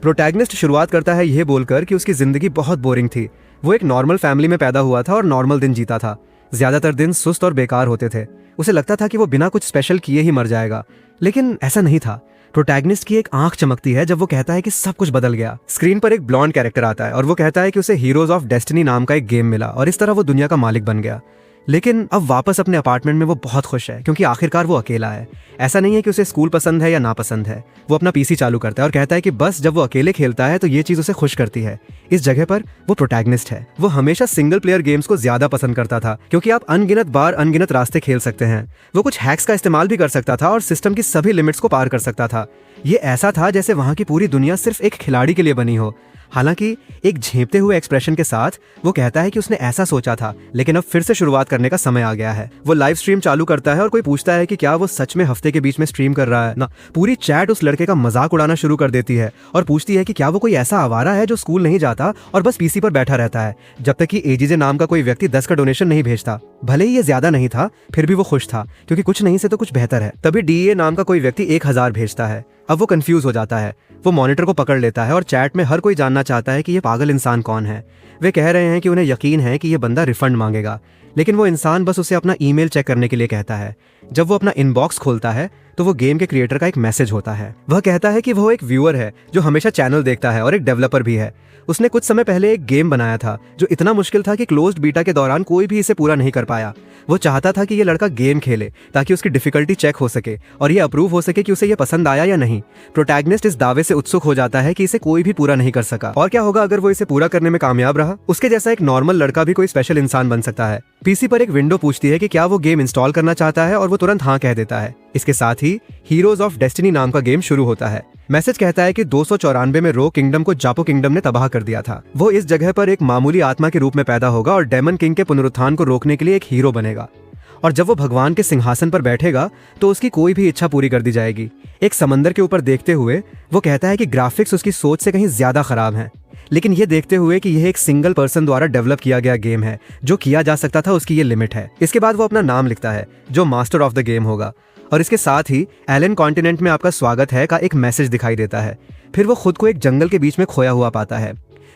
Protagonist शुरुआत करता है यह बोलकर कि उसकी जिंदगी बहुत बोरिंग थी। वो एक नॉर्मल फैमिली में पैदा हुआ था और नॉर्मल दिन जीता था। ज्यादातर दिन सुस्त और बेकार होते थे। उसे लगता था कि वो बिना कुछ स्पेशल किए ही मर जाएगा, लेकिन ऐसा नहीं था। प्रोटैगनिस्ट की एक आंख चमकती है जब वो कहता है कि सब कुछ बदल गया। स्क्रीन पर एक ब्लॉन्ड कैरेक्टर आता है और वो कहता है कि उसे हीरोज ऑफ डेस्टिनी नाम का एक गेम मिला और इस तरह वो दुनिया का मालिक बन गया। लेकिन अब वापस अपने अपार्टमेंट में वो बहुत खुश है क्योंकि आखिरकार वो अकेला है। ऐसा नहीं है कि उसे स्कूल पसंद है या नापसंद है। वो अपना पीसी चालू करता है और कहता है कि बस जब वो अकेले खेलता है तो ये चीज उसे खुश करती है। इस जगह पर वो प्रोटैगनिस्ट है। वो हमेशा सिंगल प्लेयर गेम्स को ज्यादा पसंद करता था क्योंकि आप अनगिनत बार अनगिनत रास्ते खेल सकते हैं। वो कुछ हैक्स का इस्तेमाल भी कर सकता था और सिस्टम की सभी लिमिट्स को पार कर सकता था। ये ऐसा था जैसे वहां की पूरी दुनिया सिर्फ एक खिलाड़ी के लिए बनी हो। हालांकि एक झेंपते हुए एक्सप्रेशन के साथ वो कहता है कि उसने ऐसा सोचा था, लेकिन अब फिर से शुरुआत करने का समय आ गया है। वो लाइव स्ट्रीम चालू करता है और कोई पूछता है कि क्या वो सच में हफ्ते के बीच में स्ट्रीम कर रहा है ना। पूरी चैट उस लड़के का मजाक उड़ाना शुरू कर देती है और पूछती है कि क्या वो कोई ऐसा आवारा है जो स्कूल नहीं जाता और बस पीसी पर बैठा रहता है जब तक कि एजीजे नाम का कोई व्यक्ति 10 का डोनेशन नहीं भेजता। भले ही ये ज्यादा नहीं था, फिर भी वो खुश था क्योंकि कुछ नहीं से तो कुछ बेहतर है। तभी डीए नाम का कोई व्यक्ति 1000 भेजता है। अब वो कंफ्यूज हो जाता है। वो मॉनिटर को पकड़ लेता है और चैट में हर कोई जानना चाहता है कि ये पागल इंसान कौन है। वे कह रहे हैं कि उन्हें यकीन है कि ये बंदा रिफंड मांगेगा, लेकिन वो इंसान बस उसे अपना ईमेल चेक करने के लिए कहता है। जब वो अपना इनबॉक्स खोलता है तो वो गेम के क्रिएटर का एक मैसेज होता है। वह कहता है कि वो एक व्यूअर है जो हमेशा चैनल देखता है और एक डेवलपर भी है। उसने कुछ समय पहले एक गेम बनाया था जो इतना मुश्किल था कि क्लोज्ड बीटा के दौरान कोई भी इसे पूरा नहीं कर पाया। वो चाहता था कि ये लड़का गेम खेले ताकि उसकी डिफिकल्टी चेक हो सके और ये अप्रूव हो सके कि उसे ये पसंद आया या नहीं। प्रोटैगनिस्ट इस दावे से उत्सुक हो जाता है कि इसे कोई भी पूरा नहीं कर सका और क्या होगा अगर वो इसे पूरा करने में कामयाब रहा। उसके जैसा एक नॉर्मल लड़का भी कोई स्पेशल इंसान बन सकता है। पीसी पर एक विंडो पूछती है कि क्या वो गेम इंस्टॉल करना चाहता है और वो तुरंत हाँ कह देता है। इसके साथ ही हीरोज ऑफ डेस्टिनी नाम का गेम शुरू होता है। मैसेज कहता है कि 294 में रो किंगडम को जापो किंगडम ने तबाह कर दिया था। वो इस जगह पर एक मामूली आत्मा के रूप में पैदा होगा और डेमन किंग के पुनरुत्थान को रोकने के लिए एक हीरो बनेगा। और जब वो भगवान के सिंहासन पर बैठेगा तो उसकी कोई भी इच्छा पूरी कर दी जाएगी। एक समंदर के ऊपर देखते हुए वो कहता है कि ग्राफिक्स उसकी सोच से कहीं ज्यादा खराब हैं, लेकिन ये देखते हुए कि यह एक सिंगल पर्सन द्वारा डेवलप किया गया गेम है, जो किया जा सकता था उसकी ये लिमिट है। इसके बाद वो अपना नाम लिखता है जो मास्टर ऑफ द गेम होगा और इसके साथ ही एलन कॉन्टिनेंट में आपका स्वागत है का एक मैसेज दिखाई देता है। फिर वो खुद को एक जंगल के बीच में खोया हुआ पाता है।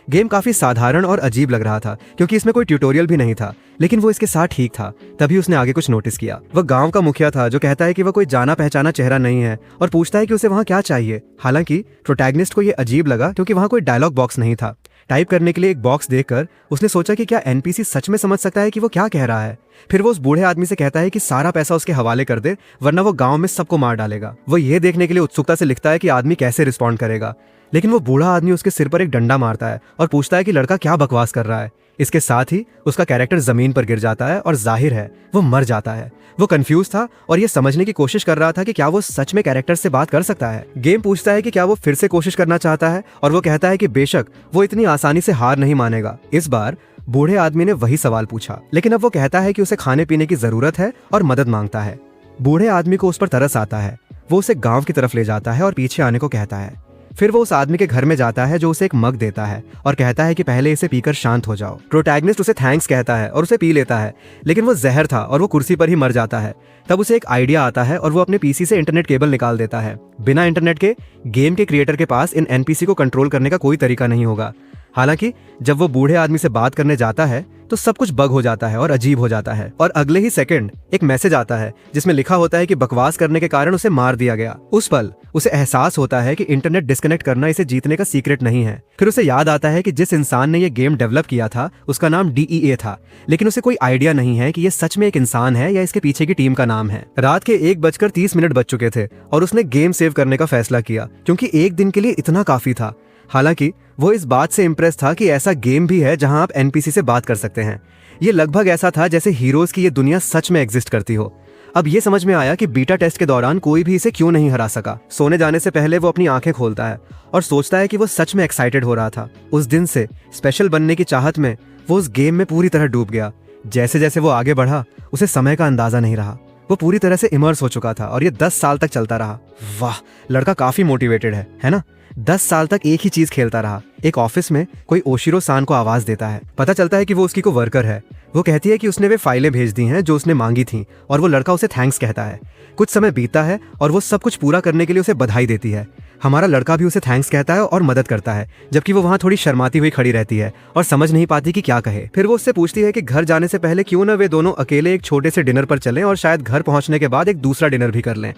गेम काफी साधारण और अजीब लग रहा था क्योंकि इसमें कोई ट्यूटोरियल भी नहीं था, लेकिन वो इसके साथ ठीक था। तभी उसने आगे कुछ नोटिस किया। वह गांव का मुखिया था जो कहता है कि वह कोई जाना पहचाना चेहरा नहीं है और पूछता है कि उसे वहां क्या चाहिए। हालांकि प्रोटैगनिस्ट को यह अजीब लगा क्योंकि वहां कोई डायलॉग बॉक्स नहीं था। टाइप करने के लिए एक बॉक्स देखकर उसने सोचा कि क्या एनपीसी सच में समझ सकता है कि वो क्या कह रहा है। फिर वो उस बूढ़े आदमी से कहता है कि सारा पैसा उसके हवाले कर दे वरना वो गांव में सबको मार डालेगा। वो ये देखने के लिए उत्सुकता से लिखता है कि आदमी कैसे रिस्पॉन्ड करेगा, लेकिन वो बूढ़ा आदमी उसके सिर पर एक डंडा मारता है और पूछता है कि लड़का क्या बकवास कर रहा है। इसके साथ ही उसका कैरेक्टर जमीन पर गिर जाता है और जाहिर है वो मर जाता है। वो कंफ्यूज था और ये समझने की कोशिश कर रहा था कि क्या वो सच में कैरेक्टर से बात कर सकता है। गेम पूछता है कि क्या वो फिर से कोशिश करना चाहता है और वो कहता है कि बेशक वो इतनी आसानी से हार नहीं मानेगा। इस बार बूढ़े आदमी ने वही सवाल पूछा, लेकिन अब वो कहता है कि उसे खाने पीने की जरूरत है और मदद मांगता है। बूढ़े आदमी को उस पर तरस आता है। वो उसे गांव की तरफ ले जाता है और पीछे आने को कहता है। फिर वो उस आदमी के घर में जाता है जो उसे एक मग देता है और कहता है कि पहले इसे पीकर शांत हो जाओ। प्रोटैगनिस्ट उसे थैंक्स कहता है और उसे पी लेता है, लेकिन वो जहर था और वो कुर्सी पर ही मर जाता है। तब उसे एक आइडिया आता है और वो अपने पीसी से इंटरनेट केबल निकाल देता है। बिना इंटरनेट के गेम के क्रिएटर के पास इन एनपीसी को कंट्रोल करने का कोई तरीका नहीं होगा। हालांकि जब वो बूढ़े आदमी से बात करने जाता है तो सब कुछ बग हो जाता है और अजीब हो जाता है और अगले ही सेकंड एक मैसेज आता है जिसमें लिखा होता है कि बकवास करने के कारण उसे मार दिया गया। उस पल उसे एहसास होता है कि इंटरनेट डिस्कनेक्ट करना इसे जीतने का सीक्रेट नहीं है। फिर उसे याद आता है कि जिस इंसान ने ये गेम डेवलप किया था उसका नाम डीईए था, लेकिन उसे कोई आइडिया नहीं है कि ये सच में एक इंसान है या इसके पीछे की टीम का नाम है। रात के 1:30 बज चुके थे और उसने गेम सेव करने का फैसला किया क्योंकि एक दिन के लिए इतना काफी था। हालांकि वो इस बात से इम्प्रेस था कि ऐसा गेम भी है जहां आप एनपीसी से बात कर सकते हैं। ये लगभग ऐसा था जैसे हीरोज की ये दुनिया सच में एग्जिस्ट करती हो। अब ये समझ में आया कि बीटा टेस्ट के दौरान कोई भी इसे क्यों नहीं हरा सका। सोने जाने से पहले वो अपनी आंखें खोलता है और सोचता है कि वो सच में एक्साइटेड हो रहा था। उस दिन से स्पेशल बनने की चाहत में वो उस गेम में पूरी तरह डूब गया। जैसे जैसे वो आगे बढ़ा उसे समय का अंदाजा नहीं रहा। वो पूरी तरह से इमर्स हो चुका था और ये 10 साल तक चलता रहा। वाह, लड़का काफी मोटिवेटेड है ना। 10 साल तक एक ही चीज खेलता रहा। एक ऑफिस में कोई ओशिरो सान को आवाज देता है। पता चलता है कि वो उसकी को वर्कर है। वो कहती है कि उसने वे फाइलें भेज दी हैं जो उसने मांगी थी और वो लड़का उसे थैंक्स कहता है। कुछ समय बीतता है और वो सब कुछ पूरा करने के लिए उसे बधाई देती है। हमारा लड़का भी उसे थैंक्स कहता है और मदद करता है, जबकि वो वहाँ थोड़ी शर्माती हुई खड़ी रहती है और समझ नहीं पाती कि क्या कहे। फिर वो उससे पूछती है कि घर जाने से पहले क्यों ना वे दोनों अकेले एक छोटे से डिनर पर चलें और शायद घर पहुंचने के बाद एक दूसरा डिनर भी कर लें।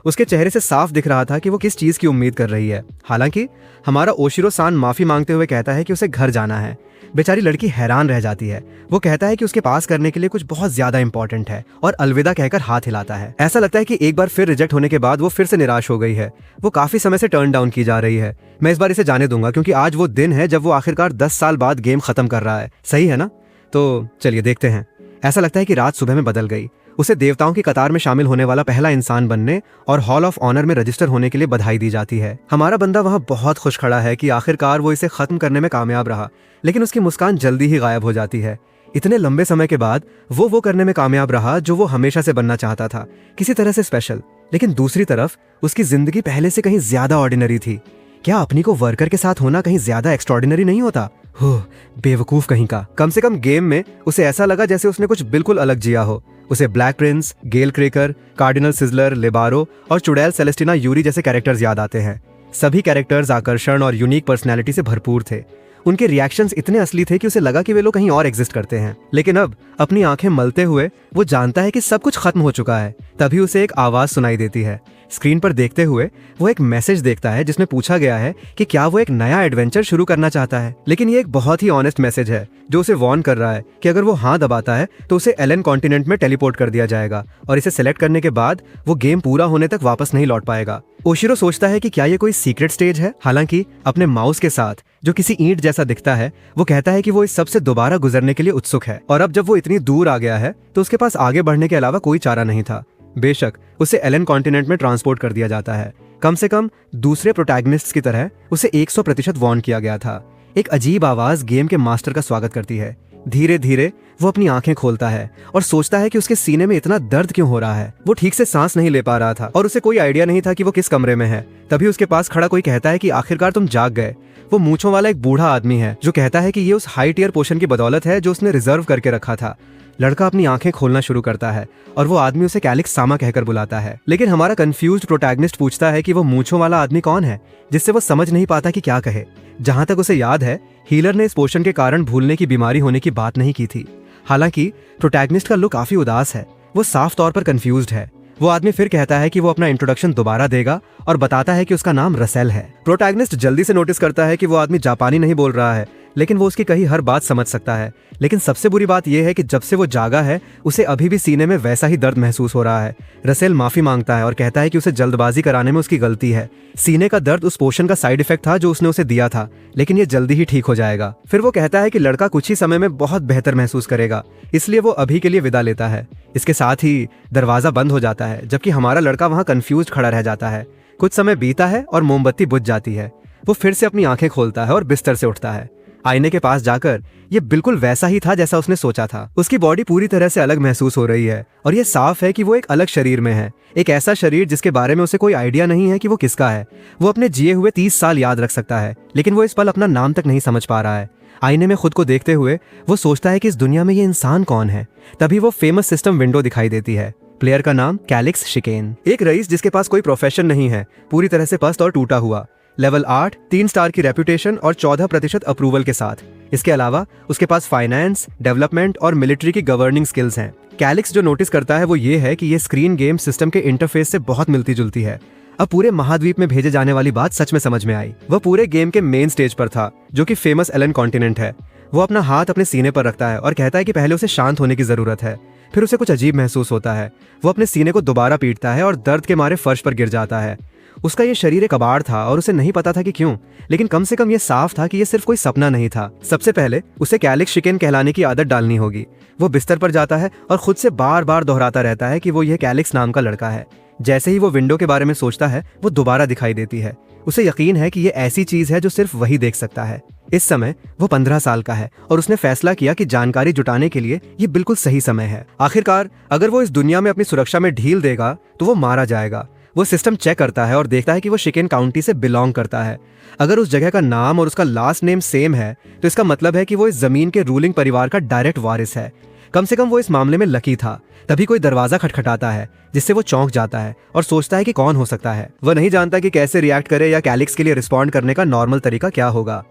उसके चेहरे से साफ दिख रहा था कि वो किस चीज की उम्मीद कर रही है। हालांकि हमारा ओशिरो सान माफी मांगते हुए कहता है कि उसे घर जाना है। बेचारी लड़की हैरान रह जाती है। वो कहता है कि उसके पास करने के लिए कुछ बहुत ज्यादा इंपॉर्टेंट है और अलविदा कहकर हाथ हिलाता है। ऐसा लगता है कि एक बार फिर रिजेक्ट होने के बाद वो फिर से निराश हो गई है। वो काफी समय से टर्न डाउन की जा रही है। मैं इस बार इसे जाने दूंगा क्योंकि आज वो दिन है जब वो आखिरकार 10 साल बाद गेम खत्म कर रहा है। सही है ना? तो चलिए देखते हैं। ऐसा लगता है कि रात सुबह में बदल गई। उसे देवताओं की कतार में शामिल होने वाला पहला इंसान बनने और हॉल ऑफ ऑनर में रजिस्टर होने के लिए बधाई दी जाती है। हमारा बंदा वहां बहुत खुश खड़ा है कि आखिरकार वो इसे खत्म करने में कामयाब रहा, लेकिन उसकी मुस्कान जल्दी ही गायब हो जाती है। इतने लंबे समय के बाद वो करने में कामयाब रहा जो वो हमेशा से बनना चाहता था, किसी तरह से स्पेशल। लेकिन दूसरी तरफ उसकी जिंदगी पहले से कहीं ज्यादा ऑर्डिनरी थी। क्या अपनी को वर्कर के साथ होना कहीं ज्यादा एक्स्ट्रॉर्डिनरी नहीं होता? बेवकूफ कहीं का। कम से कम गेम में उसे ऐसा लगा जैसे उसने कुछ बिल्कुल अलग जिया हो। उसे ब्लैक प्रिंस, गेल क्रेकर, कार्डिनल सिजलर, लेबारो और चुड़ैल सेलेस्टिना यूरी जैसे कैरेक्टर्स याद आते हैं। सभी कैरेक्टर्स आकर्षण और यूनिक पर्सनैलिटी से भरपूर थे। उनके रिएक्शंस इतने असली थे कि उसे लगा कि वे लोग कहीं और एग्जिस्ट करते हैं। लेकिन अब अपनी आंखें मलते हुए वो जानता है कि सब कुछ खत्म हो चुका है। तभी उसे एक आवाज सुनाई देती है। स्क्रीन पर देखते हुए वो एक मैसेज देखता है जिसमें पूछा गया है कि क्या वो एक नया एडवेंचर शुरू करना चाहता है। लेकिन ये एक बहुत ही ऑनेस्ट मैसेज है जो उसे वार्न कर रहा है कि अगर वो हाँ दबाता है तो उसे एलन कॉन्टिनेंट में टेलीपोर्ट कर दिया जाएगा और इसे सेलेक्ट करने के बाद वो गेम पूरा होने तक वापस नहीं लौट पाएगा। ओशिरो सोचता है कि क्या ये कोई सीक्रेट स्टेज है। हालांकि अपने माउस के साथ जो किसी ईंट जैसा दिखता है, वो कहता है कि वो इस सब से दोबारा गुजरने के लिए उत्सुक है और अब जब वो इतनी दूर आ गया है तो उसके पास आगे बढ़ने के अलावा कोई चारा नहीं था। बेशक उसे एलन कॉन्टिनेंट में ट्रांसपोर्ट कर दिया जाता है। कम से कम दूसरे प्रोटैगनिस्ट्स की तरह उसे 100% वार्न किया गया था। एक अजीब आवाज गेम के मास्टर का स्वागत करती है। धीरे धीरे वो अपनी आंखें खोलता है और सोचता है कि उसके सीने में इतना दर्द क्यों हो रहा है। वो ठीक से सांस नहीं ले पा रहा था और उसे कोई आइडिया नहीं था कि वो किस कमरे में है। तभी उसके पास खड़ा कोई कहता है कि आखिरकार तुम जाग गए। वो मूंछों वाला एक बूढ़ा आदमी है जो कहता है कि ये उस हाई टियर पोशन की बदौलत है जो उसने रिजर्व करके रखा था। लड़का अपनी आंखें खोलना शुरू करता है और वो आदमी उसे कैलिक्स सामा कहकर बुलाता है। लेकिन हमारा कंफ्यूज्ड प्रोटैगनिस्ट पूछता है कि वो मूंछों वाला आदमी कौन है, जिससे वो समझ नहीं पाता कि क्या कहे। जहां तक उसे याद है, हीलर ने इस पोशन के कारण भूलने की बीमारी होने की बात नहीं की थी। हालांकि प्रोटैगनिस्ट का लुक काफी उदास है। वो साफ तौर पर कंफ्यूज्ड है। वो आदमी फिर कहता है कि वो अपना इंट्रोडक्शन दोबारा देगा और बताता है कि उसका नाम रसेल है। प्रोटैगनिस्ट जल्दी से नोटिस करता है कि वो आदमी जापानी नहीं बोल रहा है, लेकिन वो उसकी कही हर बात समझ सकता है। लेकिन सबसे बुरी बात यह है कि जब से वो जागा है उसे अभी भी सीने में वैसा ही दर्द महसूस हो रहा है। रसेल माफी मांगता है और कहता है कि उसे जल्दबाजी कराने में उसकी गलती है। सीने का दर्द उस पोशन का साइड इफेक्ट था जो उसने उसे दिया था, लेकिन ये जल्दी ही ठीक हो जाएगा। फिर वो कहता है कि लड़का कुछ ही समय में बहुत बेहतर महसूस करेगा, इसलिए वो अभी के लिए विदा लेता है। इसके साथ ही दरवाजा बंद हो जाता है, जबकि हमारा लड़का वहां कंफ्यूज खड़ा रह जाता है। कुछ समय बीता है और मोमबत्ती बुझ जाती है। वो फिर से अपनी आंखें खोलता है और बिस्तर से उठता है। आईने के पास जाकर ये बिल्कुल वैसा ही था जैसा उसने सोचा था। उसकी बॉडी पूरी तरह से अलग महसूस हो रही है और ये साफ है कि वो एक अलग शरीर में है। एक ऐसा शरीर जिसके बारे में उसे कोई आइडिया नहीं है कि वो किसका है। वो अपने जिए हुए 30 साल याद रख सकता है, लेकिन वो इस पल अपना नाम तक नहीं समझ पा रहा है। आईने में खुद को देखते हुए वो सोचता है कि इस दुनिया में ये इंसान कौन है। तभी वो फेमस सिस्टम विंडो दिखाई देती है। प्लेयर का नाम कैलिक्स शिकेन, एक रईस जिसके पास कोई प्रोफेशन नहीं है, पूरी तरह से पस्त और टूटा हुआ। लेवल 8, 3 स्टार की रेपुटेशन और 14% अप्रूवल के साथ। इसके अलावा उसके पास फाइनेंस, डेवलपमेंट और मिलिट्री की गवर्निंग स्किल्स हैं। कैलिक्स जो नोटिस करता है वो ये है कि ये स्क्रीन गेम सिस्टम के इंटरफेस से बहुत मिलती जुलती है। अब पूरे महाद्वीप में भेजे जाने वाली बात सच में समझ में आई। वह पूरे गेम के मेन स्टेज पर था, जो कि फेमस एलन कॉन्टिनेंट है। वो अपना हाथ अपने सीने पर रखता है और कहता है कि पहले उसे शांत होने की जरूरत है। फिर उसे कुछ अजीब महसूस होता है। वो अपने सीने को दोबारा पीटता है और दर्द के मारे फर्श पर गिर जाता है। उसका ये शरीर एक कबाड़ था और उसे नहीं पता था कि क्यों, लेकिन कम से कम ये साफ था कि ये सिर्फ कोई सपना नहीं था। सबसे पहले उसे कैलिक्स शिकेन कहलाने की आदत डालनी होगी। वो बिस्तर पर जाता है और खुद से बार बार दोहराता रहता है कि वो यह कैलिक्स नाम का लड़का है। जैसे ही वो विंडो के बारे में सोचता है, वो दोबारा दिखाई देती है। उसे यकीन है कि ये ऐसी चीज है जो सिर्फ वही देख सकता है। इस समय वो 15 साल का है और उसने फैसला किया कि जानकारी जुटाने के लिए ये बिल्कुल सही समय है। आखिरकार अगर वो इस दुनिया में अपनी सुरक्षा में ढील देगा तो वो मारा जाएगा। वो सिस्टम चेक करता है और देखता है कि वो शिकेन काउंटी से बिलोंग करता है। अगर उस जगह का नाम और उसका लास्ट नेम सेम है तो इसका मतलब है कि वो इस जमीन के रूलिंग परिवार का डायरेक्ट वारिस है। कम से कम वो इस मामले में लकी था। तभी कोई दरवाजा खटखटाता है जिससे वो चौंक जाता है और सोचता है कि कौन हो सकता है। वह नहीं जानता कि कैसे रिएक्ट करे या कैलिक्स के लिए रिस्पॉन्ड करने का नॉर्मल तरीका क्या होगा।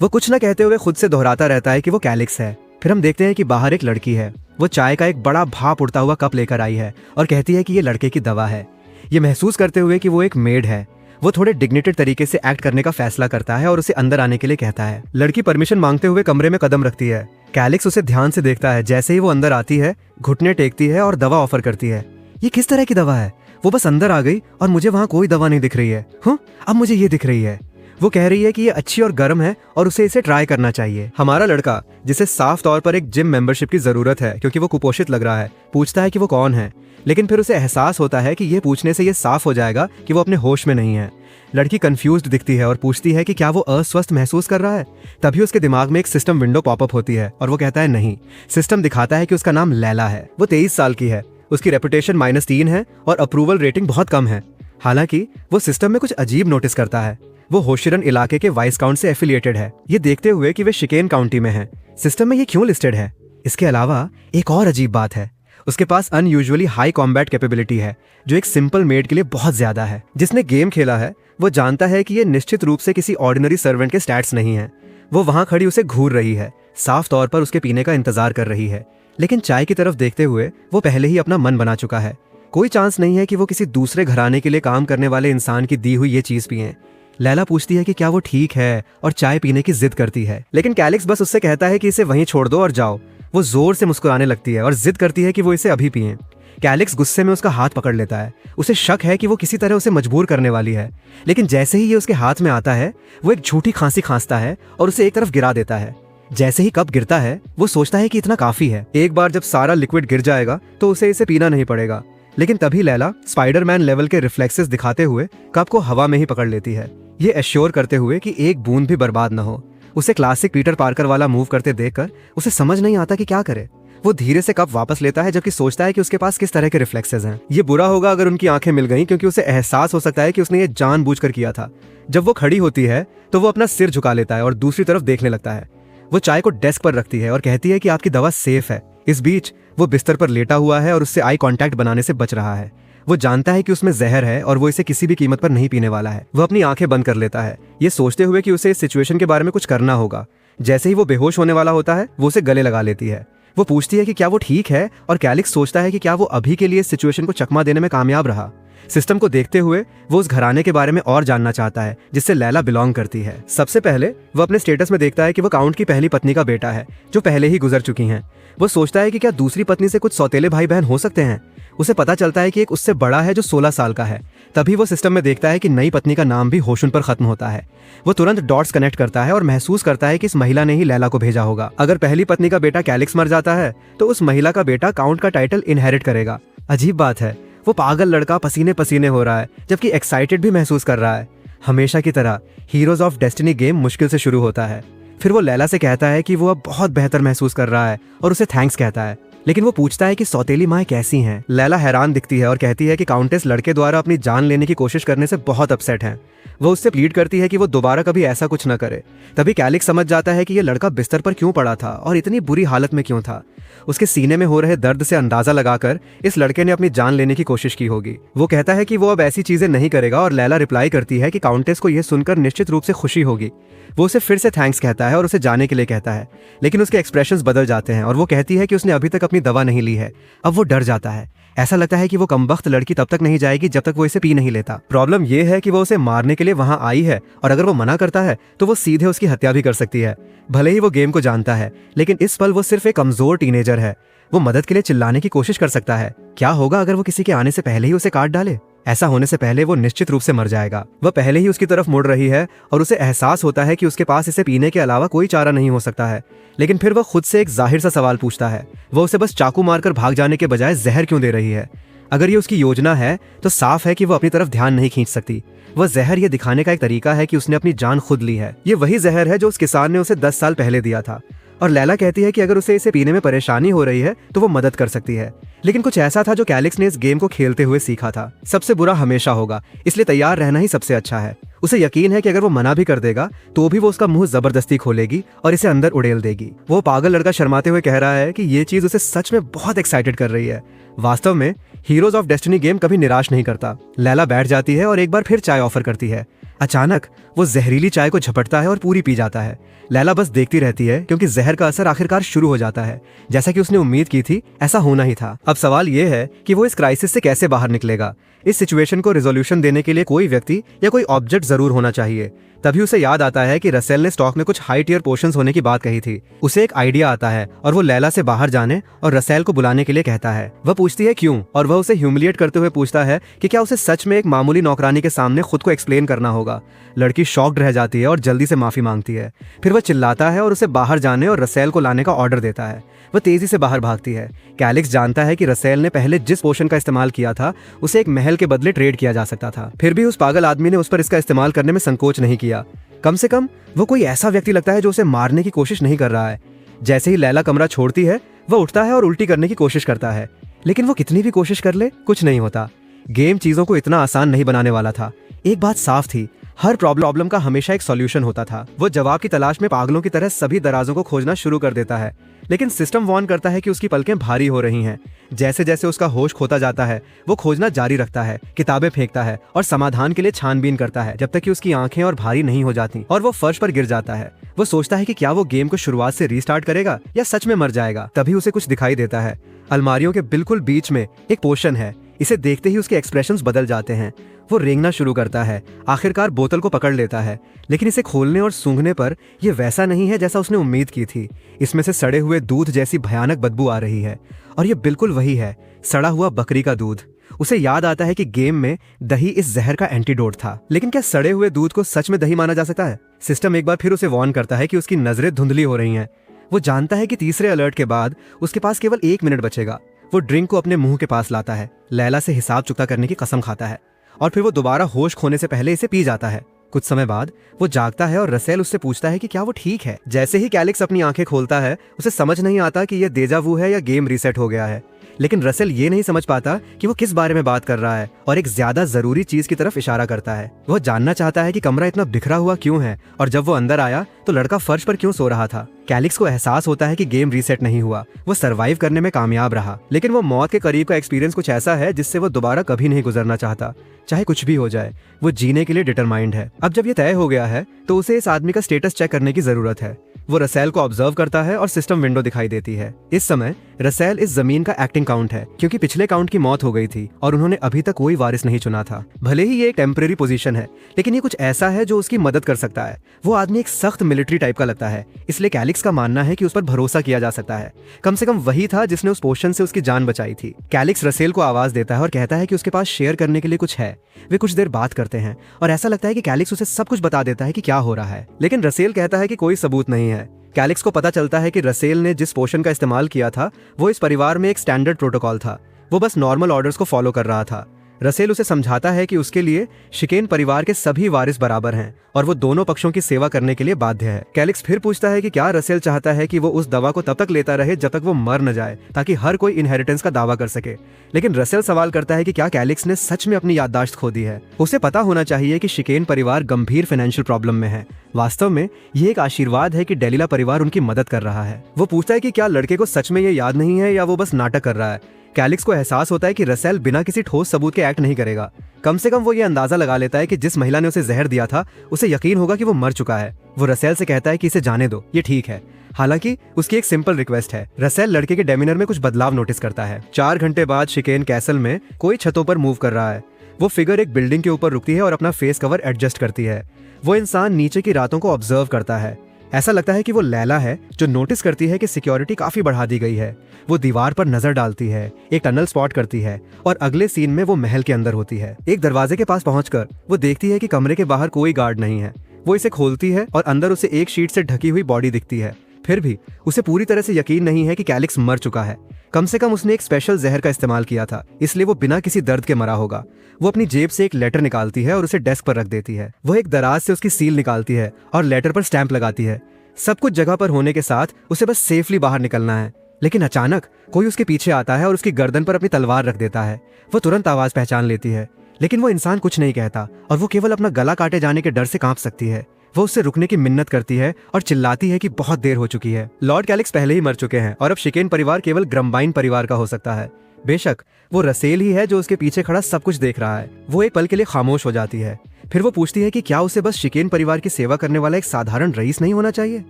वो कुछ न कहते हुए खुद से दोहराता रहता है कि वो कैलिक्स है। फिर हम देखते हैं कि बाहर एक लड़की है। वो चाय का एक बड़ा भाप उड़ता हुआ कप लेकर आई है और कहती है कि ये लड़के की दवा है। ये महसूस करते हुए कि वो एक मेड है, वो थोड़े डिग्निटेड तरीके से एक्ट करने का फैसला करता है और उसे अंदर आने के लिए कहता है। लड़की परमिशन मांगते हुए कमरे में कदम रखती है। कैलिक्स उसे ध्यान से देखता है। जैसे ही वो अंदर आती है, घुटने टेकती है और दवा ऑफर करती है। ये किस तरह की दवा है? वो बस अंदर आ गई और मुझे वहां कोई दवा नहीं दिख रही है। अब मुझे ये दिख रही है। वो कह रही है कि ये अच्छी और गर्म है और उसे इसे ट्राई करना चाहिए। हमारा लड़का, जिसे साफ तौर पर एक जिम मेंबरशिप की जरूरत है क्योंकि वो कुपोषित लग रहा है, पूछता है कि वो कौन है, लेकिन फिर उसे एहसास होता है कि ये पूछने से ये साफ हो जाएगा कि वो अपने होश में नहीं है। लड़की कंफ्यूज्ड दिखती है और पूछती है कि क्या वो अस्वस्थ महसूस कर रहा है। तभी उसके दिमाग में एक सिस्टम विंडो पॉपअप होती है और वो कहता है नहीं। सिस्टम दिखाता है कि उसका नाम लैला है। वो 23 साल की है। उसकी रेपुटेशन -3 है और अप्रूवल रेटिंग बहुत कम है। हालांकि वो सिस्टम में कुछ अजीब नोटिस करता है। वो होशिरन इलाके के वाइस काउंट से एफिलिएटेड है। ये देखते हुए कि वे शिकेन काउंटी में है, सिस्टम में ये क्यों लिस्टेड है? इसके अलावा एक और अजीब बात है, उसके पास अनयूजुअली हाई कॉम्बैट कैपेबिलिटी है, जो एक सिंपल मेड के लिए बहुत ज्यादा है। जिसने गेम खेला है वो जानता है कि ये निश्चित रूप से किसी ऑर्डिनरी सर्वेंट के स्टैट्स नहीं है। वो वहां खड़ी उसे घूर रही है, साफ तौर पर उसके पीने का इंतजार कर रही है, लेकिन चाय की तरफ देखते हुए वो पहले ही अपना मन बना चुका है। कोई चांस नहीं है कि वो किसी दूसरे घराने के लिए काम करने वाले इंसान की दी हुई ये चीज पिए। लैला पूछती है कि क्या वो ठीक है और चाय पीने की जिद करती है, लेकिन कैलिक्स बस उससे कहता है कि इसे वहीं छोड़ दो और जाओ। वो जोर से मुस्कुराने लगती है और जिद करती है कि वो इसे अभी पिए। कैलिक्स गुस्से में उसका हाथ पकड़ लेता है। उसे शक है कि वो किसी तरह उसे मजबूर करने वाली है, लेकिन जैसे ही ये उसके हाथ में आता है वो एक झूठी खांसी खांसता है और उसे एक तरफ गिरा देता है। जैसे ही कप गिरता है वो सोचता है कि इतना काफी है, एक बार जब सारा लिक्विड गिर जाएगा तो उसे इसे पीना नहीं पड़ेगा। लेकिन तभी लैला स्पाइडरमैन लेवल के रिफ्लेक्सेस दिखाते हुए कप को हवा में ही पकड़ लेती है, ये एश्योर करते हुए कि एक बूंद भी बर्बाद न हो। उसे क्लासिक पीटर पार्कर वाला मूव करते देखकर उसे समझ नहीं आता कि क्या करे। वो धीरे से कप वापस लेता है जबकि सोचता है कि उसके पास किस तरह के रिफ्लेक्सेस हैं। ये बुरा होगा अगर उनकी आंखें मिल गईं, क्योंकि उसे एहसास हो सकता है कि उसने ये जानबूझकर किया था। जब वो खड़ी होती है तो वो अपना सिर झुका लेता है और दूसरी तरफ देखने लगता है। वो चाय को डेस्क पर रखती है और कहती है कि आपकी दवा सेफ है। इस बीच वो बिस्तर पर लेटा हुआ है और उससे आई कांटेक्ट बनाने से बच रहा है। वो जानता है कि उसमें जहर है और वो इसे किसी भी कीमत पर नहीं पीने वाला है। वो अपनी आंखें बंद कर लेता है, ये सोचते हुए कि उसे इस सिचुएशन के बारे में कुछ करना होगा। जैसे ही वो बेहोश होने वाला होता है वो उसे गले लगा लेती है। वो पूछती है कि क्या वो ठीक है और कैलिक्स सोचता है कि क्या वो अभी के लिए इस सिचुएशन को चकमा देने में कामयाब रहा। सिस्टम को देखते हुए वो उस घराने के बारे में और जानना चाहता है जिससे लैला बिलोंग करती है। सबसे पहले वो अपने स्टेटस में देखता है कि वो काउंट की पहली पत्नी का बेटा है जो पहले ही गुजर चुकी हैं। वो सोचता है कि क्या दूसरी पत्नी से कुछ सौतेले भाई बहन हो सकते हैं। उसे पता चलता है कि एक उससे बड़ा है जो 16 साल का है। तभी वो सिस्टम में देखता है कि नई पत्नी का नाम भी होशुन पर खत्म होता है। वो तुरंत डॉट्स कनेक्ट करता है और महसूस करता है कि इस महिला ने ही लैला को भेजा होगा। अगर पहली पत्नी का बेटा कैलिक्स मर जाता है तो उस महिला का बेटा काउंट का टाइटल इनहेरिट करेगा। अजीब बात है, वो पागल लड़का पसीने पसीने हो रहा है जबकि एक्साइटेड भी महसूस कर रहा है। हमेशा की तरह हीरोज ऑफ डेस्टिनी गेम मुश्किल से शुरू होता है। फिर वो लैला से कहता है कि वो अब बहुत बेहतर महसूस कर रहा है और उसे थैंक्स कहता है, लेकिन वो पूछता है कि सौतेली माएं कैसी हैं। लैला हैरान दिखती है और कहती है कि काउंटेस लड़के द्वारा अपनी जान लेने की कोशिश करने से बहुत अपसेट हैं। वो उससे प्लीड करती है कि वो दोबारा कभी ऐसा कुछ न करे। तभी कैलिक्स समझ जाता है कि ये लड़का बिस्तर पर क्यों पड़ा था और इतनी बुरी हालत में क्यों था। उसके सीने में हो रहे दर्द से अंदाजा लगाकर इस लड़के ने अपनी जान लेने की कोशिश की होगी। वो कहता है कि वो अब ऐसी चीजें नहीं करेगा और लैला रिप्लाई करती है कि काउंटेस को यह सुनकर निश्चित रूप से खुशी होगी। वो उसे फिर से थैंक्स कहता है और उसे जाने के लिए कहता है, लेकिन उसके एक्सप्रेशंस बदल जाते हैं और वो कहती है कि उसने अभी तक अपनी दवा नहीं ली है। अब वो डर जाता है। ऐसा लगता है कि वो कमबख्त लड़की तब तक नहीं जाएगी जब तक वो इसे पी नहीं लेता। प्रॉब्लम ये है कि वो उसे मारने के लिए वहां आई है और अगर वो मना करता है तो वो सीधे उसकी हत्या भी कर सकती है। भले ही वो गेम को जानता है, लेकिन इस पल वो सिर्फ एक कमजोर टीनेजर है। वो मदद के लिए चिल्लाने की कोशिश कर सकता है। क्या होगा अगर वो किसी के आने से पहले ही उसे काट डाले? ऐसा होने से पहले वो निश्चित रूप से मर जाएगा। वह पहले ही उसकी तरफ मुड़ रही है और उसे एहसास होता है कि उसके पास इसे पीने के अलावा कोई चारा नहीं हो सकता है। लेकिन फिर वह खुद से एक जाहिर सा सवाल पूछता है, वह उसे बस चाकू मारकर भाग जाने के बजाय जहर क्यों दे रही है? अगर ये उसकी योजना है तो साफ है कि वो अपनी तरफ ध्यान नहीं खींच सकती। वह जहर ये दिखाने का एक तरीका है कि उसने अपनी जान खुद ली है। ये वही जहर है जो उस किसान ने उसे 10 साल पहले दिया था। और लैला कहती है कि अगर उसे इसे पीने में परेशानी हो रही है तो वो मदद कर सकती है। लेकिन कुछ ऐसा था जो कैलिक्स ने इस गेम को खेलते हुए सीखा था, सबसे बुरा हमेशा होगा, इसलिए तैयार रहना ही सबसे अच्छा है। उसे यकीन है कि अगर वो मना भी कर देगा तो भी वो उसका मुंह जबरदस्ती खोलेगी और इसे अंदर उड़ेल देगी। वो पागल लड़का शर्माते हुए कह रहा है कि ये चीज उसे सच में बहुत एक्साइटेड कर रही है। वास्तव में हीरोज ऑफ डेस्टिनी गेम कभी निराश नहीं करता। लैला बैठ जाती है और एक बार फिर चाय ऑफर करती है। अचानक वो जहरीली चाय को झपटता है और पूरी पी जाता है। लैला बस देखती रहती है क्योंकि जहर का असर आखिरकार शुरू हो जाता है। जैसा कि उसने उम्मीद की थी ऐसा होना ही था। अब सवाल ये है कि वो इस क्राइसिस से कैसे बाहर निकलेगा। इस सिचुएशन को रिजोल्यूशन देने के लिए कोई व्यक्ति या कोई ऑब्जेक्ट जरूर होना चाहिए। तभी उसे याद आता है कि रसेल ने स्टॉक में कुछ हाई टियर पोशंस होने की बात कही थी। उसे एक आइडिया आता है और वो लैला से बाहर जाने और रसेल को बुलाने के लिए कहता है। वह पूछती है क्यों, और वह उसे ह्यूमिलिएट करते हुए पूछता है कि क्या उसे सच में एक मामूली नौकरानी के सामने खुद को एक्सप्लेन करना होगा। लड़की शॉक्ड रह जाती है और जल्दी से माफी मांगती है। फिर वह चिल्लाता है और उसे बाहर जाने और रसेल को लाने का ऑर्डर देता है। वह तेजी से बाहर भागती है। कैलिक्स जानता है कि रसेल ने पहले जिस पोशन का इस्तेमाल किया था उसे एक महल के बदले ट्रेड किया जा सकता था। फिर भी उस पागल आदमी ने उस पर इसका इस्तेमाल करने में संकोच नहीं किया। कम से कम वो कोई ऐसा व्यक्ति लगता है जो उसे मारने की कोशिश नहीं कर रहा है। जैसे ही लैला कमरा छोड़ती है वह उठता है और उल्टी करने की कोशिश करता है, लेकिन वो कितनी भी कोशिश कर ले कुछ नहीं होता। गेम चीजों को इतना आसान नहीं बनाने वाला था। एक बात साफ थी, हर प्रॉब्लम का हमेशा एक सॉल्यूशन होता था। वो जवाब की तलाश में पागलों की तरह सभी दराजों को खोजना शुरू कर देता है, लेकिन सिस्टम वार्न करता है कि उसकी पलकें भारी हो रही हैं। जैसे जैसे उसका होश खोता जाता है वो खोजना जारी रखता है, किताबें फेंकता है और समाधान के लिए छानबीन करता है, जब तक कि उसकी आंखें और भारी नहीं हो जाती और वो फर्श पर गिर जाता है। वो सोचता है कि क्या वो गेम को शुरुआत से रीस्टार्ट करेगा या सच में मर जाएगा। तभी उसे कुछ दिखाई देता है। अलमारियों के बिल्कुल बीच में एक पोशन है। इसे देखते ही उसके एक्सप्रेशंस बदल जाते हैं। वो रेंगना शुरू करता है। आखिरकार बोतल को पकड़ लेता है, लेकिन इसे खोलने और सूंघने पर यह वैसा नहीं है जैसा उसने उम्मीद की थी। इसमें से सड़े हुए दूध जैसी भयानक बदबू आ रही है और यह बिल्कुल वही है, सड़ा हुआ बकरी का दूध। उसे याद आता है कि गेम में दही इस जहर का एंटीडोट था, लेकिन क्या सड़े हुए दूध को सच में दही माना जा सकता है? सिस्टम एक बार फिर उसे वार्न करता है कि उसकी नजरें धुंधली हो रही हैं। वो जानता है कि तीसरे अलर्ट के बाद उसके पास केवल 1 मिनट बचेगा। वो ड्रिंक को अपने मुंह के पास लाता है, लैला से हिसाब चुकता करने की कसम खाता है और फिर वो दोबारा होश खोने से पहले इसे पी जाता है। कुछ समय बाद वो जागता है और रसेल उससे पूछता है कि क्या वो ठीक है। जैसे ही कैलिक्स अपनी आंखें खोलता है उसे समझ नहीं आता कि यह डेजा वू है या गेम रीसेट हो गया है, लेकिन रसेल ये नहीं समझ पाता कि वो किस बारे में बात कर रहा है और एक ज्यादा जरूरी चीज की तरफ इशारा करता है। वह जानना चाहता है कि कमरा इतना बिखरा हुआ क्यों है और जब वो अंदर आया तो लड़का फर्श पर क्यों सो रहा था। कैलिक्स को एहसास होता है कि गेम रीसेट नहीं हुआ, वो सरवाइव करने में कामयाब रहा, लेकिन वो मौत के करीब का एक्सपीरियंस कुछ ऐसा है जिससे वो दोबारा कभी नहीं गुजरना चाहता। चाहे कुछ भी हो जाए वो जीने के लिए डिटरमाइंड है। अब जब ये तय हो गया है तो उसे इस आदमी का स्टेटस चेक करने की जरूरत है। वो रसेल को ऑब्जर्व करता है और सिस्टम विंडो दिखाई देती है। इस समय रसेल इस जमीन का एक्टिंग काउंट है, क्योंकि पिछले काउंट की मौत हो गई थी और उन्होंने अभी तक कोई वारिस नहीं चुना था। भले ही ये एक टेम्परेरी पोजीशन है, लेकिन ये कुछ ऐसा है जो उसकी मदद कर सकता है। वो आदमी एक सख्त मिलिट्री टाइप का लगता है, इसलिए कैलिक्स का मानना है कि उस पर भरोसा किया जा सकता है। कम से कम वही था जिसने उस पोशन से उसकी जान बचाई थी। कैलिक्स रसेल को आवाज देता है और कहता है कि उसके पास शेयर करने के लिए कुछ है। वे कुछ देर बात करते हैं और ऐसा लगता है कि कैलिक्स उसे सब कुछ बता देता है कि क्या हो रहा है, लेकिन रसेल कहता है कि कोई सबूत नहीं है। कैलिक्स को पता चलता है कि रसेल ने जिस पोशन का इस्तेमाल किया था वो इस परिवार में एक स्टैंडर्ड प्रोटोकॉल था। वो बस नॉर्मल ऑर्डर्स को फॉलो कर रहा था। रसेल उसे समझाता है कि उसके लिए शिकेन परिवार के सभी वारिस बराबर हैं और वो दोनों पक्षों की सेवा करने के लिए बाध्य है। कैलिक्स फिर पूछता है कि क्या रसेल चाहता है कि वो उस दवा को तब तक लेता रहे जब तक वो मर न जाए, ताकि हर कोई इनहेरिटेंस का दावा कर सके। लेकिन रसेल सवाल करता है कि क्या कैलिक्स ने सच में अपनी याददाश्त खो दी है। उसे पता होना चाहिए कि शिकेन परिवार गंभीर फाइनेंशियल प्रॉब्लम में है। वास्तव में ये एक आशीर्वाद है कि डेलिला परिवार उनकी मदद कर रहा है। वो पूछता है कि क्या लड़के को सच में ये याद नहीं है या वो बस नाटक कर रहा है। कैलिक्स को एहसास होता है कि रसेल बिना किसी ठोस सबूत के एक्ट नहीं करेगा। कम से कम वो ये अंदाजा लगा लेता है कि जिस महिला ने उसे जहर दिया था उसे यकीन होगा कि वो मर चुका है। वो रसेल से कहता है कि इसे जाने दो, ये ठीक है। हालांकि उसकी एक सिंपल रिक्वेस्ट है। रसेल लड़के के डेमिनर में कुछ बदलाव नोटिस करता है। 4 घंटे बाद शिकेन कैसल में कोई छतों पर मूव कर रहा है। वो फिगर एक बिल्डिंग के ऊपर रुकती है और अपना फेस कवर एडजस्ट करती है। वो इंसान नीचे की रातों को ऑब्जर्व करता है। ऐसा लगता है कि वो लैला है जो नोटिस करती है कि सिक्योरिटी काफी बढ़ा दी गई है। वो दीवार पर नजर डालती है, एक टनल स्पॉट करती है और अगले सीन में वो महल के अंदर होती है। एक दरवाजे के पास पहुंचकर वो देखती है कि कमरे के बाहर कोई गार्ड नहीं है। वो इसे खोलती है और अंदर उसे एक शीट से ढकी हुई बॉडी दिखती है। फिर भी उसे पूरी तरह से यकीन नहीं है कि कैलिक्स मर चुका है। कम से कम उसने एक स्पेशल जहर का इस्तेमाल किया था, इसलिए वो बिना किसी दर्द के मरा होगा। वो अपनी जेब से एक लेटर निकालती है और उसे डेस्क पर रख देती है। वो एक दराज से उसकी सील निकालती है और लेटर पर स्टैंप लगाती है। सब कुछ जगह पर होने के साथ उसे बस सेफली बाहर निकलना है, लेकिन अचानक कोई उसके पीछे आता है और उसकी गर्दन पर अपनी तलवार रख देता है। वो तुरंत आवाज पहचान लेती है, लेकिन वो इंसान कुछ नहीं कहता और वो केवल अपना गला काटे जाने के डर से कांप सकती है। वो उससे रुकने की मिन्नत करती है और चिल्लाती है कि बहुत देर हो चुकी है। लॉर्ड कैलिक्स पहले ही मर चुके हैं और अब शिकेन परिवार केवल ग्रम्बाइन परिवार का हो सकता है। बेशक वो रसेल ही है जो उसके पीछे खड़ा सब कुछ देख रहा है। वो एक पल के लिए खामोश हो जाती है। फिर वो पूछती है कि क्या उसे बस शिकेन परिवार की सेवा करने वाला एक साधारण रईस नहीं होना चाहिए।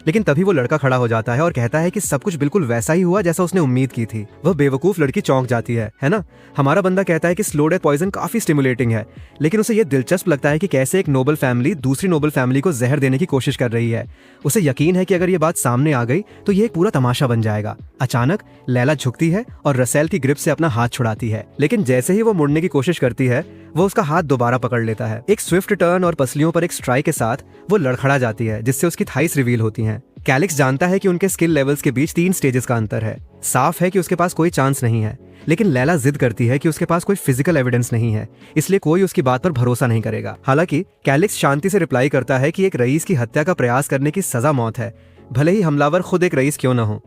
लेकिन तभी वो लड़का खड़ा हो जाता है और कहता है कि सब कुछ बिल्कुल वैसा ही हुआ जैसा उसने उम्मीद की थी। वह बेवकूफ लड़की चौंक जाती है ना। हमारा बंदा कहता है कि स्लो डेथ पॉइजन काफी स्टिमुलेटिंग है, लेकिन उसे यह दिलचस्प लगता है कि कैसे एक नोबल फैमिली दूसरी नोबल फैमिली को जहर देने की कोशिश कर रही है। उसे यकीन है कि अगर ये बात सामने आ गई तो ये एक पूरा तमाशा बन जाएगा। अचानक लैला झुकती है और रसेल की ग्रिप से अपना हाथ छुड़ाती है, लेकिन जैसे ही वो मुड़ने की कोशिश करती है वो उसका हाथ दोबारा पकड़ लेता है। एक स्विफ्ट टर्न और पसलियों पर एक स्ट्राइक के साथ वो लड़खड़ा जाती है, जिससे उसकी थाइस रिवील होती हैं। कैलिक्स जानता है कि उनके स्किल लेवल्स के बीच 3 स्टेजेस का अंतर है। साफ है कि उसके पास कोई चांस नहीं है, लेकिन लैला जिद करती है कि उसके पास कोई फिजिकल एविडेंस नहीं है, इसलिए कोई उसकी बात पर भरोसा नहीं करेगा। हालांकि कैलिक्स शांति से रिप्लाई करता है कि एक रईस की हत्या का प्रयास करने की सजा मौत है, भले ही हमलावर खुद एक रईस क्यों न हो,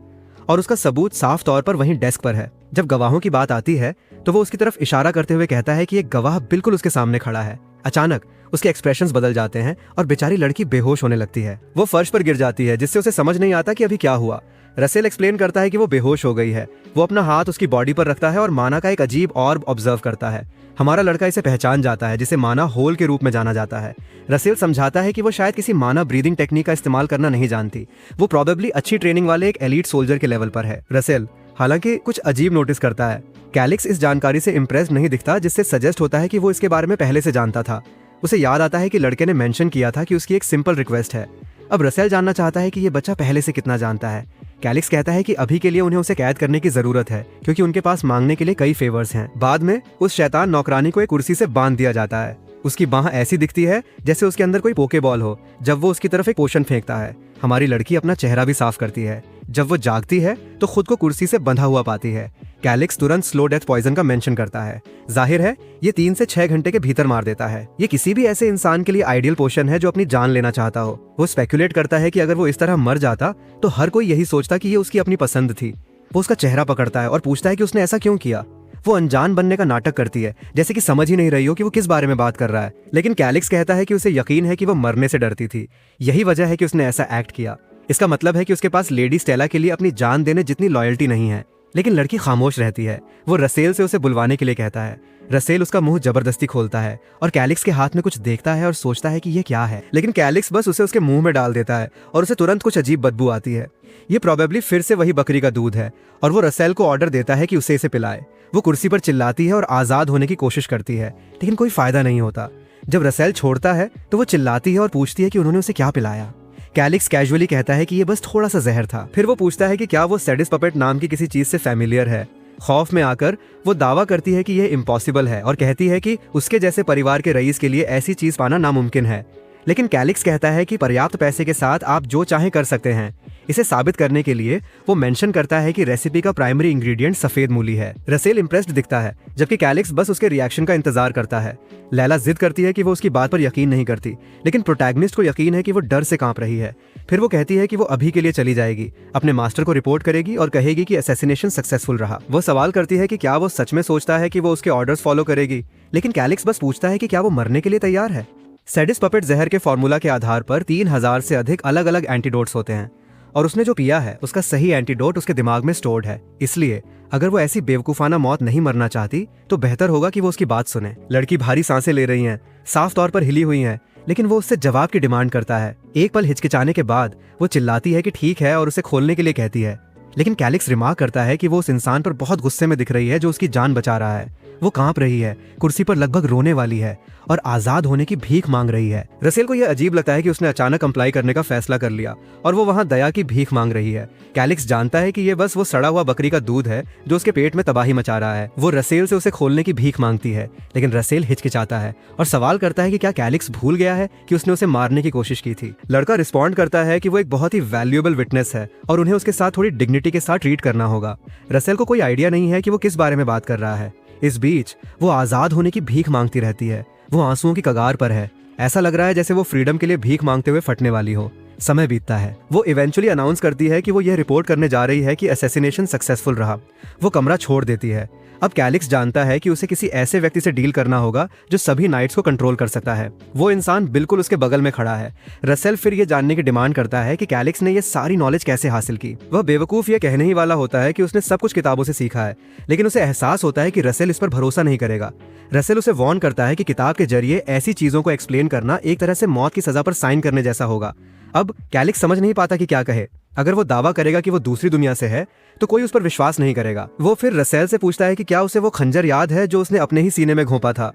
और उसका सबूत साफ तौर पर वहीं डेस्क पर है। जब गवाहों की बात आती है तो वो उसकी तरफ इशारा करते हुए कहता है कि एक गवाह बिल्कुल उसके सामने खड़ा है। अचानक उसके एक्सप्रेशंस बदल जाते हैं और बेचारी लड़की बेहोश होने लगती है। वो फर्श पर गिर जाती है, जिससे उसे समझ नहीं आता कि अभी क्या हुआ। रसेल एक्सप्लेन करता है कि वो बेहोश हो गई है। वो अपना हाथ उसकी बॉडी पर रखता है और माना का एक अजीब ऑर्ब ऑब्जर्व करता है। हमारा लड़का इसे पहचान जाता है, जिसे माना होल के रूप में जाना जाता है। रसेल समझाता है कि वो शायद किसी माना ब्रीदिंग टेक्निक का इस्तेमाल करना नहीं जानती। वो प्रोबेबली अच्छी ट्रेनिंग वाले एक एलीट सोल्जर के लेवल पर है। रसेल हालांकि कुछ अजीब नोटिस करता है। कैलिक्स इस जानकारी से इम्प्रेस्ड नहीं दिखता, जिससे सजेस्ट होता है कि वो इसके बारे में पहले से जानता था। उसे याद आता है कि लड़के ने मेंशन किया था कि उसकी एक सिंपल रिक्वेस्ट है। अब रसेल जानना चाहता है कि ये बच्चा पहले से कितना जानता है। कैलिक्स कहता है कि अभी के लिए उन्हें उसे कैद करने की जरूरत है, क्योंकि उनके पास मांगने के लिए कई फेवर्स हैं। बाद में उस शैतान नौकरानी को एक कुर्सी से बांध दिया जाता है। उसकी बाह ऐसी दिखती है जैसे उसके अंदर कोई पोकेबॉल हो जब वो उसकी तरफ एक पोशन फेंकता है। हमारी लड़की अपना चेहरा भी साफ करती है। जब वो जागती है तो खुद को कुर्सी से बंधा हुआ पाती है। कैलिक्स तुरंत स्लो डेथ पॉइजन का मेंशन करता है। जाहिर है ये 3 से 6 घंटे के भीतर मार देता है। ये किसी भी ऐसे इंसान के लिए आइडियल पोशन है जो अपनी जान लेना चाहता हो। वो स्पेकुलेट करता है कि अगर वो इस तरह मर जाता तो हर कोई यही सोचता कि ये उसकी अपनी पसंद थी। वो उसका चेहरा पकड़ता है और पूछता है कि उसने ऐसा क्यों किया। वो अनजान बनने का नाटक करती है, जैसे कि समझ ही नहीं रही हो कि वो किस बारे में बात कर रहा है। लेकिन कैलिक्स कहता है कि उसे यकीन है कि वो मरने से डरती थी, यही वजह है कि उसने ऐसा एक्ट किया। इसका मतलब है कि उसके पास लेडी स्टेला के लिए अपनी जान देने जितनी लॉयल्टी नहीं है। लेकिन लड़की खामोश रहती है। वो रसेल से उसे बुलवाने के लिए कहता है। रसेल उसका मुंह जबरदस्ती खोलता है और कैलिक्स के हाथ में कुछ देखता है और सोचता है कि ये क्या है, लेकिन कैलिक्स बस उसे उसके मुंह में डाल देता है और उसे तुरंत कुछ अजीब बदबू आती है। ये प्रोबेबली फिर से वही बकरी का दूध है और वो रसेल को ऑर्डर देता है कि उसे इसे पिलाए। वो कुर्सी पर चिल्लाती है और आजाद होने की कोशिश करती है, लेकिन कोई फायदा नहीं होता। जब रसेल छोड़ता है तो वो चिल्लाती है और पूछती है कि उन्होंने उसे क्या पिलाया। कैलिक्स कैजुअली कहता है कि ये बस थोड़ा सा जहर था। फिर वो पूछता है कि क्या वो सैडिस पपेट नाम की किसी चीज से फैमिलियर है। खौफ में आकर वो दावा करती है कि यह इम्पॉसिबल है और कहती है कि उसके जैसे परिवार के रईस के लिए ऐसी चीज पाना नामुमकिन है। लेकिन कैलिक्स कहता है कि पर्याप्त पैसे के साथ आप जो चाहें कर सकते हैं। इसे साबित करने के लिए वो मेंशन करता है कि रेसिपी का प्राइमरी इंग्रेडिएंट सफेद मूली है। रसेल इंप्रेस्ड दिखता है, जबकि कैलिक्स बस उसके रिएक्शन का इंतजार करता है। लैला जिद करती है कि वो उसकी बात पर यकीन नहीं करती, लेकिन प्रोटैगनिस्ट को यकीन है कि वो डर से कांप रही है। फिर वो कहती है कि वो अभी के लिए चली जाएगी, अपने मास्टर को रिपोर्ट करेगी और कहेगी कि असैसिनेशन सक्सेसफुल रहा। वो सवाल करती है कि क्या वो सच में सोचता है कि वो उसके ऑर्डर्स फॉलो करेगी, लेकिन कैलिक्स बस पूछता है कि क्या वो मरने के लिए तैयार है। सैडिस पपेट जहर के फॉर्मूला के आधार पर 3000 से अधिक अलग अलग एंटीडोट्स होते हैं और उसने जो पिया है उसका सही एंटीडोट उसके दिमाग में स्टोर्ड है। इसलिए अगर वो ऐसी बेवकूफाना मौत नहीं मरना चाहती तो बेहतर होगा कि वो उसकी बात सुने। लड़की भारी सांसें ले रही हैं, साफ तौर पर हिली हुई हैं, लेकिन वो उससे जवाब की डिमांड करता है। एक पल हिचकिचाने के बाद वो चिल्लाती है कि ठीक है और उसे खोलने के लिए कहती है। लेकिन कैलिक्स रिमार्क करता है कि वो उस इंसान पर बहुत गुस्से में दिख रही है जो उसकी जान बचा रहा है। वो कांप रही है, कुर्सी पर लगभग रोने वाली है और आजाद होने की भीख मांग रही है। रसेल को यह अजीब लगता है कि उसने अचानक कंप्लाई करने का फैसला कर लिया और वो वहां दया की भीख मांग रही है। कैलिक्स जानता है कि ये बस वो सड़ा हुआ बकरी का दूध है जो उसके पेट में तबाही मचा रहा है। वो रसेल से उसे खोलने की भीख मांगती है, लेकिन रसेल हिचकिचाता है और सवाल करता है कि क्या कैलिक्स भूल गया है कि उसने उसे मारने की कोशिश की थी। लड़का रिस्पॉन्ड करता है कि वो एक बहुत ही वैल्यूएबल विटनेस है और उन्हें उसके साथ थोड़ी डिग्निटी के साथ ट्रीट करना होगा। रसेल को कोई आइडिया नहीं है कि वो किस बारे में बात कर रहा है। इस बीच वो आजाद होने की भीख मांगती रहती है। वो आंसुओं की कगार पर है। ऐसा लग रहा है जैसे वो फ्रीडम के लिए भीख मांगते हुए फटने वाली हो। समय बीतता है। वो इवेंचुअली अनाउंस करती है कि वो यह रिपोर्ट करने जा रही है कि असैसिनेशन सक्सेसफुल रहा। वो कमरा छोड़ देती है। अब कैलिक्स जानता है कि उसे किसी ऐसे व्यक्ति से डील करना होगा जो सभी नाइट्स को कंट्रोल कर सकता है। वो इंसान बिल्कुल उसके बगल में खड़ा है। रसेल फिर ये जानने की डिमांड करता है कि कैलिक्स ने ये सारी नॉलेज कैसे हासिल की। वह बेवकूफ ये कहने ही वाला होता है कि उसने सब कुछ किताबों से सीखा है, लेकिन उसे एहसास होता है कि रसेल इस पर भरोसा नहीं करेगा। रसेल उसे वार्न करता है कि किताब के जरिए ऐसी चीजों को एक्सप्लेन करना एक तरह से मौत की सजा पर साइन करने जैसा होगा। अब कैलिक्स समझ नहीं पाता कि क्या कहे। अगर वो दावा करेगा कि वो दूसरी दुनिया से है तो कोई उस पर विश्वास नहीं करेगा। वो फिर रसेल से पूछता है कि क्या उसे वो खंजर याद है जो उसने अपने ही सीने में घोंपा था।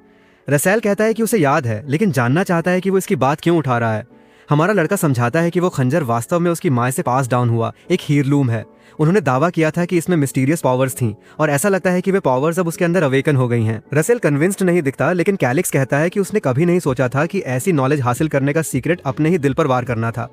रसेल कहता है कि उसे याद है, लेकिन जानना चाहता है कि वो इसकी बात क्यों उठा रहा है। हमारा लड़का समझाता है कि वो खंजर वास्तव में उसकी माँ से पास डाउन हुआ एक हीरलूम है। उन्होंने दावा किया था कि इसमें मिस्टीरियस पावर्स थीं और ऐसा लगता है कि वे पावर्स अब उसके अंदर अवेकन हो गई हैं। रसेल कन्विंस्ड नहीं दिखता, लेकिन कैलिक्स कहता है कि उसने कभी नहीं सोचा था कि ऐसी नॉलेज हासिल करने का सीक्रेट अपने ही दिल पर वार करना था।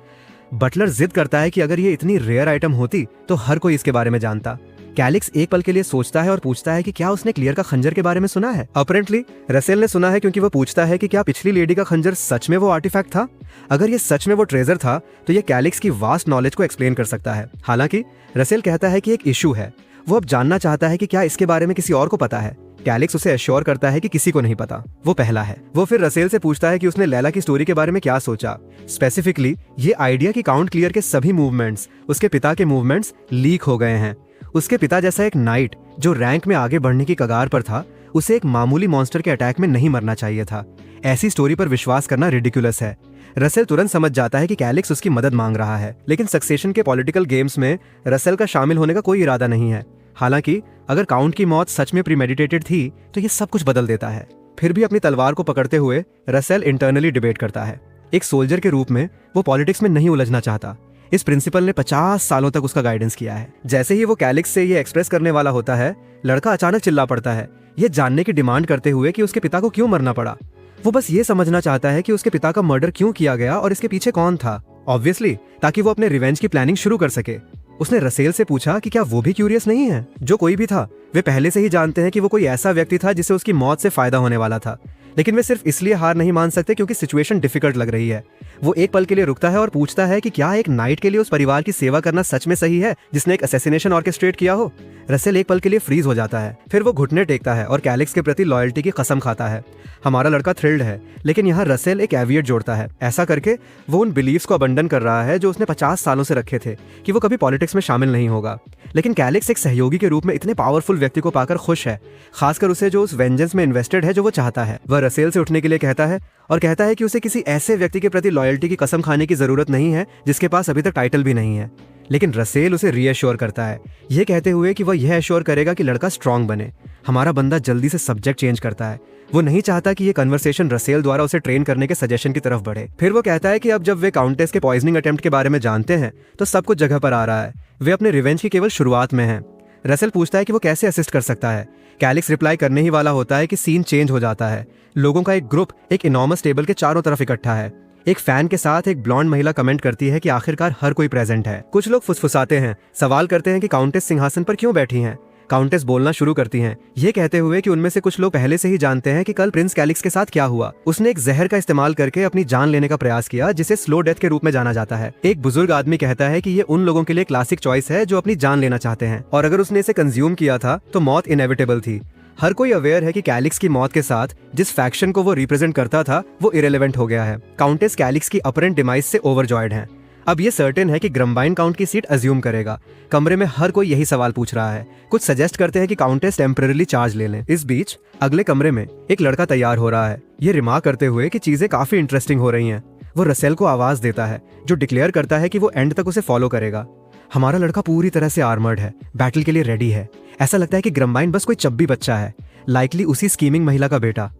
बटलर जिद करता है कि अगर ये इतनी रेयर आइटम होती तो हर कोई इसके बारे में जानता। कैलिक्स एक पल के लिए सोचता है और पूछता है कि क्या उसने क्लियर का खंजर के बारे में सुना है। अपरेंटली रसेल ने सुना है, क्योंकि वो पूछता है कि क्या पिछली लेडी का खंजर सच में वो आर्टिफैक्ट था। अगर ये सच में वो ट्रेजर था तो ये कैलिक्स की वास्ट नॉलेज को एक्सप्लेन कर सकता है। हालांकि रसेल कहता है कि एक इशू है। वो अब जानना चाहता है कि क्या इसके बारे में किसी और को पता है। कैलिक्स उसे एश्योर करता है कि किसी को नहीं पता, वो पहला है। वो फिर रसेल से पूछता है कि उसने लैला की स्टोरी के बारे में क्या सोचा। स्पेसिफिकली ये आइडिया कि काउंट क्लियर के सभी मूवमेंट्स उसके पिता के मूवमेंट्स लीक हो गए हैं। उसके पिता जैसा एक नाइट जो रैंक में आगे बढ़ने की कगार पर था, उसे एक मामूली मॉन्स्टर के अटैक में नहीं मरना चाहिए था। ऐसी स्टोरी पर विश्वास करना रिडिकुलस है। रसेल तुरंत समझ जाता है कि कैलिक्स उसकी मदद मांग रहा है, लेकिन सक्सेशन के पॉलिटिकल गेम्स में रसेल का शामिल होने का कोई इरादा नहीं है। हालांकि अगर काउंट की मौत सच में प्रीमेडिटेटेड थी तो ये सब कुछ बदल देता है। फिर भी अपनी तलवार को पकड़ते हुए रसेल इंटरनली डिबेट करता है। एक सोल्जर के रूप में वो पॉलिटिक्स में नहीं उलझना चाहता। इस प्रिंसिपल ने 50 सालों तक उसका गाइडेंस किया है। जैसे ही वो कैलिक्स से ये एक्सप्रेस करने वाला होता है, लड़का अचानक चिल्ला पड़ता है, ये जानने की डिमांड करते हुए कि उसके पिता को क्यों मरना पड़ा। वो बस ये समझना चाहता है कि उसके पिता का मर्डर क्यों किया गया और इसके पीछे कौन था। ऑब्वियसली ताकि वो अपने रिवेंज की प्लानिंग शुरू कर सके। उसने रसेल से पूछा कि क्या वो भी क्यूरियस नहीं है। जो कोई भी था, वे पहले से ही जानते हैं कि वो कोई ऐसा व्यक्ति था जिसे उसकी मौत से फायदा होने वाला था, लेकिन वे सिर्फ इसलिए हार नहीं मान सकते क्योंकि सिचुएशन डिफिकल्ट लग रही है। वो एक पल के लिए रुकता है और पूछता है कि क्या एक नाइट के लिए उस परिवार की सेवा करना सच में सही है जिसने एक असैसिनेशन ऑर्केस्ट्रेट किया हो। रसेल एक पल के लिए फ्रीज हो जाता है। फिर वो घुटने टेकता है और कैलिक्स के प्रति लॉयल्टी की कसम खाता है। हमारा लड़का थ्रिल्ड है, लेकिन यहाँ रसेल एक एविएट जोड़ता है। ऐसा करके वो उन बिलीव्स को अबंडन कर रहा है जो उसने 50 सालों से रखे थे कि वो कभी पॉलिटिक्स में शामिल नहीं होगा। लेकिन कैलिक्स एक सहयोगी के रूप में इतने पावरफुल व्यक्ति को पाकर खुश है, खासकर उसे जो उस वेंजेंस में इन्वेस्टेड है जो वो चाहता है। वह रसेल से उठने के लिए कहता है और कहता है कि उसे किसी ऐसे व्यक्ति के प्रति लॉयल्टी की कसम खाने की जरूरत नहीं है जिसके पास अभी तक टाइटल भी नहीं है। लेकिन रसेल उसे रीअश्योर करता है, ये कहते हुए कि वह यह एश्योर करेगा कि लड़का स्ट्रांग बने। हमारा बंदा जल्दी से सब्जेक्ट चेंज करता है। वो नहीं चाहता कि ये कन्वर्सेशन रसेल द्वारा उसे ट्रेन करने के सजेशन की तरफ बढ़े। फिर वो कहता है कि अब जब वे काउंटेस के पॉइजनिंग अटेम्प्ट के बारे में जानते हैं तो सब कुछ जगह पर आ रहा है। वे अपने रिवेंज की केवल शुरुआत में हैं। रसेल पूछता है कि वो कैसे असिस्ट कर सकता है। कैलिक्स रिप्लाई करने ही वाला होता है कि सीन चेंज हो जाता है। लोगों का एक ग्रुप एक इनॉर्मस टेबल के चारों तरफ इकट्ठा है। एक फैन के साथ एक ब्लॉन्ड महिला कमेंट करती है कि आखिरकार हर कोई प्रेजेंट है। कुछ लोग फुसफुसाते हैं, सवाल करते हैं कि काउंटेस सिंहासन पर क्यों बैठी हैं। काउंटेस बोलना शुरू करती हैं, ये कहते हुए कि उनमें से कुछ लोग पहले से ही जानते हैं कि कल प्रिंस कैलिक्स के साथ क्या हुआ। उसने एक जहर का इस्तेमाल करके अपनी जान लेने का प्रयास किया, जिसे स्लो डेथ के रूप में जाना जाता है। एक बुजुर्ग आदमी कहता है कि ये उन लोगों के लिए क्लासिक चॉइस है जो अपनी जान लेना चाहते हैं, और अगर उसने इसे कंज्यूम किया था तो मौत इनएविटेबल थी। हर कोई अवेयर है कि कैलिक्स की मौत के साथ जिस फैक्शन को वो रिप्रेजेंट करता था वो इरेलेवेंट हो गया है। काउंटेस कैलिक्स की अपरेंट डिमाइस से ओवरजॉयड है। अब ये सर्टेन है कि ग्रम्बाइन काउंट की सीट अज्यूम करेगा। कमरे में हर कोई यही सवाल पूछ रहा है। कुछ सजेस्ट करते हैं कि काउंटेस टेम्पररी चार्ज ले लें। इस बीच अगले कमरे में एक लड़का तैयार हो रहा है, ये रिमार्क करते हुए कि चीजें काफी इंटरेस्टिंग हो रही हैं। वो रसेल को आवाज देता है जो डिक्लेयर करता है कि वो एंड तक उसे फॉलो करेगा। हमारा लड़का पूरी तरह से आर्मर्ड है, बैटल के लिए रेडी है। ऐसा लगता है कि ग्रम्बाइन बस कोई चब्बी बच्चा है, लाइकली उसी स्कीमिंग महिला का बेटा।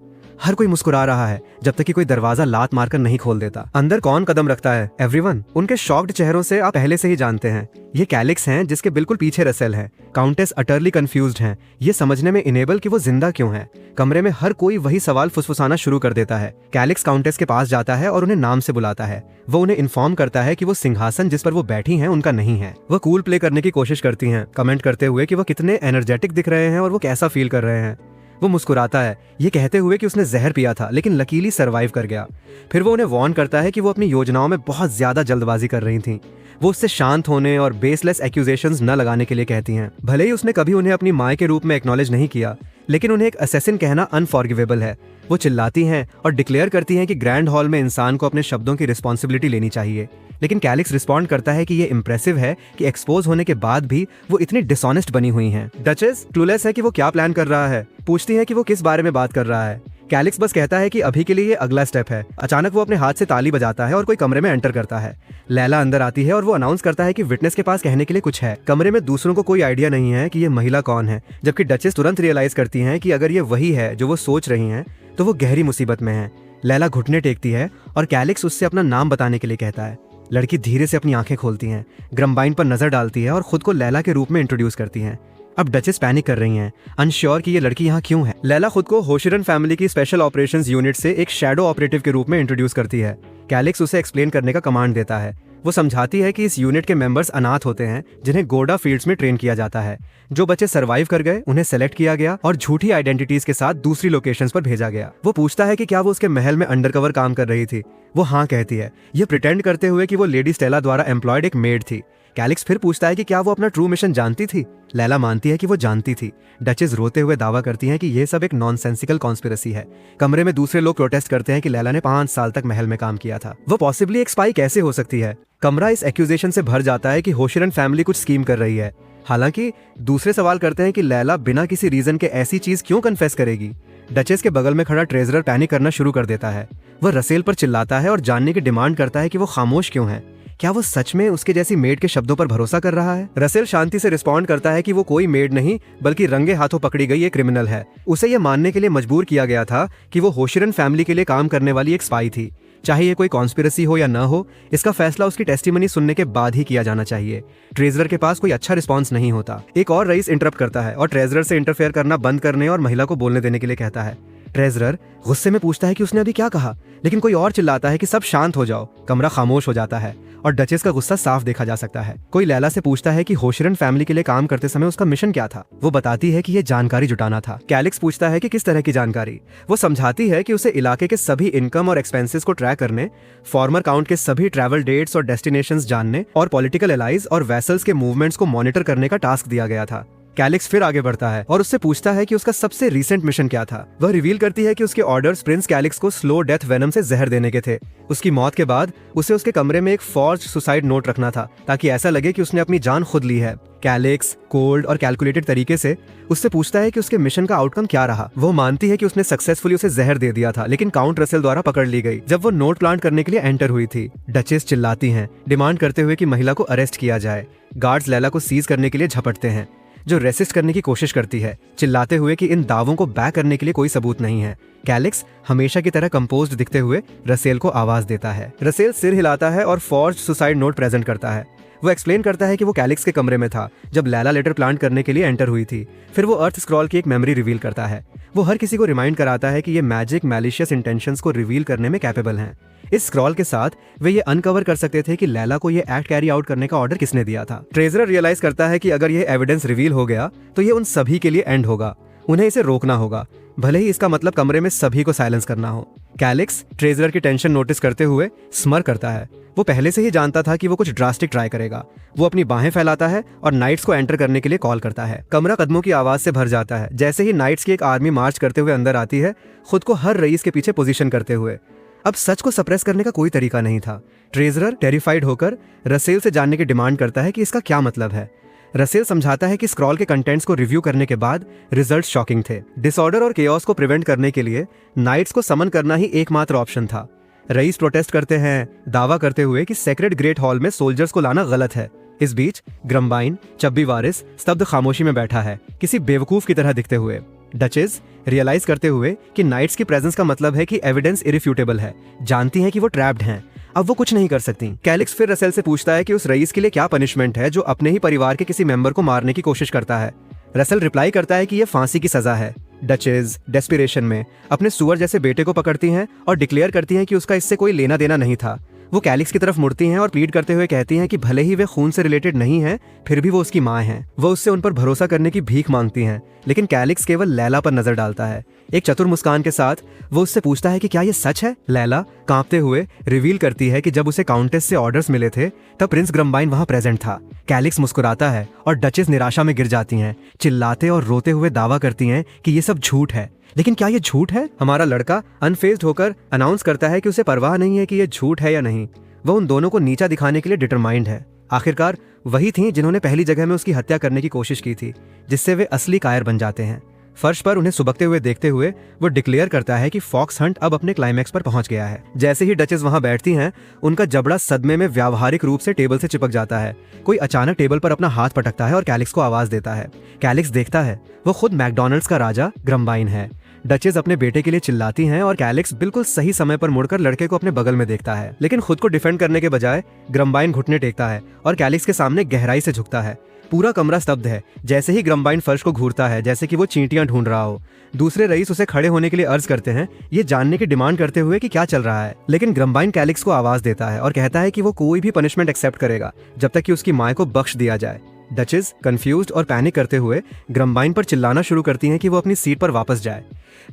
हर कोई मुस्कुरा रहा है जब तक कि कोई दरवाजा लात मारकर नहीं खोल देता। अंदर कौन कदम रखता है? एवरीवन। उनके शॉक्ड चेहरों से आप पहले से ही जानते हैं, ये कैलिक्स हैं जिसके बिल्कुल पीछे रसेल है। काउंटेस अटरली कंफ्यूज्ड हैं, ये समझने में इनेबल कि वो जिंदा क्यों है। कमरे में हर कोई वही सवाल फुसफुसाना शुरू कर देता है। कैलिक्स काउंटेस के पास जाता है और उन्हें नाम से बुलाता है। वो उन्हें इन्फॉर्म करता है कि वो सिंहासन जिस पर वो बैठी हैं उनका नहीं है। वो कूल प्ले करने की कोशिश करती हैं, कमेंट करते हुए कि वो कितने एनर्जेटिक दिख रहे हैं और वो कैसा फील कर रहे हैं। वो मुस्कुराता है, ये कहते हुए कि उसने जहर पिया था लेकिन लकीली सरवाइव कर गया। फिर वो उन्हें वार्न करता है कि वो अपनी योजनाओं में बहुत ज्यादा जल्दबाजी कर रही थी। वो उससे शांत होने और बेसलेस एक्यूजेशंस न लगाने के लिए कहती हैं। भले ही उसने कभी उन्हें अपनी माँ के रूप में एक्नॉलेज नहीं किया, लेकिन उन्हें एक असैसिन कहना अनफॉरगिवेबल है। वो चिल्लाती हैं और डिक्लेयर करती हैं कि ग्रैंड हॉल में इंसान को अपने शब्दों की रिस्पॉन्सिबिलिटी लेनी चाहिए। लेकिन कैलिक्स रिस्पॉन्ड करता है कि ये इंप्रेसिव है कि एक्सपोज होने के बाद भी वो इतनी डिसऑनेस्ट बनी हुई हैं। डचेस क्लूलेस है कि वो क्या प्लान कर रहा है, पूछती है कि वो किस बारे में बात कर रहा है। कैलिक्स बस कहता है कि अभी के लिए ये अगला स्टेप है। अचानक वो अपने हाथ से ताली बजाता है और कोई कमरे में एंटर करता है। लैला अंदर आती है और वो अनाउंस करता है कि विटनेस के पास कहने के लिए कुछ है। कमरे में दूसरों को कोई आइडिया नहीं है कि ये महिला कौन है, जबकि डचेस तुरंत रियलाइज करती हैं कि अगर ये वही है जो वो सोच रही हैं तो वो गहरी मुसीबत में है। लैला घुटने टेकती है और कैलिक्स उससे अपना नाम बताने के लिए कहता है। लड़की धीरे से अपनी आंखें खोलती हैं, ग्रम्बाइन पर नजर डालती है और खुद को लैला के रूप में इंट्रोड्यूस करती हैं। अब डचेस पैनिक कर रही हैं, अनश्योर कि ये लड़की यहाँ क्यों है। लैला खुद को होशिरन फैमिली की स्पेशल ऑपरेशंस यूनिट से एक शैडो ऑपरेटिव के रूप में इंट्रोड्यूस करती है। कैलिक्स उसे एक्सप्लेन करने का कमांड देता है। वो समझाती है कि इस यूनिट के मेंबर्स अनाथ होते हैं जिन्हें गोडा फील्ड्स में ट्रेन किया जाता है। जो बच्चे सरवाइव कर गए उन्हें सेलेक्ट किया गया और झूठी आइडेंटिटीज के साथ दूसरी लोकेशंस पर भेजा गया। वो पूछता है कि क्या वो उसके महल में अंडरकवर काम कर रही थी। वो हाँ कहती है, ये प्रिटेंड करते हुए कि वो लेडी स्टेला द्वारा एम्प्लॉयड एक मेड थी। कैलिक्स फिर पूछता है कि क्या वो अपना ट्रू मिशन जानती थी। लैला मानती है कि वो जानती थी। डचेस रोते हुए दावा करती हैं कि ये सब एक नॉनसेंसिकल कॉन्स्पिरेसी है। कमरे में दूसरे लोग प्रोटेस्ट करते हैं कि लैला ने 5 साल तक महल में काम किया था। वो पॉसिबली एक स्पाई कैसे हो सकती है। कमरा इस एक्यूजेशन से भर जाता है कि होशिरन फैमिली कुछ स्कीम कर रही है। हालांकि दूसरे सवाल करते हैं कि लैला बिना किसी रीजन के ऐसी चीज क्यों कन्फेस करेगी। डचेस के बगल में खड़ा ट्रेजरर पैनिक करना शुरू कर देता है। वह रसेल पर चिल्लाता है और जानने की डिमांड करता है कि वो खामोश क्यों है। क्या वो सच में उसके जैसी मेड के शब्दों पर भरोसा कर रहा है। रसेल शांति से रिस्पॉन्ड करता है कि वो कोई मेड नहीं बल्कि रंगे हाथों पकड़ी गई एक क्रिमिनल है। उसे ये मानने के लिए मजबूर किया गया था कि वो होशिरन फैमिली के लिए काम करने वाली एक स्पाई थी। चाहे ये कोई कॉन्स्पिरेसी हो या न हो, इसका फैसला उसकी टेस्टिमनी सुनने के बाद ही किया जाना चाहिए। ट्रेजरर के पास कोई अच्छा रिस्पॉन्स नहीं होता। एक और रईस इंटरप्ट करता है और ट्रेजरर से इंटरफेयर करना बंद करने और महिला को बोलने देने के लिए कहता है। ट्रेजरर गुस्से में पूछता है कि उसने अभी क्या कहा, लेकिन कोई और चिल्लाता है कि सब शांत हो जाओ। कमरा खामोश हो जाता है और डचेस का गुस्सा साफ देखा जा सकता है। कोई लैला से पूछता है कि होशिरन फैमिली के लिए काम करते समय उसका मिशन क्या था। वो बताती है कि ये जानकारी जुटाना था। कैलिक्स पूछता है कि किस तरह की जानकारी। वो समझाती है कि उसे इलाके के सभी इनकम और एक्सपेंसेस को ट्रैक करने, फॉर्मर काउंट के सभी ट्रैवल डेट्स और डेस्टिनेशंस जानने और पॉलिटिकल एलाइज और वेसल्स के मूवमेंट्स को मॉनिटर करने का टास्क दिया गया था। कैलिक्स फिर आगे बढ़ता है और उससे पूछता है कि उसका सबसे रीसेंट मिशन क्या था। वह रिवील करती है कि उसके ऑर्डर्स प्रिंस कैलिक्स को स्लो डेथ वेनम से जहर देने के थे। उसकी मौत के बाद उसे उसके कमरे में एक फॉर्ज्ड सुसाइड नोट रखना था ताकि ऐसा लगे कि उसने अपनी जान खुद ली है। कैलिक्स कोल्ड और कैलकुलेटेड तरीके से उससे पूछता है कि उसके मिशन का आउटकम क्या रहा। वो मानती है कि उसने सक्सेसफुली उसे जहर दे दिया था, लेकिन काउंट रसेल द्वारा पकड़ ली गई जब वो नोट प्लांट करने के लिए एंटर हुई थी। डचेस चिल्लाती हैं, डिमांड करते हुए कि महिला को अरेस्ट किया जाए। गार्ड्स लैला को सीज करने के लिए झपटते हैं, जो रेसिस्ट करने की कोशिश करती है, चिल्लाते हुए कि इन दावों को बैक करने के लिए कोई सबूत नहीं है। कैलिक्स हमेशा की तरह कंपोज्ड दिखते हुए रसेल को आवाज देता है। रसेल सिर हिलाता है और फॉर्ज्ड सुसाइड नोट प्रेजेंट करता है। वो एक्सप्लेन करता है कि वो कैलिक्स के कमरे में था जब लैला लेटर प्लांट करने के लिए एंटर हुई थी। फिर वो अर्थ स्क्रॉल की एक मेमोरी रिवील करता है। वो हर किसी को रिमाइंड कराता है कि ये मैजिक मैलिशियस इंटेंशंस को रिवील करने में कैपेबल हैं। इस स्क्रॉल के साथ वे ये अनकवर कर सकते थे कि लैला को ये एक्ट कैरी आउट करने का ऑर्डर किसने दिया था। ट्रेजरर रियलाइज करता है कि अगर ये एविडेंस रिवील हो गया तो ये उन सभी के लिए एंड होगा। उन्हें इसे रोकना होगा, भले ही इसका मतलब कमरे में सभी को साइलेंस करना हो। कैलिक्स ट्रेजरर की टेंशन नोटिस करते हुए स्मर करता है। वो पहले से ही जानता था कि वो कुछ ड्रास्टिक ट्राई करेगा। वो अपनी बाहें फैलाता है और नाइट्स को एंटर करने के लिए कॉल करता है। कमरा कदमों की आवाज से भर जाता है। जैसे ही नाइट्स की एक आर्मी मार्च करते हुए अंदर आती है, खुद को हर रईस के पीछे पोजीशन करते हुए। अब सच को सप्रेस करने का कोई तरीका नहीं था। ट्रेजरर टेरिफाइड होकर रसेल से जानने की डिमांड करता है कि इसका क्या मतलब है। रसेल समझाता है कि स्क्रॉल के कंटेंट्स को रिव्यू करने के बाद रिजल्ट शॉकिंग थे। डिसऑर्डर और केओस को प्रिवेंट करने के लिए नाइट्स को समन करना ही एकमात्र ऑप्शन था। रईस प्रोटेस्ट करते हैं, दावा करते हुए कि सेक्रेड ग्रेट हॉल में सोल्जर्स को लाना गलत है। इस बीच ग्रम्बाइन चब्बी वारिस स्तब्ध खामोशी में बैठा है, किसी बेवकूफ की तरह दिखते हुए। डचेस रियलाइज करते हुए कि नाइट्स की प्रेजेंस का मतलब है कि एविडेंस इरिफ्यूटेबल है, जानती हैं कि वो ट्रैप्ड हैं, अब वो कुछ नहीं कर सकती। कैलिक्स फिर रसेल से पूछता है कि उस रईस के लिए क्या पनिशमेंट है जो अपने ही परिवार के किसी मेंबर को मारने की कोशिश करता है। रसेल रिप्लाई करता है कि ये फांसी की सजा है। डचेस डेस्पिरेशन में अपने सुअर जैसे बेटे को पकड़ती हैं और डिक्लेयर करती हैं कि उसका इससे कोई लेना देना नहीं था। वो कैलिक्स की तरफ मुड़ती हैं और प्लीड करते हुए कहती हैं कि भले ही वे खून से रिलेटेड नहीं हैं, फिर भी वो उसकी माँ हैं। वो उससे उन पर भरोसा करने की भीख मांगती हैं, लेकिन कैलिक्स केवल लैला पर नजर डालता है। एक चतुर मुस्कान के साथ वो उससे पूछता है कि क्या ये सच है। लैला कांपते हुए रिवील करती है कि जब उसे काउंटेस से ऑर्डर्स मिले थे तब प्रिंस ग्रम्बाइन वहां प्रेजेंट था। कैलिक्स मुस्कुराता है और डचेस निराशा में गिर जाती हैं, चिल्लाते और रोते हुए दावा करती हैं कि ये सब झूठ है। लेकिन क्या ये झूठ है? हमारा लड़का अनफेज्ड होकर अनाउंस करता है कि उसे परवाह नहीं है कि ये झूठ है या नहीं। वह उन दोनों को नीचा दिखाने के लिए डिटरमाइंड है। आखिरकार वही थी जिन्होंने पहली जगह में उसकी हत्या करने की कोशिश की थी, जिससे वे असली कायर बन जाते हैं। फर्श पर उन्हें सुबकते हुए देखते हुए वो डिक्लेयर करता है कि फॉक्स हंट अब अपने क्लाइमैक्स पर पहुंच गया है। जैसे ही डचेस वहां बैठती हैं, उनका जबड़ा सदमे में व्यावहारिक रूप से टेबल से चिपक जाता है। कोई अचानक टेबल पर अपना हाथ पटकता है और कैलिक्स को आवाज देता है। कैलिक्स देखता है, वो खुद मैकडॉनल्ड्स का राजा ग्रम्बाइन है। डचेस अपने बेटे के लिए चिल्लाती हैं और कैलिक्स बिल्कुल सही समय पर मुड़कर लड़के को अपने बगल में देखता है, लेकिन खुद को डिफेंड करने के बजाय ग्रम्बाइन घुटने टेकता है और कैलिक्स के सामने गहराई से झुकता है। पूरा कमरा स्तब्ध है। जैसे ही ग्रम्बाइन फर्श को घूरता है, जैसे कि वो चींटियां ढूंढ रहा हो। दूसरे रईस उसे खड़े होने के लिए अर्ज करते हैं, ये जानने की डिमांड करते हुए कि क्या चल रहा है, लेकिन ग्रम्बाइन कैलिक्स को आवाज देता है और कहता है कि वो कोई भी पनिशमेंट एक्सेप्ट करेगा जब तक कि उसकी माँ को बख्श दिया जाए। डचेस कंफ्यूज्ड और पैनिक करते हुए ग्रम्बाइन पर चिल्लाना शुरू करती हैं कि वो अपनी सीट पर वापस जाए।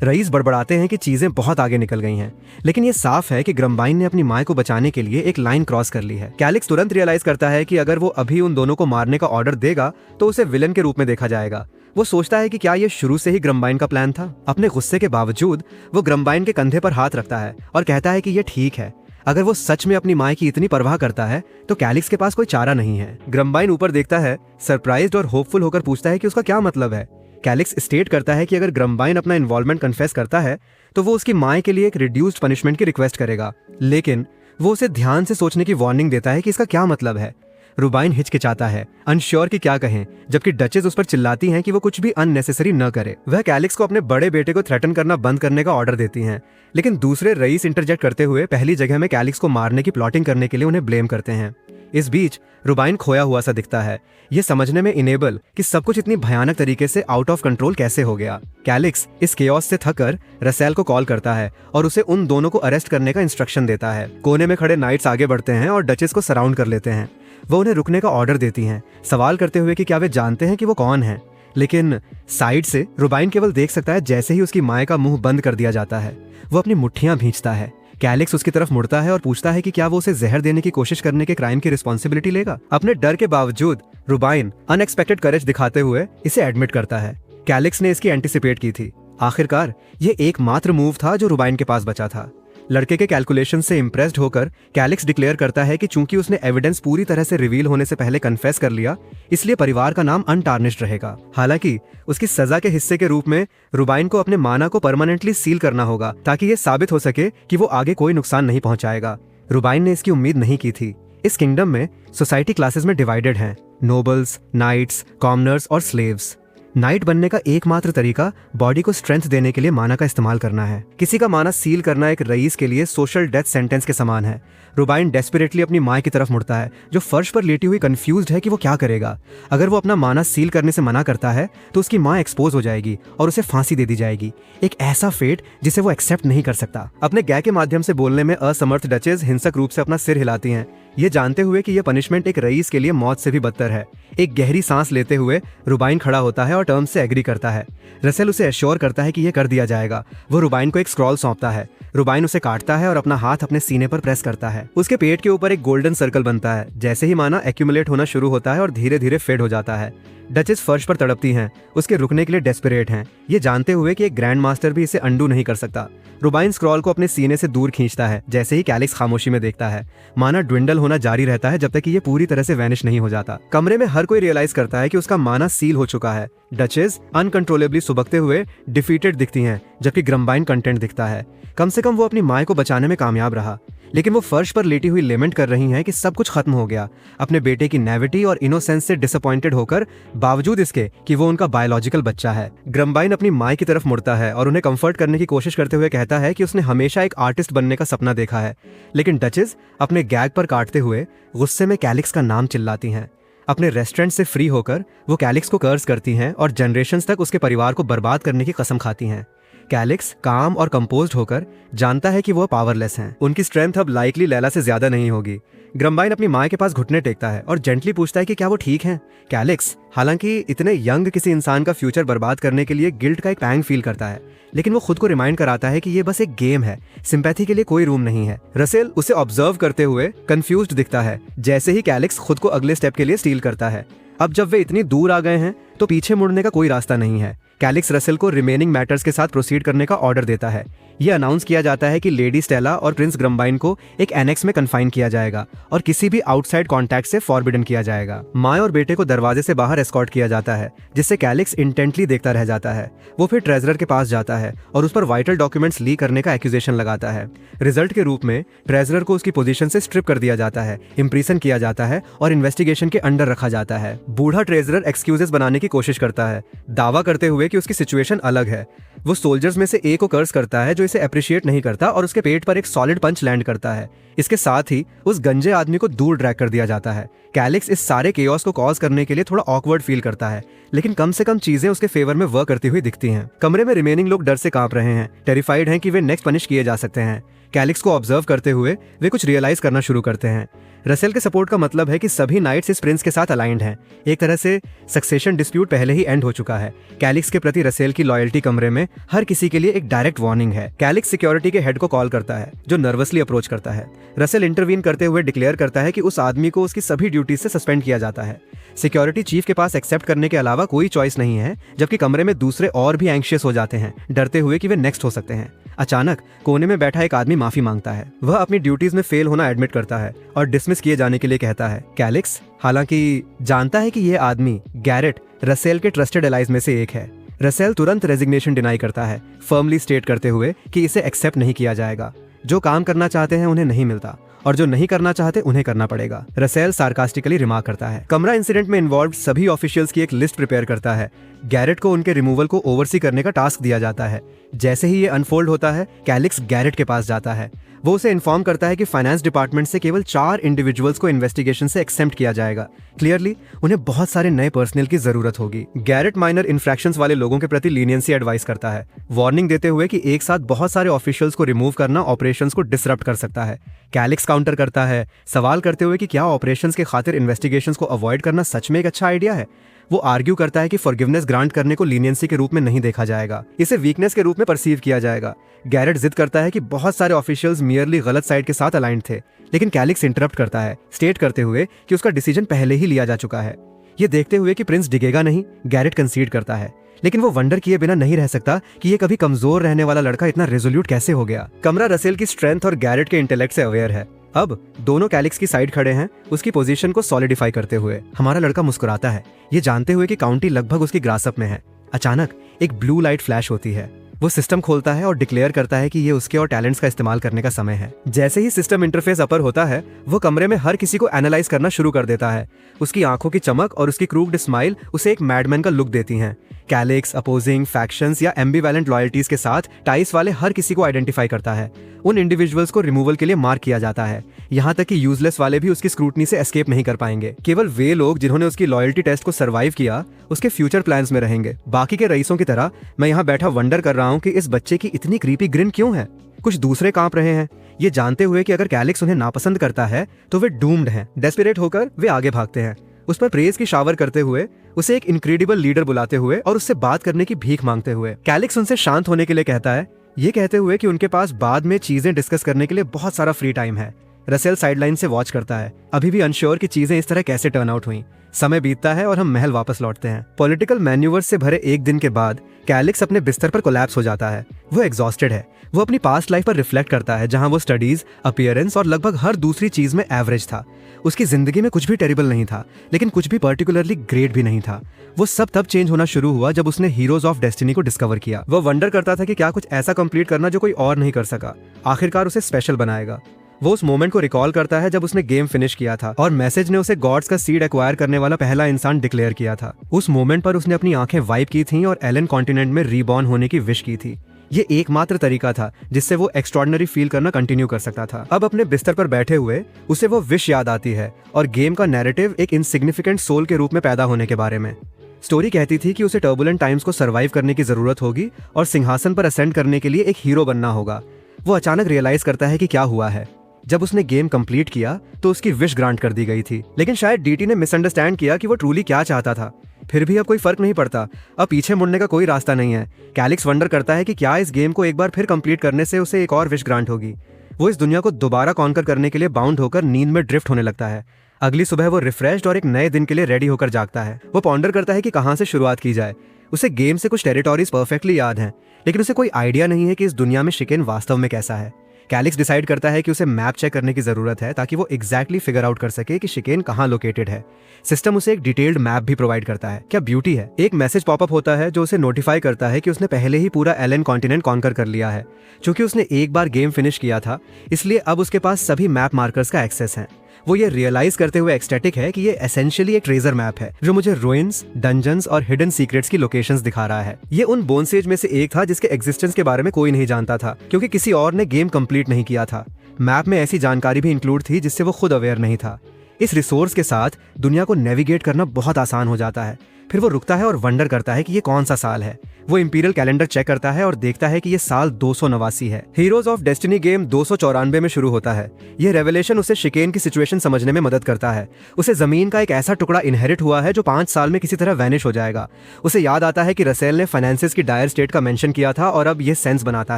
रईस बड़बड़ाते हैं कि चीजें बहुत आगे निकल गई हैं, लेकिन ये साफ है कि ग्रम्बाइन ने अपनी माँ को बचाने के लिए एक लाइन क्रॉस कर ली है। कैलिक्स तुरंत रियलाइज करता है कि अगर वो अभी उन दोनों को मारने का ऑर्डर देगा तो उसे विलन के रूप में देखा जाएगा। वो सोचता है कि क्या ये शुरू से ही ग्रम्बाइन का प्लान था। अपने गुस्से के बावजूद वो ग्रम्बाइन के कंधे पर हाथ रखता है और कहता है कि ये ठीक है। अगर वो सच में अपनी माँ की इतनी परवाह करता है तो कैलिक्स के पास कोई चारा नहीं है। ग्रम्बाइन ऊपर देखता है, सरप्राइज्ड और होपफुल होकर पूछता है कि उसका क्या मतलब है। कैलिक्स स्टेट करता है कि अगर ग्रम्बाइन अपना इन्वॉल्वमेंट कन्फेस करता है तो वो उसकी माँ के लिए एक रिड्यूस्ड पनिशमेंट की रिक्वेस्ट करेगा, लेकिन वो उसे ध्यान से सोचने की वार्निंग देता है कि इसका क्या मतलब है। रुबाइन हिचकिचाता है, अनश्योर कि क्या कहें, जबकि डचेस उस पर चिल्लाती हैं कि वो कुछ भी अननेसेसरी न करे। वह कैलिक्स को अपने बड़े बेटे को थ्रेटन करना बंद करने का ऑर्डर देती हैं, लेकिन दूसरे रईस इंटरजेक्ट करते हुए पहली जगह में कैलिक्स को मारने की प्लॉटिंग करने के लिए उन्हें ब्लेम करते हैं। इस बीच रुबाइन खोया हुआ सा दिखता है, ये समझने में इनेबल कि सब कुछ इतनी भयानक तरीके से आउट ऑफ कंट्रोल कैसे हो गया। कैलिक्स इस केओस से थककर रसेल को कॉल करता है और उसे उन दोनों को अरेस्ट करने का इंस्ट्रक्शन देता है। कोने में खड़े नाइट्स आगे बढ़ते हैं और डचेस को सराउंड कर लेते हैं। वो उन्हें रुकने का ऑर्डर देती हैं, सवाल करते हुए कि क्या वे जानते हैं कि वो कौन है, लेकिन साइड से रुबाइन केवल देख सकता है जैसे ही उसकी माँ का मुंह बंद कर दिया जाता है। वो अपनी मुट्ठियां भींचता है। कैलिक्स उसकी तरफ मुड़ता है और पूछता है कि क्या वो उसे जहर देने की कोशिश करने के क्राइम की रिस्पॉन्सिबिलिटी लेगा। अपने डर के बावजूद रुबाइन अनएक्सपेक्टेड करेज दिखाते हुए इसे एडमिट करता है। कैलिक्स ने इसकी एंटिसिपेट की थी। आखिरकार ये एकमात्र मूव था जो रुबाइन के पास बचा था। लड़के के कैलकुलेशन से इम्प्रेस्ड होकर कैलिक्स डिक्लेयर करता है कि चूंकि उसने एविडेंस पूरी तरह से रिवील होने से पहले कन्फेस कर लिया, इसलिए परिवार का नाम अनटार्निश्ड रहेगा। हालांकि उसकी सजा के हिस्से के रूप में रुबाइन को अपने माना को परमानेंटली सील करना होगा, ताकि ये साबित हो सके कि वो आगे कोई नुकसान नहीं पहुंचाएगा। रुबाइन ने इसकी उम्मीद नहीं की थी। इस किंगडम में सोसाइटी क्लासेस में डिवाइडेड हैं, नोबल्स, नाइट्स, कॉमनर्स और स्लेव्स। नाइट बनने का एकमात्र तरीका बॉडी को स्ट्रेंथ देने के लिए माना का इस्तेमाल करना है। किसी का माना सील करना एक रईस के लिए सोशल डेथ सेंटेंस के समान है। रुबाइन डेस्परेटली अपनी माँ की तरफ मुड़ता है, जो फर्श पर लेटी हुई कंफ्यूज्ड है कि वो क्या करेगा। अगर वो अपना माना सील करने से मना करता है तो उसकी माँ एक्सपोज हो जाएगी और उसे फांसी दे दी जाएगी, एक ऐसा फेट जिसे वो एक्सेप्ट नहीं कर सकता। अपने गै के माध्यम से बोलने में असमर्थ डचेस हिंसक रूप से अपना सिर हिलाती हैं, ये जानते हुए कि यह पनिशमेंट एक रईस के लिए मौत से भी बदतर है। एक गहरी सांस लेते हुए रुबाइन खड़ा होता है और टर्म्स से एग्री करता है। रसेल उसे एश्योर करता है कि यह कर दिया जाएगा। वो रुबाइन को एक स्क्रॉल सौंपता है। रुबाइन उसे काटता है और अपना हाथ अपने सीने पर प्रेस करता है। उसके पेट के ऊपर एक गोल्डन सर्कल बनता है। जैसे ही माना एक्यूमुलेट होना शुरू होता है और धीरे धीरे फेड हो जाता है। डचेस फर्श पर तड़पती हैं, उसके रुकने के लिए डेस्परेट हैं, ये जानते हुए कि एक ग्रैंड मास्टर भी इसे अंडू नहीं कर सकता। रुबाइन स्क्रॉल को अपने सीने से दूर खींचता है। जैसे ही कैलिक्स खामोशी में देखता है, माना ड्विंडल होना जारी रहता है जब तक कि ये पूरी तरह से वैनिश नहीं हो जाता। कमरे में हर कोई रियलाइज करता है कि उसका माना सील हो चुका है। डचेस अनकंट्रोलेबली सुबकते हुए डिफीटेड दिखती हैं, जबकि ग्रम्बाइन कंटेंट दिखता है। कम से कम वो अपनी माँ को बचाने में कामयाब रहा, लेकिन वो फर्श पर लेटी हुई लेमेंट कर रही हैं कि सब कुछ खत्म हो गया। अपने बेटे की नेविटी और इनोसेंस से डिसअपॉइंटेड होकर, बावजूद इसके कि वो उनका बायोलॉजिकल बच्चा है। ग्रम्बाइन अपनी माँ की तरफ मुड़ता है और उन्हें कंफर्ट करने की कोशिश करते हुए कहता है कि उसने हमेशा एक आर्टिस्ट बनने का सपना देखा है। लेकिन डचेस अपने गैग पर काटते हुए गुस्से में कैलिक्स का नाम चिल्लाती हैं। अपने रेस्टोरेंट से फ्री होकर वो कैलिक्स को कर्ज करती हैं और जनरेशंस तक उसके परिवार को बर्बाद करने की कसम खाती हैं। कैलिक्स काम और कंपोज्ड होकर जानता है कि वो पावरलेस हैं। उनकी स्ट्रेंथ अब लाइकली लैला से ज्यादा नहीं होगी। ग्रम्बाइन अपनी माँ के पास घुटने टेकता है और जेंटली पूछता है कि क्या वो ठीक हैं। कैलिक्स हालांकि इतने यंग किसी इंसान का फ्यूचर बर्बाद करने के लिए गिल्ट का एक पैंग फील करता है, लेकिन वो खुद को रिमाइंड कराता है कि ये बस एक गेम है, सिंपैथी के लिए कोई रूम नहीं है। रसेल उसे ऑब्जर्व करते हुए कंफ्यूज्ड दिखता है जैसे ही कैलिक्स खुद को अगले स्टेप के लिए स्टील करता है। अब जब वे इतनी दूर आ गए हैं तो पीछे मुड़ने का कोई रास्ता नहीं है। कैलिक्स रसेल को रिमेनिंग मैटर्स के साथ प्रोसीड करने का ऑर्डर देता है। यह अनाउंस किया जाता है कि लेडी स्टेला और प्रिंस ग्रम्बाइन को एक एनेक्स में कन्फाइन किया जाएगा और किसी भी आउटसाइड कॉन्टैक्ट से फॉरबिडन किया जाएगा। माँ और बेटे को दरवाजे से बाहर एस्कॉर्ट किया जाता है, जिससे कैलिक्स इंटेंटली देखता रह जाता है। वो फिर ट्रेजरर के पास जाता है और उस पर वाइटल डॉक्यूमेंट्स लीक करने का एक्यूजेशन लगाता है। रिजल्ट के रूप में ट्रेजरर को उसकी पोजीशन से स्ट्रिप कर दिया जाता है, इम्प्रीसन किया जाता है और इन्वेस्टिगेशन के अंडर रखा जाता है। बूढ़ा ट्रेजरर एक्सक्यूजेस बनाने की कोशिश करता है, दावा करते हुए कि उसकी सिचुएशन अलग है। वो सोल्जर्स में से एक को कर्स करता है जो इसे अप्रिशिएट नहीं करता और उसके पेट पर एक सॉलिड पंच लैंड करता है। इसके साथ ही उस गंजे आदमी को दूर ड्रैग कर दिया जाता है। कैलिक्स इस सारे केओस को कॉज करने के लिए थोड़ा ऑकवर्ड फील करता है, लेकिन कम से कम चीजें उसके फेवर में वर्क करती हुई दिखती हैं। कमरे में रिमेनिंग लोग डर से कांप रहे हैं, टेरिफाइड हैं कि वे नेक्स्ट पनिश किए जा सकते हैं। कैलिक्स को ऑब्जर्व करते हुए वे कुछ रियलाइज करना शुरू करते हैं। रसेल के सपोर्ट का मतलब है कि सभी नाइट्स इस प्रिंस के साथ अलाइंड हैं। एक तरह से सक्सेशन डिस्प्यूट पहले ही एंड हो चुका है। कैलिक्स के प्रति रसेल की लॉयल्टी कमरे में हर किसी के लिए एक डायरेक्ट वार्निंग है। कैलिक्स सिक्योरिटी के हेड को कॉल करता है, जो नर्वसली अप्रोच करता है। रसेल इंटरवीन करते हुए डिक्लेयर करता है कि उस आदमी को उसकी सभी ड्यूटीज से सस्पेंड किया जाता है। सिक्योरिटी चीफ के पास एक्सेप्ट करने के अलावा कोई चॉइस नहीं है, जबकि कमरे में दूसरे और भी एंग्शियस हो जाते हैं, डरते हुए कि वे नेक्स्ट हो सकते हैं। अचानक कोने में बैठा एक आदमी माफी मांगता है। वह अपनी ड्यूटीज में फेल होना एडमिट करता है और डिसमिस किए जाने के लिए कहता है। कैलिक्स हालांकि जानता है कि यह आदमी गैरेट रसेल के ट्रस्टेड एलाइज में से एक है। रसेल तुरंत रेजिग्नेशन डिनाई करता है, फर्मली स्टेट करते हुए कि इसे एक्सेप्ट नहीं किया जाएगा। जो काम करना चाहते हैं उन्हें नहीं मिलता और जो नहीं करना चाहते उन्हें करना पड़ेगा। रसेल सार्कास्टिकली रिमार्क करता है। कमरा इंसिडेंट में इन्वॉल्व सभी ऑफिशियल्स की एक लिस्ट प्रिपेयर करता है। गैरेट को उनके रिमूवल को ओवरसी करने का टास्क दिया जाता है। जैसे ही ये अनफोल्ड होता है, कैलिक्स गैरेट के पास जाता है। वो उसे इन्फॉर्म करता है कि फाइनेंस डिपार्टमेंट से केवल 4 इंडिविजुअल्स को इन्वेस्टिगेशन से एक्सेम्प्ट किया जाएगा। क्लियरली उन्हें बहुत सारे नए पर्सनल की जरूरत होगी। गैरेट माइनर इन्फ्रैक्शंस वाले लोगों के प्रति लीनियंसी एडवाइस करता है, वार्निंग देते हुए कि एक साथ बहुत सारे ऑफिशियल्स को रिमूव करना ऑपरेशंस को डिसरप्ट कर सकता है। कैलिक्स काउंटर करता है, सवाल करते हुए कि क्या ऑपरेशंस के खातिर इन्वेस्टिगेशंस को अवॉइड करना सच में एक अच्छा आइडिया है। वो आर्ग्यू करता है कि फॉरगिवनेस ग्रांट करने को लीनियंसी के रूप में नहीं देखा जाएगा, इसे वीकनेस के रूप में परसीव किया जाएगा। गैरेट जिद करता है कि बहुत सारे ऑफिशियल्स मियरली गलत साइड के साथ अलाइंड थे, लेकिन कैलिक्स इंटरप्ट करता है, स्टेट करते हुए कि उसका डिसीजन पहले ही लिया जा चुका है। ये देखते हुए कि प्रिंस डिगेगा नहीं, गैरेट कंसीड करता है, लेकिन वो वंडर किए बिना नहीं रह सकता कि ये कभी कमजोर रहने वाला लड़का इतना रेजोल्यूट कैसे हो गया। कमरा रसेल की स्ट्रेंथ और गैरेट के इंटेलेक्ट से अवेयर है। अब दोनों कैलिक्स की साइड खड़े हैं, उसकी पोजीशन को सॉलिडिफाई करते हुए। हमारा लड़का मुस्कुराता है, ये जानते हुए कि काउंटी लगभग उसकी ग्रासअप में है। अचानक एक ब्लू लाइट फ्लैश होती है। वो सिस्टम खोलता है और डिक्लेयर करता है कि ये उसके और टैलेंट्स का इस्तेमाल करने का समय है। जैसे ही सिस्टम इंटरफेस अपर होता है, वो कमरे में हर किसी को एनालाइज करना शुरू कर देता है। उसकी आंखों की चमक और उसकी क्रूक्ड स्माइल उसे एक मैडमैन का लुक देती हैं। कैलिक्स अपोजिंग फैक्शंस या एम्बिवेलेंट लॉयल्टीज के साथ टाइस वाले हर किसी को आइडेंटिफाई करता है। उन इंडिविजुअल्स को रिमूवल के लिए मार्क किया जाता है, यहाँ तक कि यूजलेस वाले भी उसकी स्क्रूटनी से एस्केप नहीं कर पाएंगे। केवल वे लोग जिन्होंने उसकी लॉयल्टी टेस्ट को सर्वाइव किया उसके फ्यूचर प्लान्स में रहेंगे। बाकी के रईसों की तरह मैं यहाँ बैठा वंडर कर रहा हूँ कि इस बच्चे की इतनी क्रीपी ग्रिन क्यों है। कुछ दूसरे कांप रहे हैं, ये जानते हुए कि अगर कैलिक्स उन्हें नापसंद करता है तो वे डूम्ड हैं। डेस्परेट होकर वे आगे भागते हैं, उस पर प्रेज की शावर करते हुए, उसे एक इनक्रेडिबल लीडर बुलाते हुए और उससे बात करने की भीख मांगते हुए। कैलिक्स उनसे शांत होने के लिए कहता है, ये कहते हुए कि उनके पास बाद में चीजें डिस्कस करने के लिए बहुत सारा फ्री टाइम है। रसेल साइडलाइन से वॉच करता है, अभी भी अनश्योर कि चीजें इस तरह कैसे टर्न आउट हुई। समय बीतता है और हम महल वापस लौटते हैं। पॉलिटिकल मैन्यूवर्स से भरे एक दिन के बाद कैलिक्स अपने बिस्तर पर कोलैप्स हो जाता है। वो एग्जॉस्टेड है। वो अपनी पास्ट लाइफ पर रिफ्लेक्ट करता है, जहां वो स्टडीज, अपीयरेंस और लगभग हर दूसरी चीज में एवरेज था। उसकी जिंदगी में कुछ भी टेरिबल नहीं था, लेकिन कुछ भी पर्टिकुलरली ग्रेट भी नहीं था। वो सब तब चेंज होना शुरू हुआ जब उसने हीरोज ऑफ डेस्टिनी को डिस्कवर किया। वो वंडर करता था कि क्या कुछ ऐसा कंप्लीट करना जो कोई और नहीं कर सका आखिरकार उसे स्पेशल बनाएगा। वो उस मोमेंट को रिकॉल करता है जब उसने गेम फिनिश किया था और मैसेज ने उसे गॉड्स का सीड एक्वायर करने वाला पहला इंसान डिक्लेयर किया था। उस मोमेंट पर उसने अपनी आंखें वाइप की थीं और एलन कॉन्टिनेंट में रीबॉर्न होने की विश की थी। ये एकमात्र तरीका था जिससे वो एक्स्ट्रॉर्डिनरी फील करना कंटिन्यू कर सकता था। अब अपने बिस्तर पर बैठे हुए उसे वो विश याद आती है और गेम का नैरेटिव एक इनसिग्निफिकेंट सोल के रूप में पैदा होने के बारे में। स्टोरी कहती थी कि उसे टर्बुलेंट टाइम्स को सर्वाइव करने की जरूरत होगी और सिंहासन पर असेंड करने के लिए एक हीरो बनना होगा। वो अचानक रियलाइज करता है कि क्या हुआ है। जब उसने गेम कंप्लीट किया तो उसकी विश ग्रांट कर दी गई थी, लेकिन शायद डीटी ने मिसअंडरस्टैंड किया कि वो ट्रूली क्या चाहता था। फिर भी अब कोई फर्क नहीं पड़ता, अब पीछे मुड़ने का कोई रास्ता नहीं है। कैलिक्स वंडर करता है कि क्या इस गेम को एक बार फिर कंप्लीट करने से उसे एक और विश ग्रांट होगी। वो इस दुनिया को दोबारा कॉन्कर करने के लिए बाउंड होकर नींद में ड्रिफ्ट होने लगता है। अगली सुबह वो रिफ्रेश्ड और एक नए दिन के लिए रेडी होकर जागता है। वो पॉन्डर करता है कि कहाँ से शुरुआत की जाए। उसे गेम से कुछ टेरिटोरीज परफेक्टली याद हैं, लेकिन उसे कोई आइडिया नहीं है कि इस दुनिया में शिकेन वास्तव में कैसा है। कैलिक्स डिसाइड करता है कि उसे मैप चेक करने की जरूरत है ताकि वो एग्जैक्टली फिगर आउट कर सके कि शिकेन कहाँ लोकेटेड है। सिस्टम उसे एक डिटेल्ड मैप भी प्रोवाइड करता है। क्या ब्यूटी है। एक मैसेज पॉपअप होता है जो उसे नोटिफाई करता है कि उसने पहले ही पूरा एलन कॉन्टिनेंट कॉन्कर कर लिया है। चूंकि उसने एक बार गेम फिनिश किया था, इसलिए अब उसके पास सभी मैप मार्कर्स का एक्सेस है। वो ये रियलाइज करते हुए एक्सटेटिक है कि ये एसेंशियली एक ट्रेजर मैप है जो मुझे रुइंस, डंजन्स और हिडन सीक्रेट्स की लोकेशंस दिखा रहा है। ये उन बोनसेज में से एक था जिसके एग्जिस्टेंस के बारे में कोई नहीं जानता था, क्योंकि किसी और ने गेम कंप्लीट नहीं किया था। मैप में ऐसी जानकारी भी इंक्लूड थी जिससे वो खुद अवेयर नहीं था। इस रिसोर्स के साथ दुनिया को नेविगेट करना बहुत आसान हो जाता है। फिर वो रुकता है और वंडर करता है कि ये कौन सा साल है। वो इंपीरियल कैलेंडर चेक करता है और देखता है कि ये साल 289 है। हीरोज ऑफ डेस्टिनी गेम 294 में शुरू होता है। ये रेवलेशन उसे शिकेन की सिचुएशन समझने में मदद करता है। उसे जमीन का एक ऐसा टुकड़ा इनहेरिट हुआ है जो 5 साल में किसी तरह वैनिश हो जाएगा। उसे याद आता है कि रसेल ने फाइनेंसेस की डायर स्टेट का मेंशन किया था और अब ये सेंस बनाता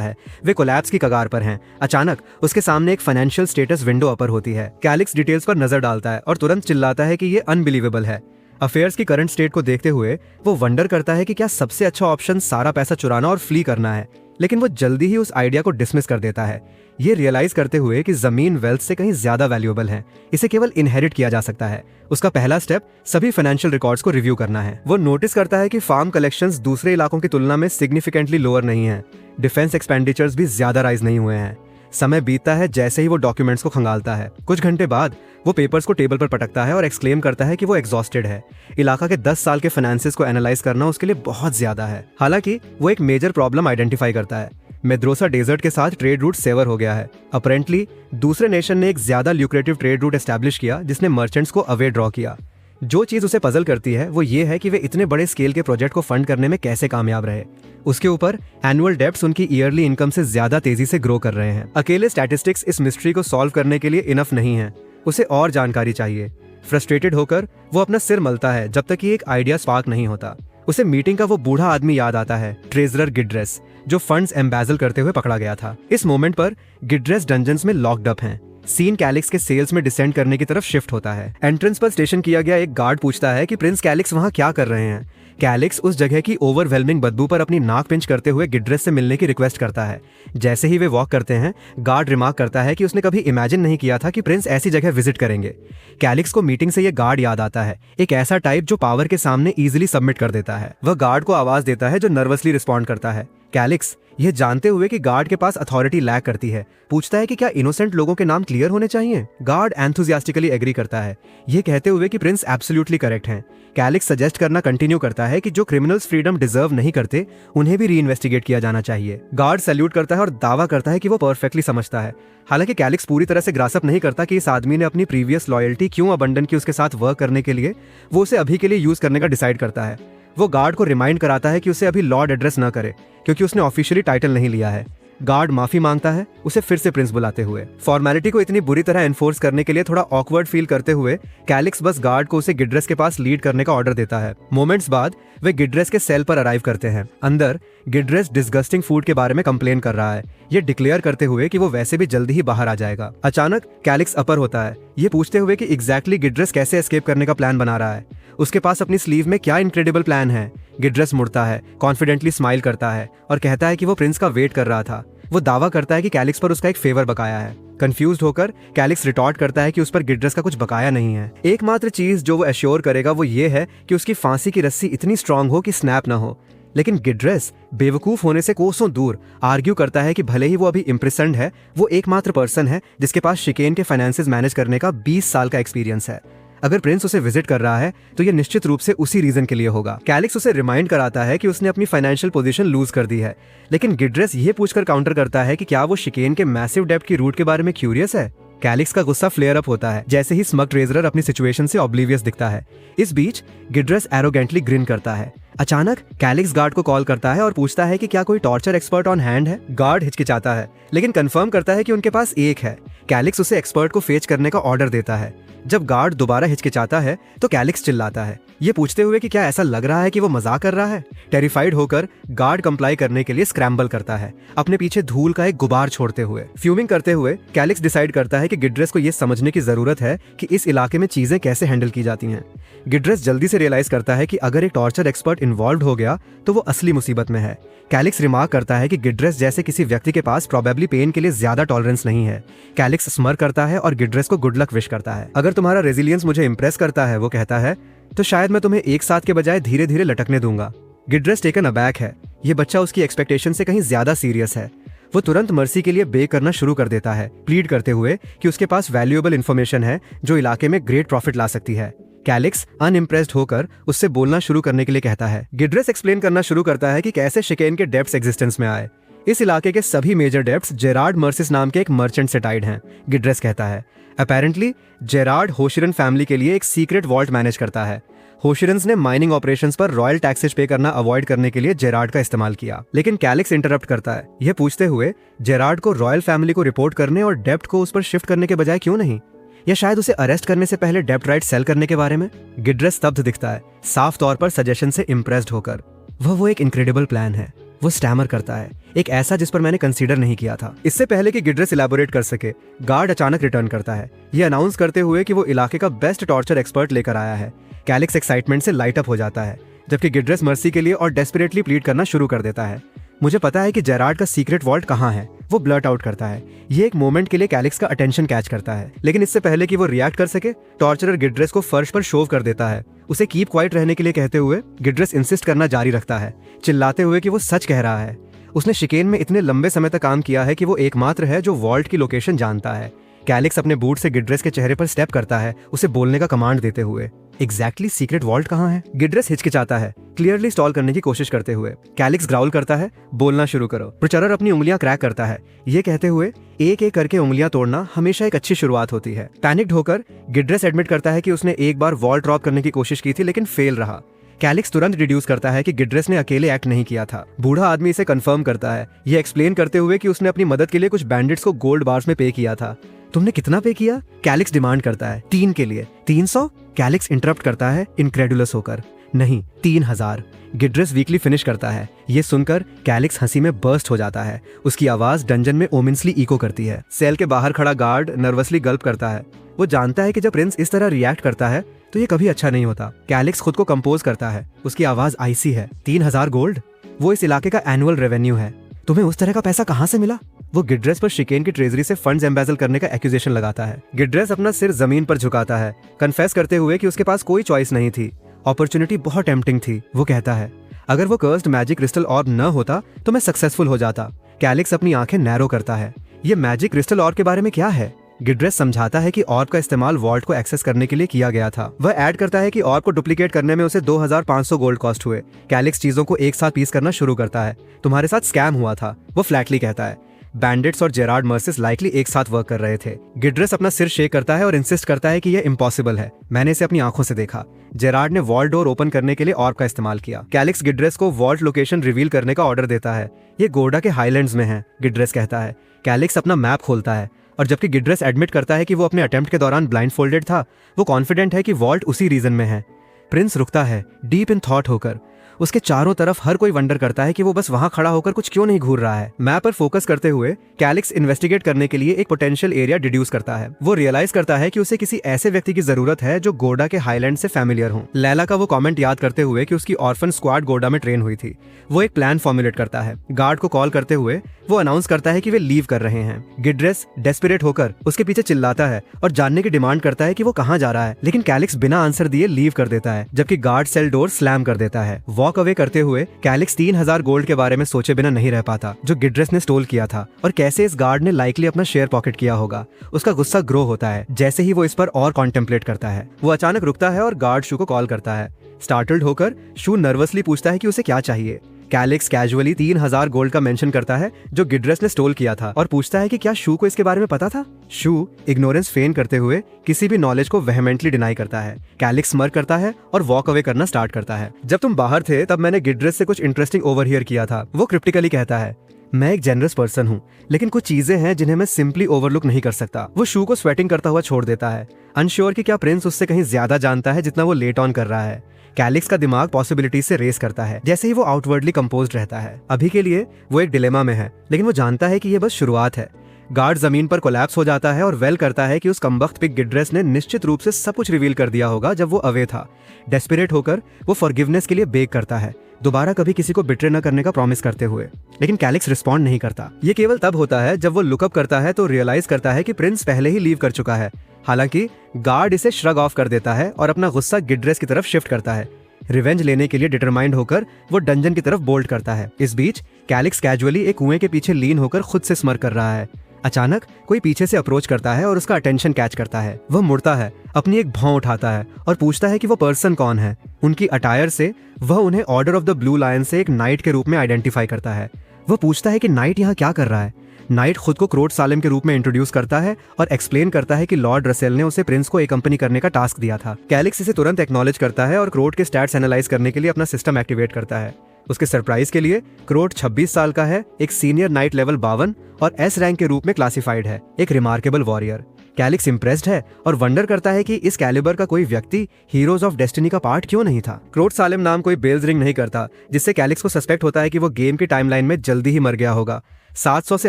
है वे कोलैप्स की कगार पर हैं। अचानक उसके सामने एक फाइनेंशियल स्टेटस विंडो अपर होती है। कैलिक्स डिटेल्स पर नजर डालता है और तुरंत चिल्लाता है कि ये अनबिलीवेबल है। अफेयर्स की करंट स्टेट को देखते हुए वो वंडर करता है कि क्या सबसे अच्छा ऑप्शन सारा पैसा चुराना और फ्ली करना है, लेकिन वो जल्दी ही उस आइडिया को डिसमिस कर देता है, ये रियलाइज करते हुए कि जमीन वेल्थ से कहीं ज्यादा वैल्यूएबल है। इसे केवल इनहेरिट किया जा सकता है। उसका पहला स्टेप सभी फाइनेंशियल रिकॉर्ड्स को रिव्यू करना है। वो नोटिस करता है कि फार्म कलेक्शंस दूसरे इलाकों की तुलना में सिग्निफिकेंटली लोअर नहीं है। डिफेंस एक्सपेंडिचर्स भी ज्यादा राइज नहीं हुए हैं। समय बीतता है जैसे ही वो डॉक्यूमेंट्स को खंगालता है। कुछ घंटे बाद वो पेपर्स को टेबल पर पटकता है और एक्सक्लेम करता है कि वो एग्जॉस्टेड है। इलाका के 10 साल के फाइनेंसेस को एनालाइज करना उसके लिए बहुत ज्यादा है। हालांकि वो एक मेजर प्रॉब्लम आइडेंटिफाई करता है। मेद्रोसा डेजर्ट के साथ ट्रेड रूट सेवर हो गया है। अपेरेंटली दूसरे नेशन ने एक ज्यादा ल्यूक्रेटिव ट्रेड रूट एस्टैब्लिश किया जिसने मर्चेंट्स को अवे ड्रॉ किया। जो चीज उसे पजल करती है वो ये है कि वे इतने बड़े स्केल के प्रोजेक्ट को फंड करने में कैसे कामयाब रहे। उसके ऊपर एनुअल डेब्ट्स उनकी ईयरली इनकम से ज्यादा तेजी से ग्रो कर रहे हैं। अकेले स्टैटिस्टिक्स इस मिस्ट्री को सॉल्व करने के लिए इनफ नहीं है, उसे और जानकारी चाहिए। फ्रस्ट्रेटेड होकर वो अपना सिर मलता है जब तक कि एक आइडिया स्पार्क नहीं होता। उसे मीटिंग का वो बूढ़ा आदमी याद आता है, ट्रेजरर गिड्रेस, जो फंड्स एम्बेजल करते हुए पकड़ा गया था। इस मोमेंट पर गिड्रेस डंजन्स में लॉक्ड अप हैं। सीन कैलिक्स के सेल्स में डिसेंड करने की तरफ शिफ्ट होता है। एंट्रेंस पर स्टेशन किया गया एक गार्ड पूछता है कि प्रिंस कैलिक्स वहाँ क्या कर रहे हैं। कैलिक्स उस जगह की ओवरवेलमिंग बदबू पर अपनी नाक पिंच करते हुए गिड्रेस से मिलने की रिक्वेस्ट करता है। जैसे ही वे वॉक करते हैं, गार्ड रिमार्क करता है कि उसने कभी इमेजिन नहीं किया था कि प्रिंस ऐसी जगह विजिट करेंगे। कैलिक्स को मीटिंग से ये गार्ड याद आता है, एक ऐसा टाइप जो पावर के सामने इजीली सबमिट कर देता है। वह गार्ड को आवाज देता है जो नर्वसली रिस्पॉन्ड करता है। कैलिक्स यह जानते हुए कि गार्ड के पास अथॉरिटी लैक करती है, पूछता है कि क्या इनोसेंट लोगों के नाम क्लियर होने चाहिए। गार्ड एंथुसियास्टिकली एग्री करता है, यह कहते हुए कि प्रिंस एब्सोल्युटली करेक्ट हैं। कैलिक्स सजेस्ट करना कंटिन्यू करता है कि जो क्रिमिनल्स फ्रीडम डिजर्व नहीं करते उन्हें भी रीइन्वेस्टिगेट किया जाना चाहिए। गार्ड सैल्यूट करता है और दावा करता है कि वो परफेक्टली समझता है। हालांकि कैलिक्स पूरी तरह से ग्रासअप नहीं करता कि इस आदमी ने अपनी प्रीवियस लॉयल्टी क्यों अबंडन की उसके साथ वर्क करने के लिए। वो उसे अभी के लिए यूज करने का डिसाइड करता है। वो गार्ड को रिमाइंड कराता है कि उसे अभी लॉर्ड एड्रेस न करे क्योंकि उसने ऑफिशियली टाइटल नहीं लिया है। गार्ड माफी मांगता है, उसे फिर से प्रिंस बुलाते हुए। फॉर्मेलिटी को इतनी बुरी तरह एनफोर्स करने के लिए थोड़ा ऑकवर्ड फील करते हुए कैलिक्स बस गार्ड को उसे गिड्रेस के पास लीड करने का ऑर्डर देता है। मोमेंट्स बाद वे गिड्रेस के सेल पर अराइव करते हैं। अंदर गिड्रेस डिस्गस्टिंग फूड के बारे में कंप्लेन कर रहा है, ये डिक्लेयर करते हुए कि वो वैसे भी जल्दी ही बाहर आ जाएगा। अचानक कैलिक्स अपर होता है, ये पूछते हुए कि एग्जैक्टली गिड्रेस कैसे एस्केप करने का प्लान बना रहा है। उसके पास अपनी स्लीव में क्या इनक्रेडिबल प्लान है। गिड्रेस मुड़ता है, कॉन्फिडेंटली स्माइल करता है और कहता है कि वो प्रिंस का वेट कर रहा था। वो दावा करता है कि कैलिक्स पर उसका एक फेवर बकाया है। कंफ्यूज्ड होकर कैलिक्स रिटॉर्ट करता है कि उस पर गिड्रेस का कुछ बकाया नहीं है। एकमात्र चीज जो वो एश्योर करेगा वो ये है कि उसकी फांसी की रस्सी इतनी स्ट्रांग हो कि स्नैप ना हो। लेकिन गिड्रेस बेवकूफ होने से कोसों दूर आर्ग्यू करता है कि भले ही वो अभी इम्प्रेसेंट है, वो एकमात्र पर्सन है जिसके पास शिकेन के फाइनेंसेस मैनेज करने का 20 साल का एक्सपीरियंस है। अगर प्रिंस उसे विजिट कर रहा है तो ये निश्चित रूप से उसी रीजन के लिए होगा। कैलिक्स उसे रिमाइंड कराता है कि उसने अपनी फाइनेंशियल पोजीशन लूज कर दी है, लेकिन गिड्रेस ये पूछकर काउंटर करता है कि क्या वो शिकेन के मैसिव डेब्ट की रूट के बारे में क्यूरियस है। कैलिक्स का गुस्सा फ्लेयर अप होता है जैसे ही स्मग ट्रेजरर अपनी सिचुएशन से ऑब्लिवियस दिखता है। इस बीच गिड्रस एरोगेंटली ग्रिन करता है। अचानक कैलिक्स गार्ड को कॉल करता है और पूछता है कि क्या कोई टॉर्चर एक्सपर्ट ऑन हैंड है। गार्ड हिचकिचाता है लेकिन कंफर्म करता है कि उनके पास एक है। कैलिक्स उसे एक्सपर्ट को फेच करने का ऑर्डर देता है। जब गार्ड दोबारा हिचकिचाता है तो कैलिक्स चिल्लाता है, ये पूछते हुए कि क्या ऐसा लग रहा है कि वो मजाक कर रहा है। टेरिफाइड होकर गार्ड कंप्लाई करने के लिए स्क्रैम्बल करता है, अपने पीछे धूल का एक गुबार छोड़ते हुए। फ्यूमिंग करते हुए कैलिक्स डिसाइड करता है कि गिड्रस को ये समझने की जरूरत है कि इस इलाके में चीजें कैसे हैंडल की जाती हैं। गिड्रस जल्दी से रियलाइज करता है कि अगर एक टॉर्चर एक्सपर्ट इन्वॉल्व हो गया तो वो असली मुसीबत में है। कैलिक्स रिमार्क करता है कि गिड्रस जैसे किसी व्यक्ति के पास प्रोबेबली पेन के लिए ज्यादा टॉलरेंस नहीं है। कैलिक्स स्मर करता है और गिड्रस को गुड लक विश करता है। अगर तुम्हारा रेजिलियंस मुझे इंप्रेस करता है, वो कहता है, तो शायद मैं तुम्हें एक साथ के बजाय धीरे धीरे लटकने दूंगा। गिड्रस टेकन अबैक है। ये बच्चा उसकी एक्सपेक्टेशन से कहीं ज्यादा सीरियस है। वो तुरंत मर्सी के लिए बे करना शुरू कर देता है, प्लीड करते हुए कि उसके पास वैल्यूएबल इन्फॉर्मेशन है जो इलाके में ग्रेट प्रॉफिट ला सकती है। कैलिक्स अनइम्प्रेस्ड होकर उससे बोलना शुरू करने के लिए कहता है। गिड्रस एक्सप्लेन करना शुरू करता है कि कैसे शिकेन के डेप्ट्स एग्जिस्टेंस में आए। इस इलाके के सभी मेजर डेप्ट्स जेरार्ड मर्सिस नाम के एक मर्चेंट से टाइड हैं। गिड्रस कहता है अपेरेंटली जेरार्ड होशिरन फैमिली के लिए एक सीक्रेट वॉल्ट मैनेज करता है। होशिरन्स ने माइनिंग ऑपरेशंस पर रॉयल टैक्सेस पे करना अवॉइड करने के लिए जेरार्ड का इस्तेमाल किया, लेकिन कैलिक्स इंटरप्ट करता है, यह पूछते हुए जेरार्ड को रॉयल फैमिली को रिपोर्ट करने और डेप्ट को उस पर शिफ्ट करने के बजाय क्यों नहीं, या शायद उसे अरेस्ट करने से पहले डेप्ट राइट सेल करने के बारे में। गिड्रस स्तब्ध दिखता है, साफ तौर पर सजेशन से इम्प्रेस्ड होकर। वो एक इनक्रेडिबल प्लान है, वो स्टैमर करता है, एक ऐसा जिस पर मैंने कंसीडर नहीं किया था। इससे पहले कि गिड्रस इलैबोरेट कर सके, गार्ड अचानक रिटर्न करता है, ये अनाउंस करते हुए कि वो इलाके का बेस्ट टॉर्चर एक्सपर्ट लेकर आया है। कैलिक्स एक्साइटमेंट से लाइट अप हो जाता है, जबकि गिड्रस मर्सी के लिए और डेस्परेटली प्लीड करना शुरू कर देता है। मुझे पता है कि जेरार्ड का सीक्रेट वॉल्ट कहाँ है, वो ब्लर्ट आउट करता है। ये एक मोमेंट के लिए कैलिक्स का अटेंशन कैच करता है, लेकिन इससे पहले कि वो रिएक्ट कर सके, टॉर्चरर गिड्रस को फर्श पर शोव कर देता है, उसे कीप क्वाइट रहने के लिए कहते हुए। गिड्रस इंसिस्ट करना जारी रखता है, चिल्लाते हुए कि वो सच कह रहा है। उसने शिकेन में इतने लंबे समय तक काम किया है कि वो एकमात्र है जो वॉल्ट की लोकेशन जानता है। कैलिक्स अपने बूट से गिड्रस के चेहरे पर स्टेप करता है, उसे बोलने का कमांड देते हुए। एग्जैक्टली सीक्रेट वॉल्ट कहाँ है? गिड्रस हिचकिचाता है, क्लियरली स्टॉल करने की कोशिश करते हुए। कैलिक्स ग्राउल करता है, बोलना शुरू करो। प्रचरर अपनी उंगलियां क्रैक करता है, ये कहते हुए एक एक करके उंगलियां तोड़ना हमेशा एक अच्छी शुरुआत होती है। पैनिक्ड होकर गिड्रस एडमिट करता है कि उसने एक बार वॉल्ट ड्रॉप करने की कोशिश की थी, लेकिन फेल रहा। कैलिक्स तुरंत रिड्यूस करता है कि गिड्रस ने अकेले एक्ट नहीं किया था। बूढ़ा आदमी इसे कंफर्म करता है, ये एक्सप्लेन करते हुए कि उसने अपनी मदद के लिए कुछ बैंडिट्स को गोल्ड बार्स में पे किया था। तुमने कितना पे किया? कैलिक्स डिमांड करता है। 3 के लिए। 300? कैलिक्स इंटरप्ट करता है इनक्रेडुलस होकर। नहीं, 3000। गिड्रस वीकली फिनिश करता है। ये सुनकर कैलिक्स हंसी में बर्स्ट हो जाता है, उसकी आवाज डंजन में ओमिनसली इको करती है। सेल के बाहर खड़ा गार्ड नर्वसली गल्प करता है, वो जानता है कि जब प्रिंस इस तरह रिएक्ट करता है तो ये कभी अच्छा नहीं होता। कैलिक्स खुद को कंपोज करता है, उसकी आवाज आइसी है। 3000 गोल्ड? वो इस इलाके का एनुअल रेवेन्यू है। तुम्हें उस तरह का पैसा कहाँ से मिला? वो गिड्रस पर शिकेन की ट्रेजरी से फंड्स एम्बेजल करने का एक्यूजेशन लगाता है। गिड्रस अपना सिर जमीन पर झुकाता है, कन्फेस करते हुए कि उसके पास कोई चॉइस नहीं थी। अपॉर्चुनिटी बहुत टेम्पटिंग थी। वो कहता है, अगर वो कर्स्ड मैजिक क्रिस्टल ऑर्ब न होता तो मैं सक्सेसफुल हो जाता। कैलिक्स अपनी आंखें नैरो करता है, ये मैजिक क्रिस्टल ऑर्ब के बारे में क्या है? गिड्रस समझाता है कि ऑर्ब का इस्तेमाल वॉल्ट को एक्सेस करने के लिए किया गया था। वह ऐड करता है कि ऑर्ब को डुप्लीकेट करने में उसे 2500 गोल्ड कॉस्ट हुए। कैलिक्स चीजों को एक साथ पीस करना शुरू करता है। तुम्हारे साथ स्कैम हुआ था, वो फ्लैटली कहता है। बैंडिट्स और जेरार्ड मर्सिस लाइकली एक साथ वर्क कर रहे थे। गिड्रस अपना सिर शेक करता है और इंसिस्ट करता है कि यह इम्पॉसिबल है, मैंने इसे अपनी आंखों से देखा। जेरार्ड ने वॉल्ट डोर ओपन करने के लिए ऑर्ब का इस्तेमाल किया। कैलिक्स गिड्रस को वॉल्ट लोकेशन रिवील करने का ऑर्डर देता है। ये गोर्डा के हाईलैंड्स में है, गिड्रस कहता है। कैलिक्स अपना मैप खोलता है, और जबकि गिड्रस एडमिट करता है कि वो अपने अटेम्प्ट के दौरान ब्लाइंड फोल्डेड था, वो कॉन्फिडेंट है कि वॉल्ट उसी रीजन में है। प्रिंस रुकता है, डीप इन थॉट होकर। उसके चारों तरफ हर कोई वंडर करता है कि वो बस वहां खड़ा होकर कुछ क्यों नहीं घूर रहा है। मैप पर फोकस करते हुए कैलिक्स इन्वेस्टिगेट करने के लिए एक पोटेंशियल एरिया डिड्यूस करता है। वो रियलाइज करता है कि उसे किसी ऐसे व्यक्ति की जरूरत है जो गोडा के हाईलैंड से फैमिलियर हो। लैला का वो कमेंट याद करते हुए कि उसकी ऑर्फन स्क्वाड गोडा में ट्रेन हुई थी। वो एक प्लान फॉर्मुलेट करता है। गार्ड को कॉल करते हुए वो अनाउंस करता है कि वे लीव कर रहे हैं। गिड्रस डेस्परेट होकर उसके पीछे चिल्लाता है और जानने की डिमांड करता है कि वो कहाँ जा रहा है, लेकिन कैलिक्स बिना आंसर दिए लीव कर देता है, जबकि गार्ड सेल डोर स्लैम कर देता है। वॉक अवे करते हुए कैलिक्स 3000 गोल्ड के बारे में सोचे बिना नहीं रह पाता, जो गिड्रस ने स्टोल किया था, और कैसे इस गार्ड ने लाइकली अपना शेयर पॉकेट किया होगा। उसका गुस्सा ग्रो होता है जैसे ही वो इस पर और कॉन्टेम्पलेट करता है। वो अचानक रुकता है और गार्ड शू को कॉल करता है। स्टार्टल्ड होकर शू नर्वसली पूछता है कि उसे क्या चाहिए। कैलिक्स कैजुअली 3000 गोल्ड का मेंशन करता है जो गिड्रेस ने स्टोल किया था और पूछता है कि क्या शू को इसके बारे में पता था। शू इग्नोरेंस फेन करते हुए किसी भी नॉलेज को वेहेमेंटली डिनाई करता है। कैलिक्स स्मर्क करता है और वॉक अवे करना स्टार्ट करता है। जब तुम बाहर थे तब मैंने गिड्रेस से कुछ इंटरेस्टिंग ओवरहियर किया था, वो क्रिप्टिकली कहता है। मैं एक जेनरस पर्सन हूँ, लेकिन कुछ चीजें हैं जिन्हें मैं सिंपली ओवरलुक नहीं कर सकता। वो शू को स्वेटिंग करता हुआ छोड़ देता है, अनश्योर कि क्या प्रिंस उससे कहीं ज्यादा जानता है जितना वो लेट ऑन कर रहा है। कैलिक्स का दिमाग पॉसिबिलिटीज से रेस करता है जैसे ही वो आउटवर्डली कंपोज्ड रहता है। अभी के लिए वो एक डिलेमा में है, लेकिन वो जानता है कि ये बस शुरुआत है। गार्ड जमीन पर कोलैप्स हो जाता है और वेल करता है कि उस कमबख्त पिग गिड्रेस ने निश्चित रूप से सब कुछ रिवील कर दिया होगा जब वो अवे था। डेस्परेट होकर वो फॉरगिवनेस के लिए बेग करता है, दोबारा कभी किसी को बिट्रे न करने का प्रॉमिस करते हुए। लेकिन कैलिक्स रिस्पॉन्ड नहीं करता। ये केवल तब होता है जब वो लुकअप करता है तो रियलाइज करता है कि प्रिंस पहले ही लीव कर चुका है। हालांकि गार्ड इसे श्रग ऑफ कर देता है और अपना गुस्सा गिड्रेस की तरफ शिफ्ट करता है। रिवेंज लेने के लिए डिटरमाइंड होकर वो डंजन की तरफ बोल्ड करता है। इस बीच कैलिक्स कैजुअली एक कुएं के पीछे लीन होकर खुद से स्मर कर रहा है। अचानक कोई पीछे से अप्रोच करता है और उसका अटेंशन कैच करता है। वह मुड़ता है, अपनी एक भौं उठाता है और पूछता है कि वो पर्सन कौन है। उनकी अटायर से वह उन्हें order of the blue lion से एक नाइट के रूप में आइडेंटिफाई करता है। वह पूछता है कि नाइट यहाँ क्या कर रहा है। नाइट खुद को क्रोट सालेम के रूप में इंट्रोड्यूस करता है और एक्सप्लेन करता है कि लॉर्ड रसेल ने उसे प्रिंस को एकम्पनी करने का टास्क दिया था। कैलिक्स इसे तुरंत एक्नॉलेज करता है और क्रोट के स्टैट्स एनालाइज करने के लिए अपना सिस्टम एक्टिवेट करता है। उसके सरप्राइज के लिए क्रोट 26 साल का है, एक सीनियर नाइट लेवल 52 और एस रैंक के रूप में क्लासिफाइड है, एक रिमार्केबल वॉरियर। कैलिक्स इंप्रेस्ड है और वंडर करता है कि इस कैलिबर का कोई व्यक्ति हीरोज ऑफ डेस्टिनी का पार्ट क्यों नहीं था। क्रोट सालेम नाम कोई बेल्स रिंग नहीं करता, जिससे कैलिक्स को सस्पेक्ट होता है कि वो गेम की टाइमलाइन में जल्दी ही मर गया होगा। 700 से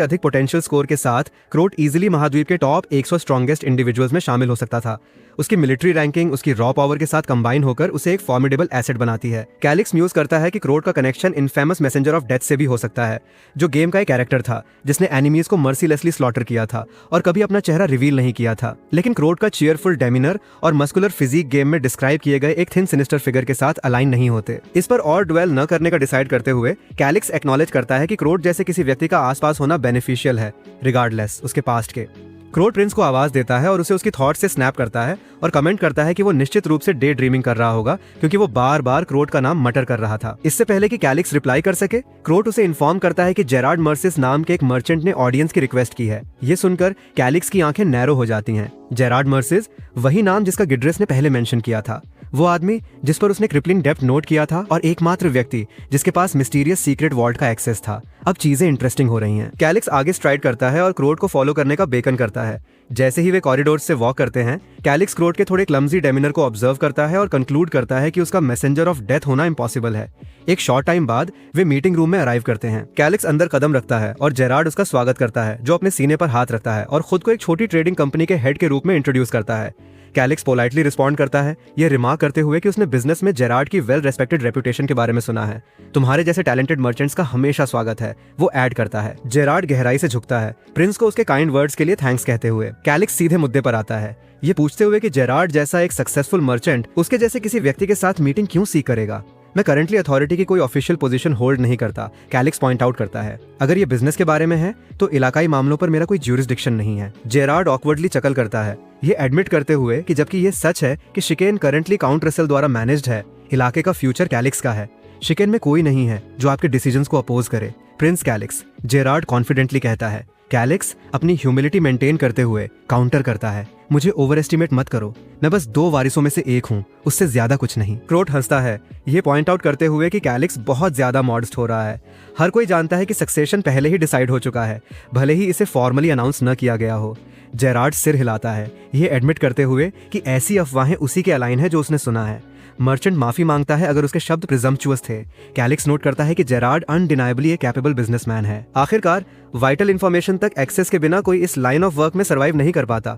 अधिक पोटेंशियल स्कोर के साथ क्रोट इजीली महाद्वीप के टॉप 100 स्ट्रॉन्गेस्ट इंडिविजुअल्स में शामिल हो सकता था। उसकी मिलिट्री रैंकिंग उसकी रॉ पावर के साथ कंबाइन होकर उसे एक फॉर्मिडेबल एसेट बनाती है। कैलिक्स म्यूज करता है कि क्रोट का connection infamous messenger of death से भी हो सकता है, जो गेम का एक कैरेक्टर था जिसने एनिमीज को मर्सीलेसली स्लॉटर किया था और कभी अपना चेहरा रिवील नहीं किया था। लेकिन क्रोट का चीयरफुल डेमिनर और मस्कुलर फिजिक गेम में डिस्क्राइब किए गए एक थिन सिनिस्टर फिगर के साथ अलाइन नहीं होते। इस पर और ड्वेल न करने का डिसाइड करते हुए कैलिक्स एक्नॉलेज करता है कि क्रोट जैसे किसी व्यक्ति का आसपास होना बेनिफिशियल है, रिगार्डलेस उसके पास्ट के। क्रोट प्रिंस को आवाज देता है और उसे उसकी थॉट से स्नैप करता है और कमेंट करता है कि वो निश्चित रूप से डे ड्रीमिंग कर रहा होगा, क्योंकि वो बार बार क्रोट का नाम मटर कर रहा था। इससे पहले कि कैलिक्स रिप्लाई कर सके, क्रोट उसे इन्फॉर्म करता है कि जेरार्ड मर्सिस नाम के एक मर्चेंट ने ऑडियंस की रिक्वेस्ट की है। ये सुनकर कैलिक्स की आंखें नैरो हो जाती हैं। जेरार्ड मर्सिस, वही नाम जिसका गिड्रेस ने पहले मेंशन किया था, वो आदमी जिस पर उसने क्रिपलिंग डेप्थ नोट किया था और एकमात्र व्यक्ति जिसके पास मिस्टीरियस सीक्रेट वॉल्ट का एक्सेस था। अब चीजें इंटरेस्टिंग हो रही हैं। कैलिक्स आगे स्ट्राइड करता है और क्रोट को फॉलो करने का बेकन करता है। जैसे ही वे कॉरिडोर से वॉक करते हैं, कैलिक्स क्रोट के थोड़े क्लमजी डेमिनर को ऑब्जर्व करता है और कंक्लूड करता है कि उसका मैसेंजर ऑफ डेथ होना इम्पॉसिबल है। एक शॉर्ट टाइम बाद वे मीटिंग रूम में अराइव करते हैं। कैलिक्स अंदर कदम रखता है और जेरार्ड उसका स्वागत करता है, जो अपने सीने पर हाथ रखता है और खुद को एक छोटी ट्रेडिंग कंपनी के हेड के रूप में इंट्रोड्यूस करता है। कैलिक्स पोलाइटली रिस्पॉन्ड करता है, यह रिमार्क करते हुए कि उसने बिजनेस में जेरार्ड की वेल रेस्पेक्टेड रेपुटेशन के बारे में सुना है। तुम्हारे जैसे टैलेंटेड मर्चेंट्स का हमेशा स्वागत है, वो ऐड करता है। जेरार्ड गहराई से झुकता है, प्रिंस को उसके काइंड वर्ड्स के लिए थैंक्स कहते हुए। कैलिक्स सीधे मुद्दे पर आता है, ये पूछते हुए कि जेरार्ड जैसा एक सक्सेसफुल मर्चेंट उसके जैसे किसी व्यक्ति के साथ मीटिंग क्यों सीख करेगा। मैं करंटली अथॉरिटी की कोई ऑफिशियल पोजीशन होल्ड नहीं करता, कैलिक्स पॉइंट आउट करता है। अगर ये बिजनेस के बारे में है तो इलाकाई मामलों पर मेरा कोई ज्यूरिसडिक्शन नहीं है। जेरार्ड ऑकवर्डली चकल करता है, ये एडमिट करते हुए कि जबकि ये सच है कि शिकेन करंटली काउंट रसेल द्वारा मैनेज्ड है, इलाके का फ्यूचर कैलिक्स का है। शिकेन में कोई नहीं है जो आपके डिसीजंस को अपोज करे। प्रिंस कैलिक्स, जेरार्ड कॉन्फिडेंटली कहता है। कैलिक्स अपनी ह्यूमिलिटी मेंटेन करते हुए काउंटर करता है, मुझे ओवर एस्टिमेट मत करो, मैं बस 2 वारिसों में से एक हूँ, उससे ज्यादा कुछ नहीं। क्रोट हंसता है, ये पॉइंट आउट करते हुए कि कैलिक्स बहुत ज्यादा मॉडस्ट हो रहा है। हर कोई जानता है कि सक्सेशन पहले ही डिसाइड हो चुका है, भले ही इसे फॉर्मली अनाउंस न किया गया हो। जेरार्ड सिर हिलाता है, ये एडमिट करते हुए कि ऐसी अफवाहें उसी के अलाइन है जो उसने सुना है। मर्चेंट माफी मांगता है अगर उसके शब्द प्रिजम्पचुअस थे। कैलिक्स नोट करता है कि जेरार्ड अनडिनाइबली एक कैपेबल बिजनेसमैन है। आखिरकार वाइटल इंफॉर्मेशन तक एक्सेस के बिना कोई इस लाइन ऑफ वर्क में सर्वाइव नहीं कर पाता।